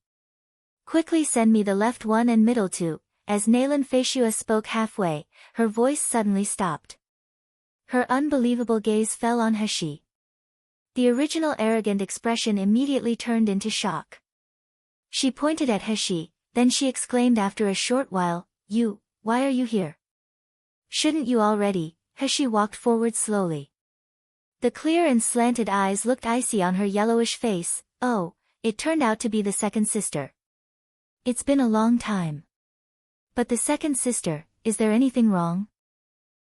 S1: Quickly send me the left one and middle two. As Naylan Feishue spoke halfway, her voice suddenly stopped. Her unbelievable gaze fell on Heshi. The original arrogant expression immediately turned into shock. She pointed at Heshi, then she exclaimed after a short while, why are you here? Shouldn't you already? Heshi walked forward slowly. The clear and slanted eyes looked icy on her yellowish face. Oh, it turned out to be the second sister. It's been a long time. But the second sister, is there anything wrong?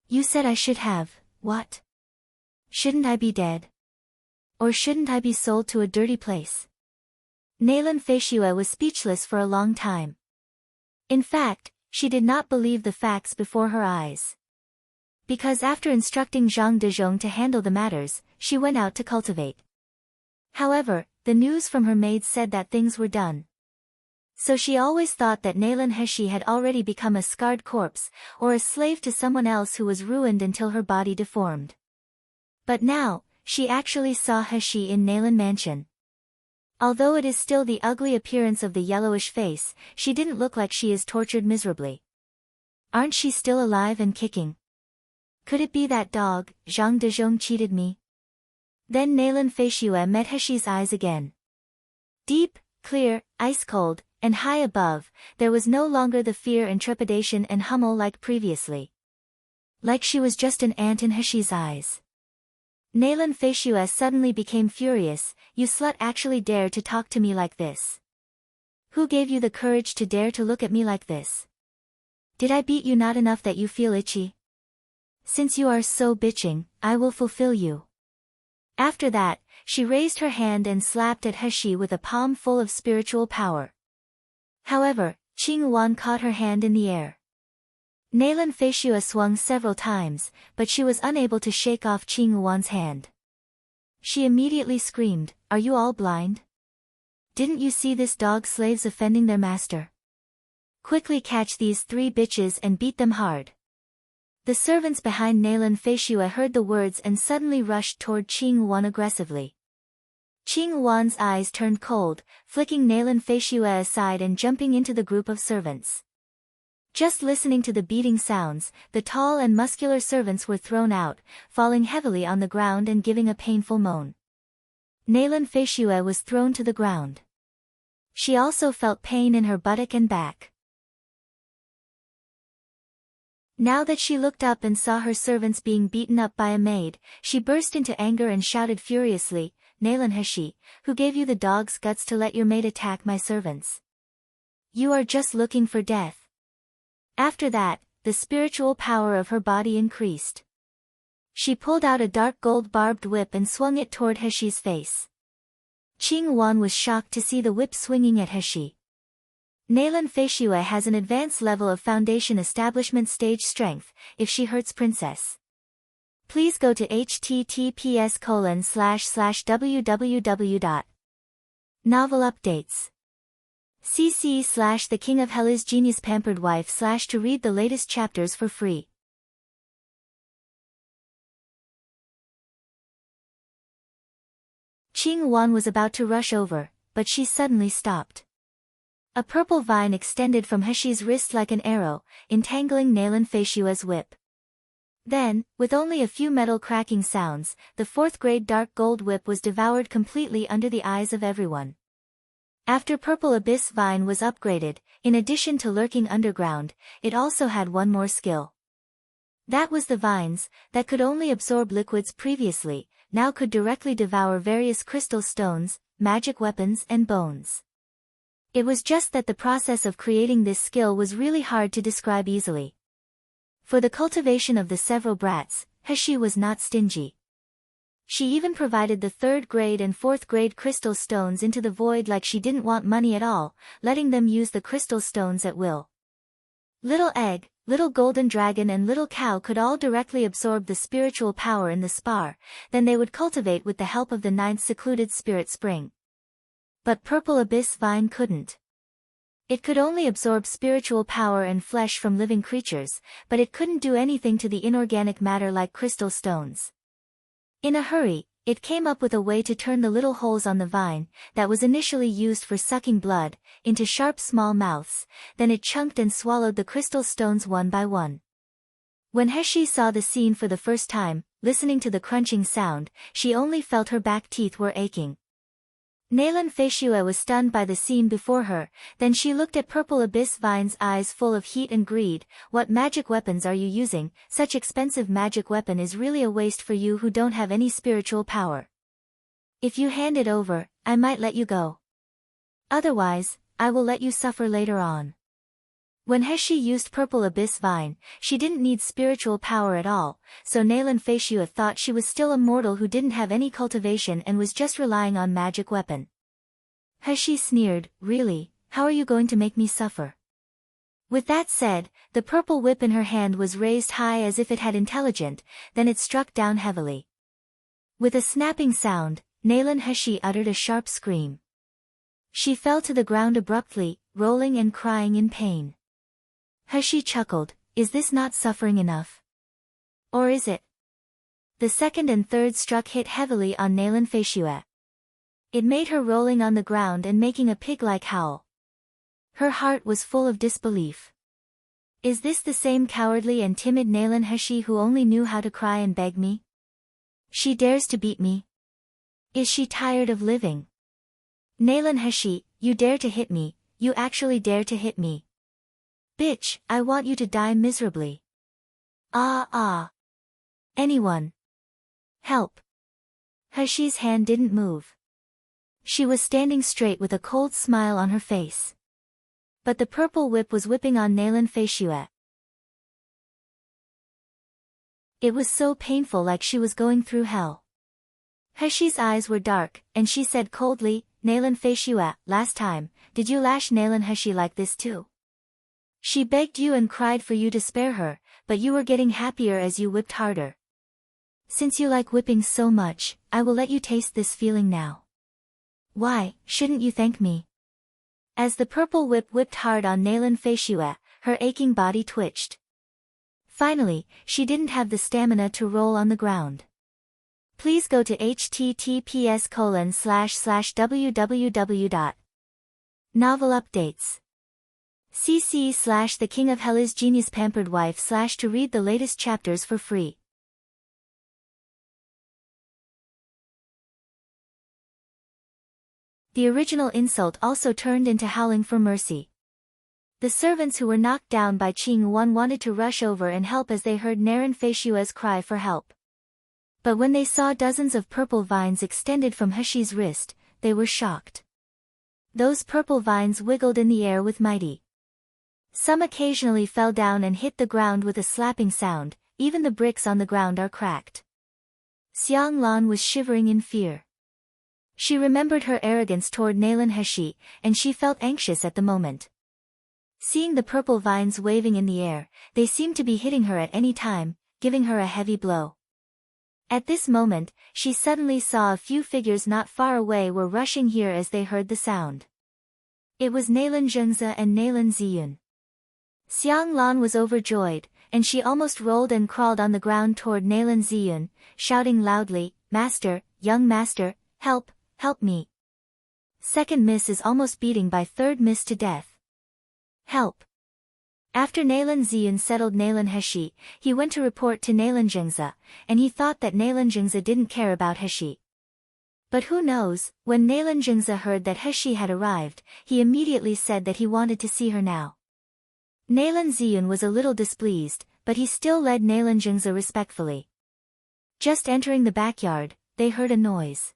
S1: You said I should have, what? Shouldn't I be dead? Or shouldn't I be sold to a dirty place? Naylan Feishue was speechless for a long time. In fact, she did not believe the facts before her eyes. Because after instructing Zhang Dezhong to handle the matters, she went out to cultivate. However, the news from her maids said that things were done. So she always thought that Naylan Heshi had already become a scarred corpse, or a slave to someone else who was ruined until her body deformed. But now, she actually saw Heshi in Naylan Mansion. Although it is still the ugly appearance of the yellowish face, she didn't look like she is tortured miserably. Aren't she still alive and kicking? Could it be that dog, Zhang Dezhong, cheated me? Then Naylan Feishue met Heshi's eyes again. Deep, clear, ice-cold, and high above, there was no longer the fear and trepidation and Hummel like previously. Like she was just an ant in Heshi's eyes. Naylan Feishue suddenly became furious. You slut actually dare to talk to me like this? Who gave you the courage to dare to look at me like this? Did I beat you not enough that you feel itchy? Since you are so bitching, I will fulfill you. After that, she raised her hand and slapped at Heshi with a palm full of spiritual power. However, Qing Wan caught her hand in the air. Naylan Feishue swung several times, but she was unable to shake off Qing Wan's hand. She immediately screamed, "Are you all blind? Didn't you see this dog slaves offending their master? Quickly catch these 3 bitches and beat them hard." The servants behind Naylan Feishue heard the words and suddenly rushed toward Qing Wan aggressively. Qing Wan's eyes turned cold, flicking Naylan Feishue aside and jumping into the group of servants. Just listening to the beating sounds, the tall and muscular servants were thrown out, falling heavily on the ground and giving a painful moan. Naylan Feishue was thrown to the ground. She also felt pain in her buttock and back. Now that she looked up and saw her servants being beaten up by a maid, she burst into anger and shouted furiously, "Naylan Heshi, who gave you the dog's guts to let your maid attack my servants? You are just looking for death." After that, the spiritual power of her body increased. She pulled out a dark gold barbed whip and swung it toward Heshi's face. Qing Wan was shocked to see the whip swinging at Heshi. Naylan Feishue has an advanced level of foundation establishment stage strength. If she hurts princess, please go to https://www. Novel updates. cc/The King of Hell's Genius Pampered Wife/ to read the latest chapters for free. Qing Wan was about to rush over, but she suddenly stopped. A purple vine extended from Heshi's wrist like an arrow, entangling Naylan Feishue's whip. Then, with only a few metal cracking sounds, the 4th-grade dark gold whip was devoured completely under the eyes of everyone. After Purple Abyss Vine was upgraded, in addition to lurking underground, it also had one more skill. That was the vines, that could only absorb liquids previously, now could directly devour various crystal stones, magic weapons and bones. It was just that the process of creating this skill was really hard to describe easily. For the cultivation of the several brats, Heshi was not stingy. She even provided the 3rd grade and 4th grade crystal stones into the void like she didn't want money at all, letting them use the crystal stones at will. Little Egg, Little Golden Dragon and Little Cow could all directly absorb the spiritual power in the spar, then they would cultivate with the help of the 9th secluded spirit spring. But Purple Abyss Vine couldn't. It could only absorb spiritual power and flesh from living creatures, but it couldn't do anything to the inorganic matter like crystal stones. In a hurry, it came up with a way to turn the little holes on the vine, that was initially used for sucking blood, into sharp small mouths, then it chunked and swallowed the crystal stones one by one. When Heshi saw the scene for the first time, listening to the crunching sound, she only felt her back teeth were aching. Nalan Feishue was stunned by the scene before her, then she looked at Purple Abyss Vine's eyes full of heat and greed. What magic weapons are you using? Such expensive magic weapon is really a waste for you who don't have any spiritual power. If you hand it over, I might let you go. Otherwise, I will let you suffer later on. When Heshi used Purple Abyss Vine, she didn't need spiritual power at all, so Nalan Feishue thought she was still a mortal who didn't have any cultivation and was just relying on magic weapon. Heshi sneered, really, how are you going to make me suffer? With that said, the purple whip in her hand was raised high as if it had intelligent, then it struck down heavily. With a snapping sound, Nalan Heshi uttered a sharp scream. She fell to the ground abruptly, rolling and crying in pain. Heshi chuckled, is this not suffering enough? Or is it? The 2nd and 3rd struck hit heavily on Nalan Feishue. It made her rolling on the ground and making a pig-like howl. Her heart was full of disbelief. Is this the same cowardly and timid Nalan Heshi who only knew how to cry and beg me? She dares to beat me? Is she tired of living? Nalan Heshi, you dare to hit me, you actually dare to hit me. Bitch, I want you to die miserably. Ah. Anyone. Help. Heshi's hand didn't move. She was standing straight with a cold smile on her face. But the purple whip was whipping on Nalan Feishue. It was so painful like she was going through hell. Heshi's eyes were dark, and she said coldly, Nalan Feishue, last time, did you lash Nalan Heshi like this too? She begged you and cried for you to spare her, but you were getting happier as you whipped harder. Since you like whipping so much, I will let you taste this feeling now. Why, shouldn't you thank me? As the purple whip whipped hard on Nalan Feishue, her aching body twitched. Finally, she didn't have the stamina to roll on the ground. Please go to https://www.novel updates. cc/The King of Hell is Genius Pampered Wife/ to read the latest chapters for free. The original insult also turned into howling for mercy. The servants who were knocked down by Qing Wan wanted to rush over and help as they heard Nalan Feishue's cry for help. But when they saw dozens of purple vines extended from Heshi's wrist, they were shocked. Those purple vines wiggled in the air with mighty. Some occasionally fell down and hit the ground with a slapping sound, even the bricks on the ground are cracked. Xiang Lan was shivering in fear. She remembered her arrogance toward Nalan Heshi, and she felt anxious at the moment. Seeing the purple vines waving in the air, they seemed to be hitting her at any time, giving her a heavy blow. At this moment, she suddenly saw a few figures not far away were rushing here as they heard the sound. It was Nalan Zhengze and Nalan Ziyun. Xiang Lan was overjoyed, and she almost rolled and crawled on the ground toward Nalan Ziyun, shouting loudly, Master, young master, help, help me. Second miss is almost beating by third miss to death. Help. After Nalan Ziyun settled Nalan Heshi, he went to report to Nalan Zhengze, and he thought that Nalan Zhengze didn't care about Heshi. But who knows, when Nalan Zhengze heard that Heshi had arrived, he immediately said that he wanted to see her now. Nalan Ziyun was a little displeased, but he still led Nalan Zhengze respectfully. Just entering the backyard, they heard a noise.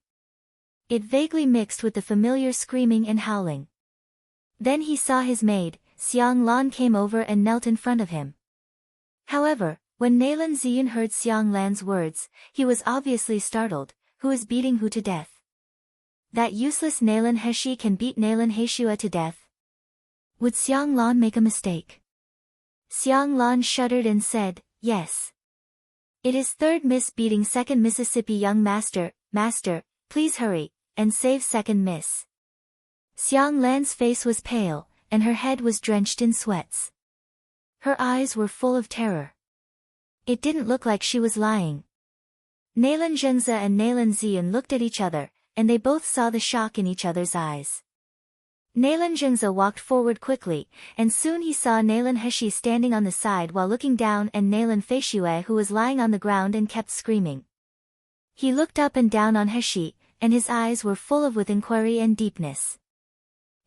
S1: It vaguely mixed with the familiar screaming and howling. Then he saw his maid, Xiang Lan, came over and knelt in front of him. However, when Nalan Ziyan heard Xiang Lan's words, he was obviously startled. Who is beating who to death? That useless Nalan Heshi can beat Nalan Heishua to death. Would Xiang Lan make a mistake? Xiang Lan shuddered and said, yes. It is third miss beating second Mississippi. Young master, please hurry, and save second miss. Xiang Lan's face was pale, and her head was drenched in sweats. Her eyes were full of terror. It didn't look like she was lying. Nalan Zhengze and Nalan Ziyan looked at each other, and they both saw the shock in each other's eyes. Nalan Zhengze walked forward quickly, and soon he saw Nalan Heshi standing on the side while looking down, and Nalan Feishue, who was lying on the ground and kept screaming. He looked up and down on Heshi, and his eyes were full of with inquiry and deepness.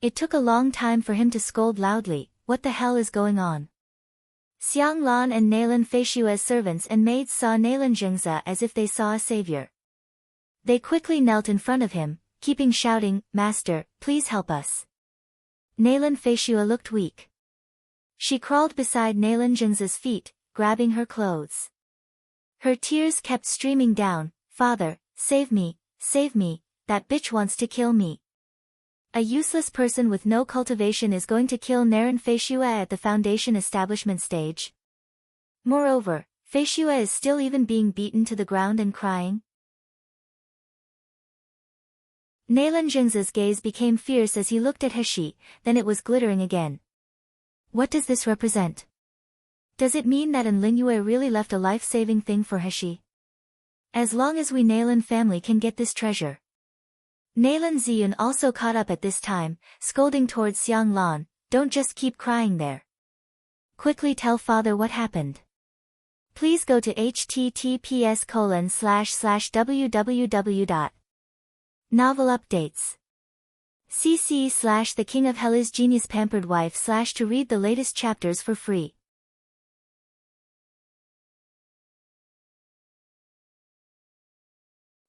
S1: It took a long time for him to scold loudly, what the hell is going on? Xiang Lan and Nalan Feishue's servants and maids saw Nalan Zhengze as if they saw a savior. They quickly knelt in front of him, keeping shouting, Master, please help us. Nalan Feishue looked weak. She crawled beside Nalan Zhengze's feet, grabbing her clothes. Her tears kept streaming down. Father, save me, that bitch wants to kill me. A useless person with no cultivation is going to kill Nalan Feishue at the foundation establishment stage. Moreover, Feishue is still even being beaten to the ground and crying. Nalan Zhengze's gaze became fierce as he looked at Heshi, then it was glittering again. What does this represent? Does it mean that Lingyue really left a life-saving thing for Heshi? As long as we Nalan family can get this treasure. Nalan Ziyan also caught up at this time, scolding towards Xiang Lan, don't just keep crying there. Quickly tell father what happened. Please go to https://www. Novel updates. cc/The King of Hell is Genius Pampered Wife / to read the latest chapters for free.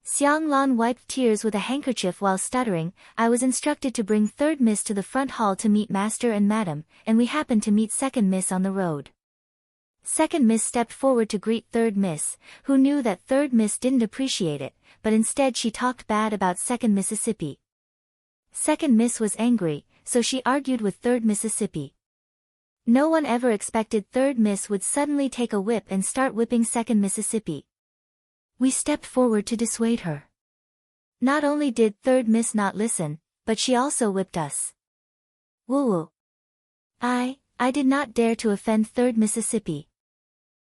S1: Xiang Lan wiped tears with a handkerchief while stuttering, I was instructed to bring third miss to the front hall to meet master and madam, and we happened to meet second miss on the road. Second miss stepped forward to greet third miss, who knew that third miss didn't appreciate it, but instead she talked bad about second Mississippi. Second miss was angry, so she argued with third Mississippi. No one ever expected third miss would suddenly take a whip and start whipping second Mississippi. We stepped forward to dissuade her. Not only did third miss not listen, but she also whipped us. Woo-woo. I did not dare to offend third Mississippi.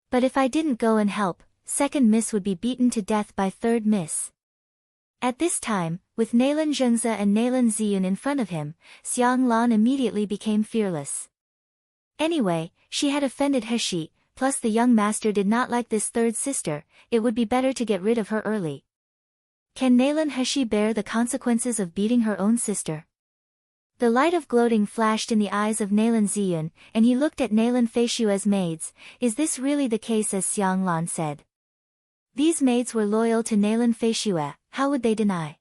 S1: But if I didn't go and help, second miss would be beaten to death by third miss. At this time, with Nalan Zhengze and Nalan Ziyan in front of him, Xiang Lan immediately became fearless. Anyway, she had offended Heshi, plus the young master did not like this third sister, it would be better to get rid of her early. Can Nalan Heshi bear the consequences of beating her own sister? The light of gloating flashed in the eyes of Nalan Ziyan, and he looked at Nalan Feishue's maids. Is this really the case as Xiang Lan said? These maids were loyal to Nalan Feishue, how would they deny?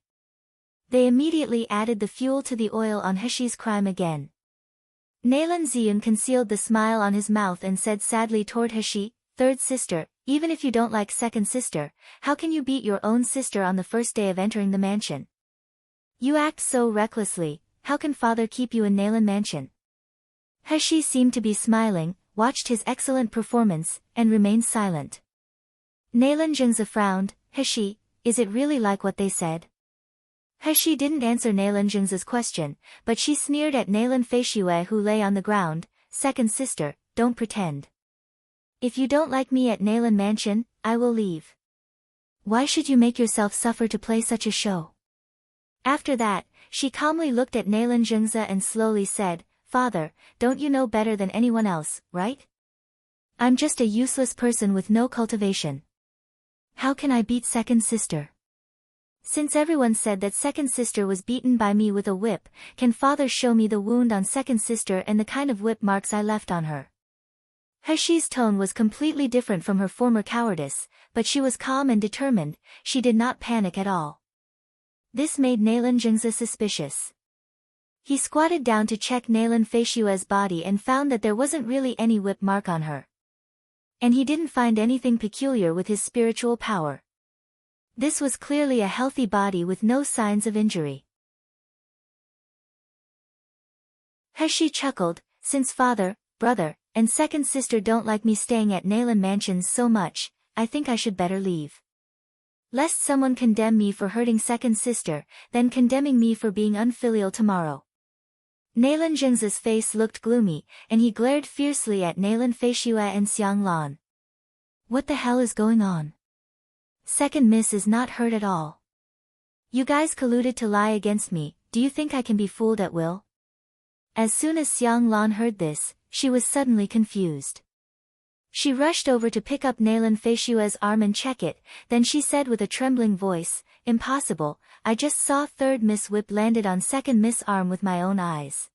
S1: They immediately added the fuel to the oil on Heshi's crime again. Nalan Ziyan concealed the smile on his mouth and said sadly toward Heshi, third sister, even if you don't like second sister, how can you beat your own sister on the first day of entering the mansion? You act so recklessly. How can father keep you in Nalan Mansion? Heshi seemed to be smiling, watched his excellent performance, and remained silent. Nalan Zhengze frowned, Heshi, is it really like what they said? Heshi didn't answer Nalan Zhengze's question, but she sneered at Nalan Feishue who lay on the ground, second sister, don't pretend. If you don't like me at Nalan Mansion, I will leave. Why should you make yourself suffer to play such a show? After that, she calmly looked at Nalan Zhengze and slowly said, Father, don't you know better than anyone else, right? I'm just a useless person with no cultivation. How can I beat second sister? Since everyone said that second sister was beaten by me with a whip, can father show me the wound on second sister and the kind of whip marks I left on her? Heshi's tone was completely different from her former cowardice, but she was calm and determined, she did not panic at all. This made Nalan Zhengze suspicious. He squatted down to check Nalan Feishua's body and found that there wasn't really any whip mark on her. And he didn't find anything peculiar with his spiritual power. This was clearly a healthy body with no signs of injury. Heshi chuckled, since father, brother, and second sister don't like me staying at Nalan Mansions so much, I think I should better leave. Lest someone condemn me for hurting second sister, then condemning me for being unfilial tomorrow. Nalan Zhengz's face looked gloomy, and he glared fiercely at Nalan Feishua and Xiang Lan. What the hell is going on? Second miss is not hurt at all. You guys colluded to lie against me, do you think I can be fooled at will? As soon as Xiang Lan heard this, she was suddenly confused. She rushed over to pick up Nalan Feishua's arm and check it, then she said with a trembling voice, impossible, I just saw third miss whip landed on second miss arm with my own eyes.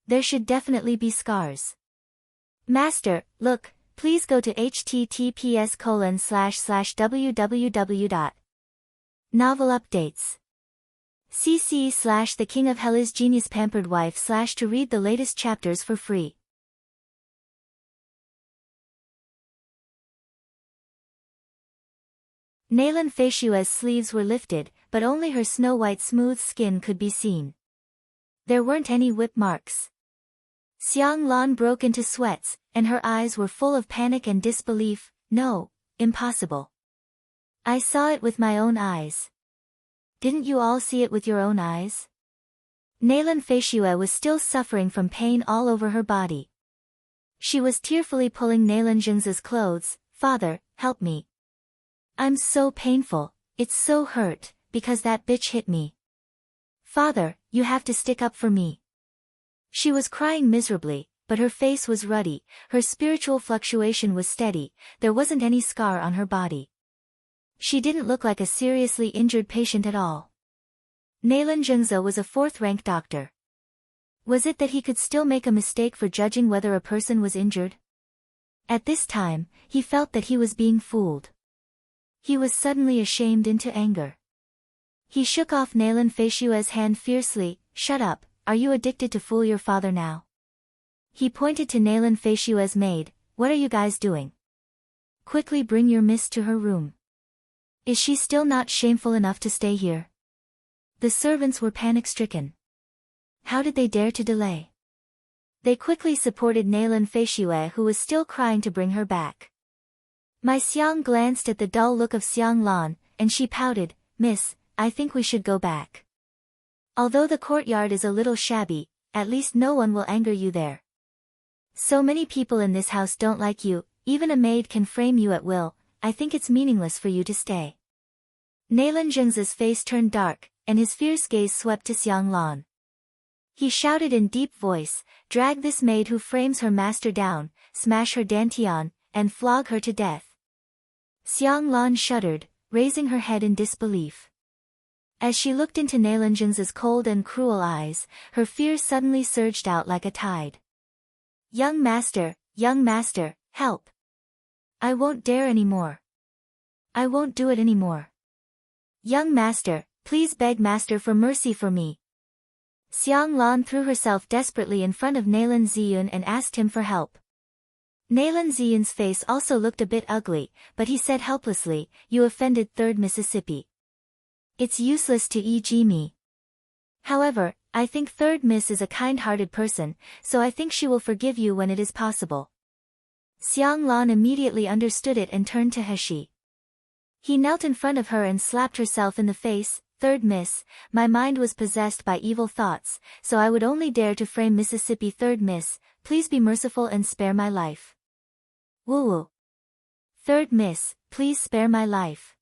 S1: There should definitely be scars. Master, look, please go to https://www. Novel updates. cc/The King of Hell is Genius Pampered Wife/ to read the latest chapters for free. Nalan Feishua's sleeves were lifted, but only her snow-white smooth skin could be seen. There weren't any whip marks. Xiang Lan broke into sweats, and her eyes were full of panic and disbelief. No, impossible. I saw it with my own eyes. Didn't you all see it with your own eyes? Nalan Feishua was still suffering from pain all over her body. She was tearfully pulling Nalan Zhengz's clothes. Father, help me. I'm so painful, it's so hurt, because that bitch hit me. Father, you have to stick up for me. She was crying miserably, but her face was ruddy, her spiritual fluctuation was steady, there wasn't any scar on her body. She didn't look like a seriously injured patient at all. Nalan Zhengze was a fourth-rank doctor. Was it that he could still make a mistake for judging whether a person was injured? At this time, he felt that he was being fooled. He was suddenly ashamed into anger. He shook off Nalan Feishua's hand fiercely. Shut up, are you addicted to fool your father now? He pointed to Nalan Feishua's maid. What are you guys doing? Quickly bring your miss to her room. Is she still not shameful enough to stay here? The servants were panic-stricken. How did they dare to delay? They quickly supported Nalan Feishua, who was still crying, to bring her back. My Xiang glanced at the dull look of Xiang Lan, and she pouted, Miss, I think we should go back. Although the courtyard is a little shabby, at least no one will anger you there. So many people in this house don't like you, even a maid can frame you at will, I think it's meaningless for you to stay. Nalan Zhengze's face turned dark, and his fierce gaze swept to Xiang Lan. He shouted in deep voice, drag this maid who frames her master down, smash her dantian, and flog her to death. Xiang Lan shuddered, raising her head in disbelief. As she looked into Nalan Zhengze's cold and cruel eyes, her fear suddenly surged out like a tide. Young master, help! I won't dare anymore. I won't do it anymore. Young master, please beg master for mercy for me. Xiang Lan threw herself desperately in front of Nalan Ziyun and asked him for help. Nalan Ziyun's face also looked a bit ugly, but he said helplessly, you offended 3rd Mississippi. It's useless to EG me. However, I think 3rd Miss is a kind-hearted person, so I think she will forgive you when it is possible. Xiang Lan immediately understood it and turned to Heshi. He knelt in front of her and slapped herself in the face. 3rd Miss, my mind was possessed by evil thoughts, so I would only dare to frame Mississippi 3rd Miss, please be merciful and spare my life. Woo-woo. 3rd Miss, please spare my life.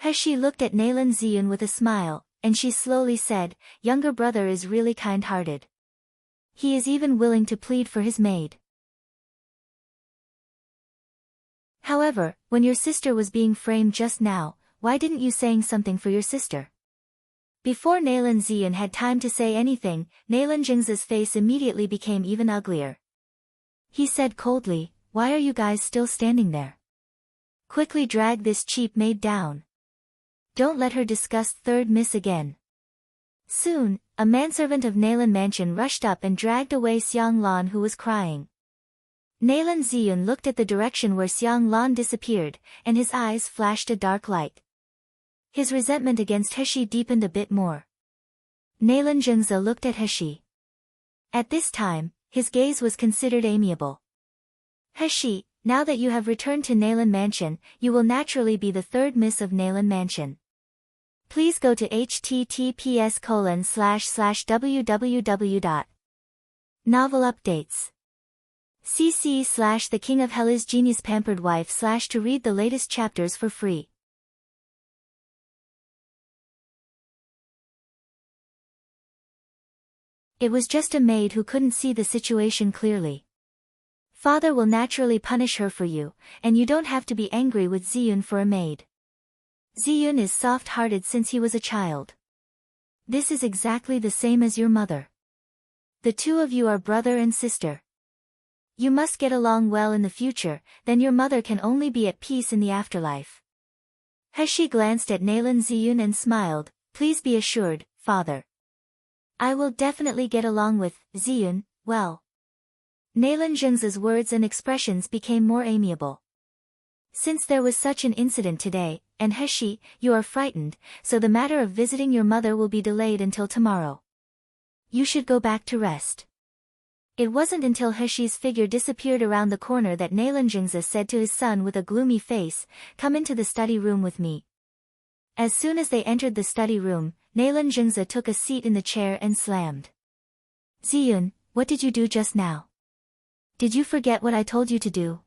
S1: Heshi looked at Nalan Ziyun with a smile, and she slowly said, younger brother is really kind-hearted. He is even willing to plead for his maid. However, when your sister was being framed just now, why didn't you saying something for your sister? Before Nalan Ziyun had time to say anything, Nalan Zhengze's face immediately became even uglier. He said coldly, why are you guys still standing there? Quickly drag this cheap maid down. Don't let her discuss 3rd Miss again. Soon, a manservant of Nalan mansion rushed up and dragged away Xiang Lan, who was crying. Nalan Ziyun looked at the direction where Xiang Lan disappeared, and his eyes flashed a dark light. His resentment against Heshi deepened a bit more. Nalan Zhengze looked at Heshi. At this time, his gaze was considered amiable. Heshi, now that you have returned to Nalan Mansion, you will naturally be the third miss of Nalan Mansion. Please go to https://www. Novel updates. cc/The King of Hell is Genius Pampered Wife/ to read the latest chapters for free. It was just a maid who couldn't see the situation clearly. Father will naturally punish her for you, and you don't have to be angry with Ziyun for a maid. Ziyun is soft-hearted since he was a child. This is exactly the same as your mother. The two of you are brother and sister. You must get along well in the future, then your mother can only be at peace in the afterlife. Heshi glanced at Nalan Ziyun and smiled, please be assured, father. I will definitely get along with Ziyun well. Nalan Zhengze's words and expressions became more amiable. Since there was such an incident today, and Heshi, you are frightened, so the matter of visiting your mother will be delayed until tomorrow. You should go back to rest. It wasn't until Heshi's figure disappeared around the corner that Nalan Zhengze said to his son with a gloomy face, come into the study room with me. As soon as they entered the study room, Nalan Zhengze took a seat in the chair and slammed. Ziyun, what did you do just now? Did you forget what I told you to do?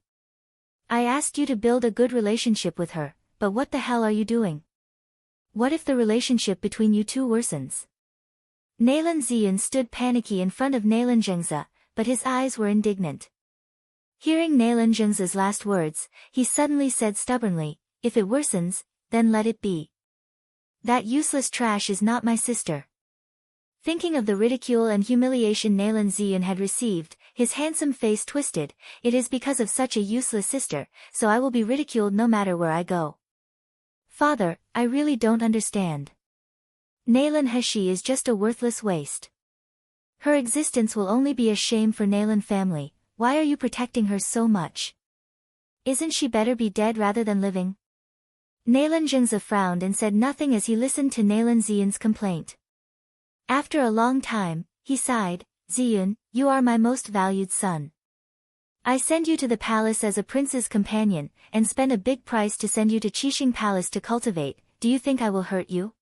S1: I asked you to build a good relationship with her, but what the hell are you doing? What if the relationship between you two worsens? Nalan Ziyun stood panicky in front of Nalan Zhengze, but his eyes were indignant. Hearing Nalan Zhengze's last words, he suddenly said stubbornly, if it worsens, then let it be. That useless trash is not my sister. Thinking of the ridicule and humiliation Nalan Ziyun had received, his handsome face twisted, it is because of such a useless sister, so I will be ridiculed no matter where I go. Father, I really don't understand. Nalan Heshi is just a worthless waste. Her existence will only be a shame for Nalan family, why are you protecting her so much? Isn't she better be dead rather than living? Nalan Zhengze frowned and said nothing as he listened to Nalan Ziyun's complaint. After a long time, he sighed, Ziyun, you are my most valued son. I send you to the palace as a prince's companion, and spend a big price to send you to Qixing Palace to cultivate, do you think I will hurt you?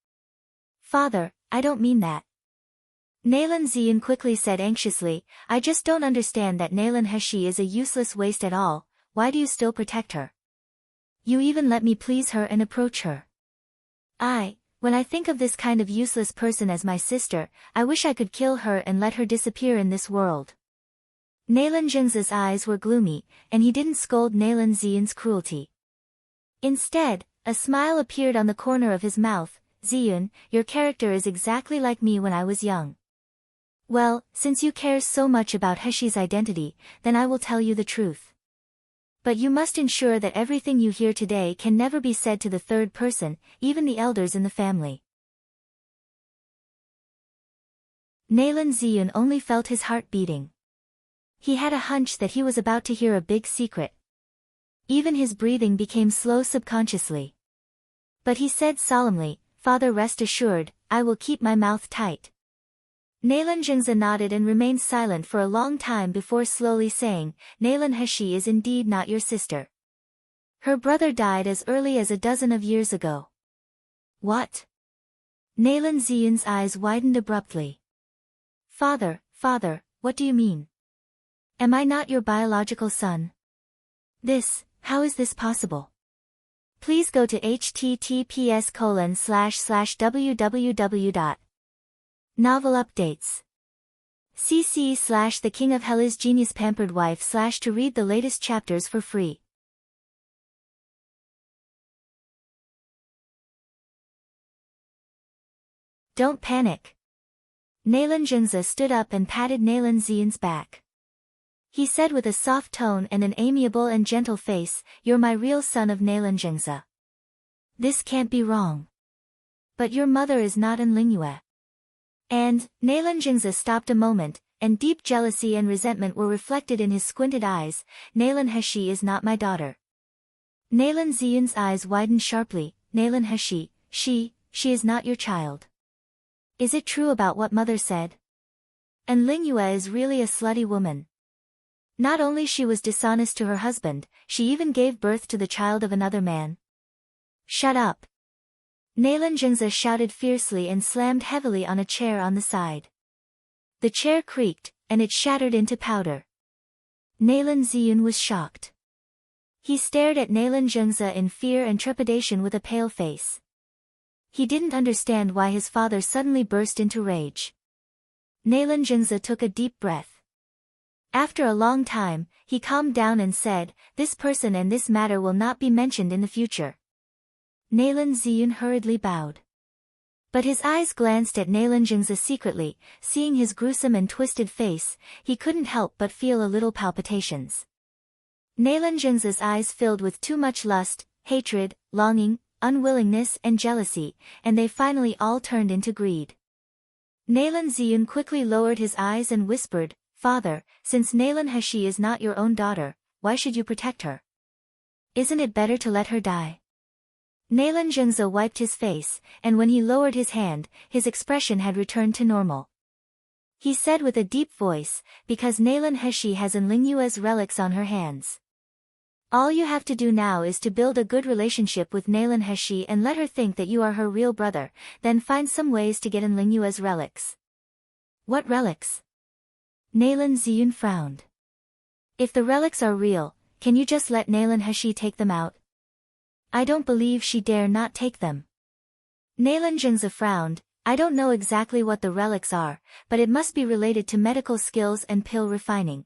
S1: Father, I don't mean that. Nalan Ziyun quickly said anxiously, I just don't understand that Nalan Heshi is a useless waste at all, why do you still protect her? You even let me please her and approach her. When I think of this kind of useless person as my sister, I wish I could kill her and let her disappear in this world. Nalan Zhengze's eyes were gloomy, and he didn't scold Nalan Ziyun's cruelty. Instead, a smile appeared on the corner of his mouth, Ziyun, your character is exactly like me when I was young. Well, since you care so much about Heshi's identity, then I will tell you the truth. But you must ensure that everything you hear today can never be said to the third person, even the elders in the family. Nalan Ziyun only felt his heart beating. He had a hunch that he was about to hear a big secret. Even his breathing became slow subconsciously. But he said solemnly, Father, rest assured, I will keep my mouth tight. Nalan Zhengze nodded and remained silent for a long time before slowly saying, Nalan Heshi is indeed not your sister. Her brother died as early as 12 years ago. What? Nalan Ziyun's eyes widened abruptly. Father, what do you mean? Am I not your biological son? How is this possible? Please go to https://www. Novel updates. cc/The King of Hell is Genius Pampered Wife/ to read the latest chapters for free. Don't panic. Nalan Zhengze stood up and patted Nalan Ziyun's back. He said with a soft tone and an amiable and gentle face, you're my real son of Nalan Zhengze. This can't be wrong. But your mother is not in Lingyue. And, Nalan Jingza stopped a moment, and deep jealousy and resentment were reflected in his squinted eyes. Nalan Heshi is not my daughter. Nalan Ziyun's eyes widened sharply. Nalan Heshi, she is not your child. Is it true about what mother said? And Lingyue is really a slutty woman. Not only she was dishonest to her husband, she even gave birth to the child of another man. Shut up. Nalan Jingza shouted fiercely and slammed heavily on a chair on the side. The chair creaked, and it shattered into powder. Nalan Ziyun was shocked. He stared at Nalan Jingza in fear and trepidation with a pale face. He didn't understand why his father suddenly burst into rage. Nalan Jingza took a deep breath. After a long time, he calmed down and said, "This person and this matter will not be mentioned in the future." Nalan Ziyun hurriedly bowed. But his eyes glanced at Nalan Jingza secretly. Seeing his gruesome and twisted face, he couldn't help but feel a little palpitations. Nalan Jingza's eyes filled with too much lust, hatred, longing, unwillingness and jealousy, and they finally all turned into greed. Nalan Ziyun quickly lowered his eyes and whispered, "Father, since Nalan Heshi is not your own daughter, why should you protect her? Isn't it better to let her die?" Nalan Jingza wiped his face, and when he lowered his hand, his expression had returned to normal. He said with a deep voice, "Because Nalan Heshi has Lingyue's relics on her hands. All you have to do now is to build a good relationship with Nalan Heshi and let her think that you are her real brother, then find some ways to get Lingyue's relics." "What relics?" Nalan Ziyun frowned. "If the relics are real, can you just let Nalan Heshi take them out? I don't believe she dare not take them." Nalan Jingza frowned. "I don't know exactly what the relics are, but it must be related to medical skills and pill refining.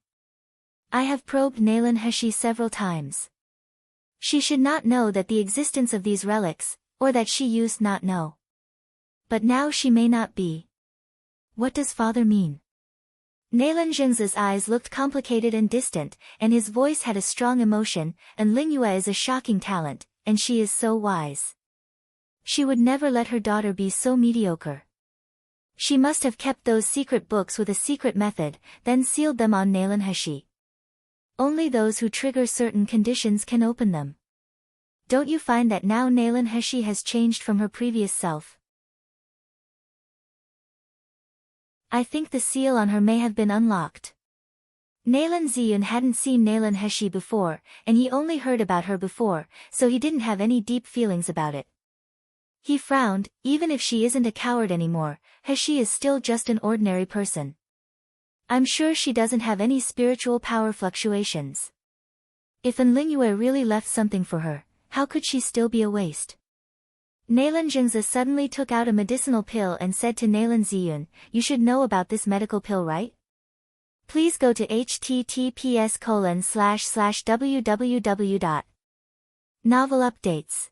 S1: I have probed Nalan Heshi several times. She should not know that the existence of these relics, or that she used not know. But now she may not be. What does father mean?" Nalan Jingza's eyes looked complicated and distant, and his voice had a strong emotion. "And Lingyue is a shocking talent, and she is so wise. She would never let her daughter be so mediocre. She must have kept those secret books with a secret method, then sealed them on Nalan Heshi. Only those who trigger certain conditions can open them. Don't you find that now Nalan Heshi has changed from her previous self? I think the seal on her may have been unlocked." Nalan Ziyun hadn't seen Nalan Heshi before, and he only heard about her before, so he didn't have any deep feelings about it. He frowned. Even if she isn't a coward anymore, Heshi is still just an ordinary person. I'm sure she doesn't have any spiritual power fluctuations. If Lingyue really left something for her, how could she still be a waste? Nalan Jingza suddenly took out a medicinal pill and said to Nalan Ziyun, "You should know about this medical pill, right? Please go to https://www. Novel updates.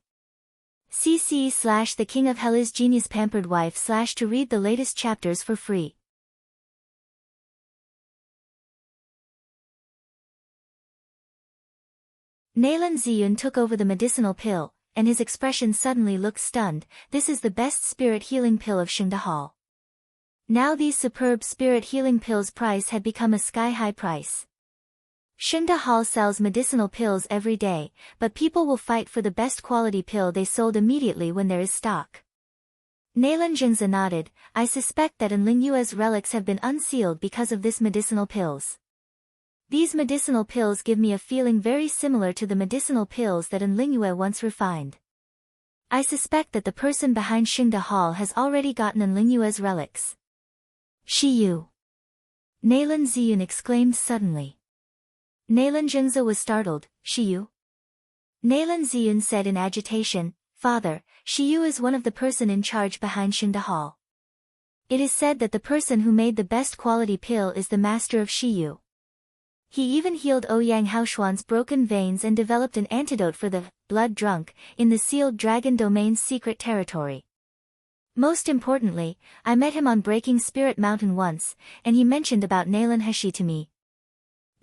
S1: cc/The King of Hell is Genius Pampered Wife/ to read the latest chapters for free." Nalan Ziyun took over the medicinal pill, and his expression suddenly looked stunned. "This is the best spirit healing pill of Xingda Hall." Now these superb spirit healing pills' price had become a sky-high price. Xingda Hall sells medicinal pills every day, but people will fight for the best quality pill they sold immediately when there is stock. Nalan Jingza nodded. "I suspect that Lingyue's relics have been unsealed because of this medicinal pills. These medicinal pills give me a feeling very similar to the medicinal pills that Lingyue once refined. I suspect that the person behind Xingda Hall has already gotten Lingyue's relics." "Shiyu!" Nalan Ziyun exclaimed suddenly. Nalan Jingza was startled. "Shiyu?" Nalan Ziyun said in agitation, "Father, Shiyu is one of the person in charge behind Xingda Hall. It is said that the person who made the best quality pill is the master of Shiyu. He even healed Ouyang Haoshuan's broken veins and developed an antidote for the blood drunk in the sealed dragon domain's secret territory. Most importantly, I met him on Breaking Spirit Mountain once, and he mentioned about Nalan Heshi to me."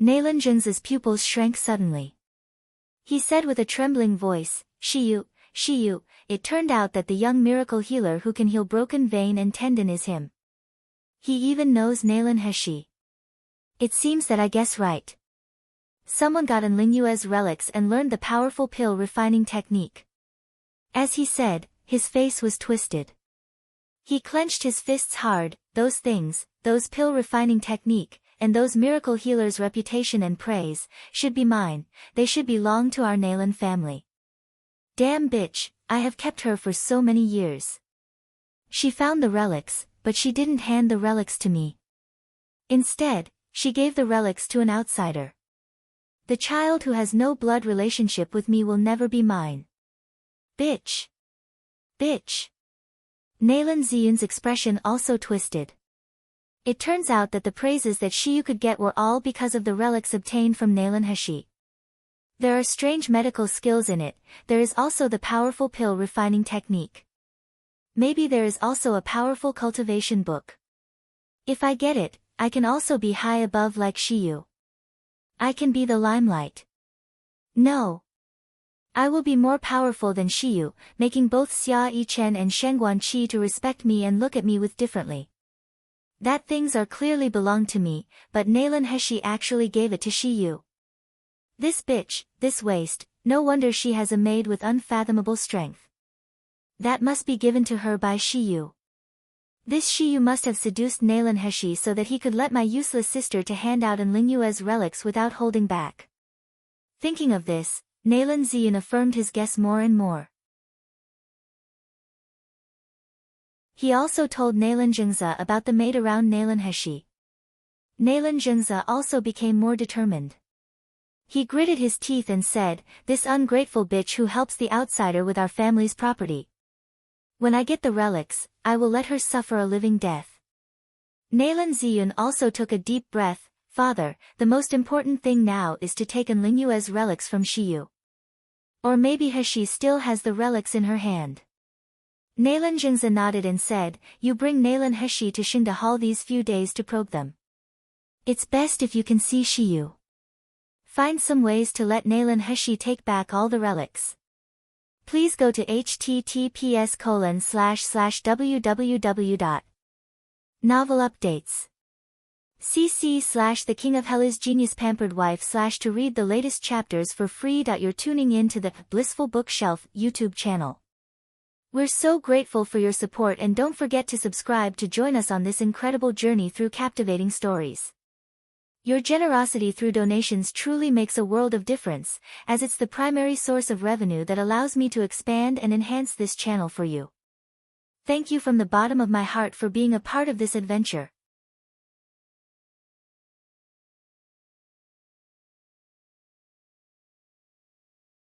S1: Nalan Jingza's pupils shrank suddenly. He said with a trembling voice, Shiyu, it turned out that the young miracle healer who can heal broken vein and tendon is him. He even knows Nalan Heshi. It seems that I guess right. Someone got Enlinghue's relics and learned the powerful pill refining technique. As he said, his face was twisted. He clenched his fists hard. Those things, those pill refining technique, and those miracle healers' reputation and praise, should be mine. They should belong to our Nalan family. Damn bitch, I have kept her for so many years. She found the relics, but she didn't hand the relics to me. Instead, she gave the relics to an outsider. The child who has no blood relationship with me will never be mine. Bitch. Bitch. Nalan Ziyun's expression also twisted. It turns out that the praises that Shiyu could get were all because of the relics obtained from Nalan Heshi. There are strange medical skills in it. There is also the powerful pill refining technique. Maybe there is also a powerful cultivation book. If I get it, I can also be high above like Shiyu. I can be the limelight. No. I will be more powerful than Shiyu, making both Xia Yichen and Shengguan Qi to respect me and look at me with differently. That things are clearly belong to me, but Nalan Heshi actually gave it to Shiyu. This bitch, this waste, no wonder she has a maid with unfathomable strength. That must be given to her by Shiyu. This Shiyu must have seduced Nalan Heshi so that he could let my useless sister to hand out Enlinghue's relics without holding back. Thinking of this, Nalan Ziyun affirmed his guess more and more. He also told Nalan Zhengze about the maid around Nalan Heshi. Nalan Zhengze also became more determined. He gritted his teeth and said, "This ungrateful bitch who helps the outsider with our family's property. When I get the relics, I will let her suffer a living death." Nalan Ziyun also took a deep breath. "Father, the most important thing now is to take Enlinghue's relics from Shiyu. Or maybe Heshi still has the relics in her hand." Nalan Zhengze nodded and said, "You bring Nalan Heshi to Xingda Hall these few days to probe them. It's best if you can see Shiyu. Find some ways to let Nalan Heshi take back all the relics. Please go to https://www.novel updates. cc/The King of Hell's Genius Pampered Wife/ to read the latest chapters for free. You're tuning in to the Blissful Bookshelf YouTube channel. We're so grateful for your support, and don't forget to subscribe to join us on this incredible journey through captivating stories. Your generosity through donations truly makes a world of difference, as it's the primary source of revenue that allows me to expand and enhance this channel for you. Thank you from the bottom of my heart for being a part of this adventure.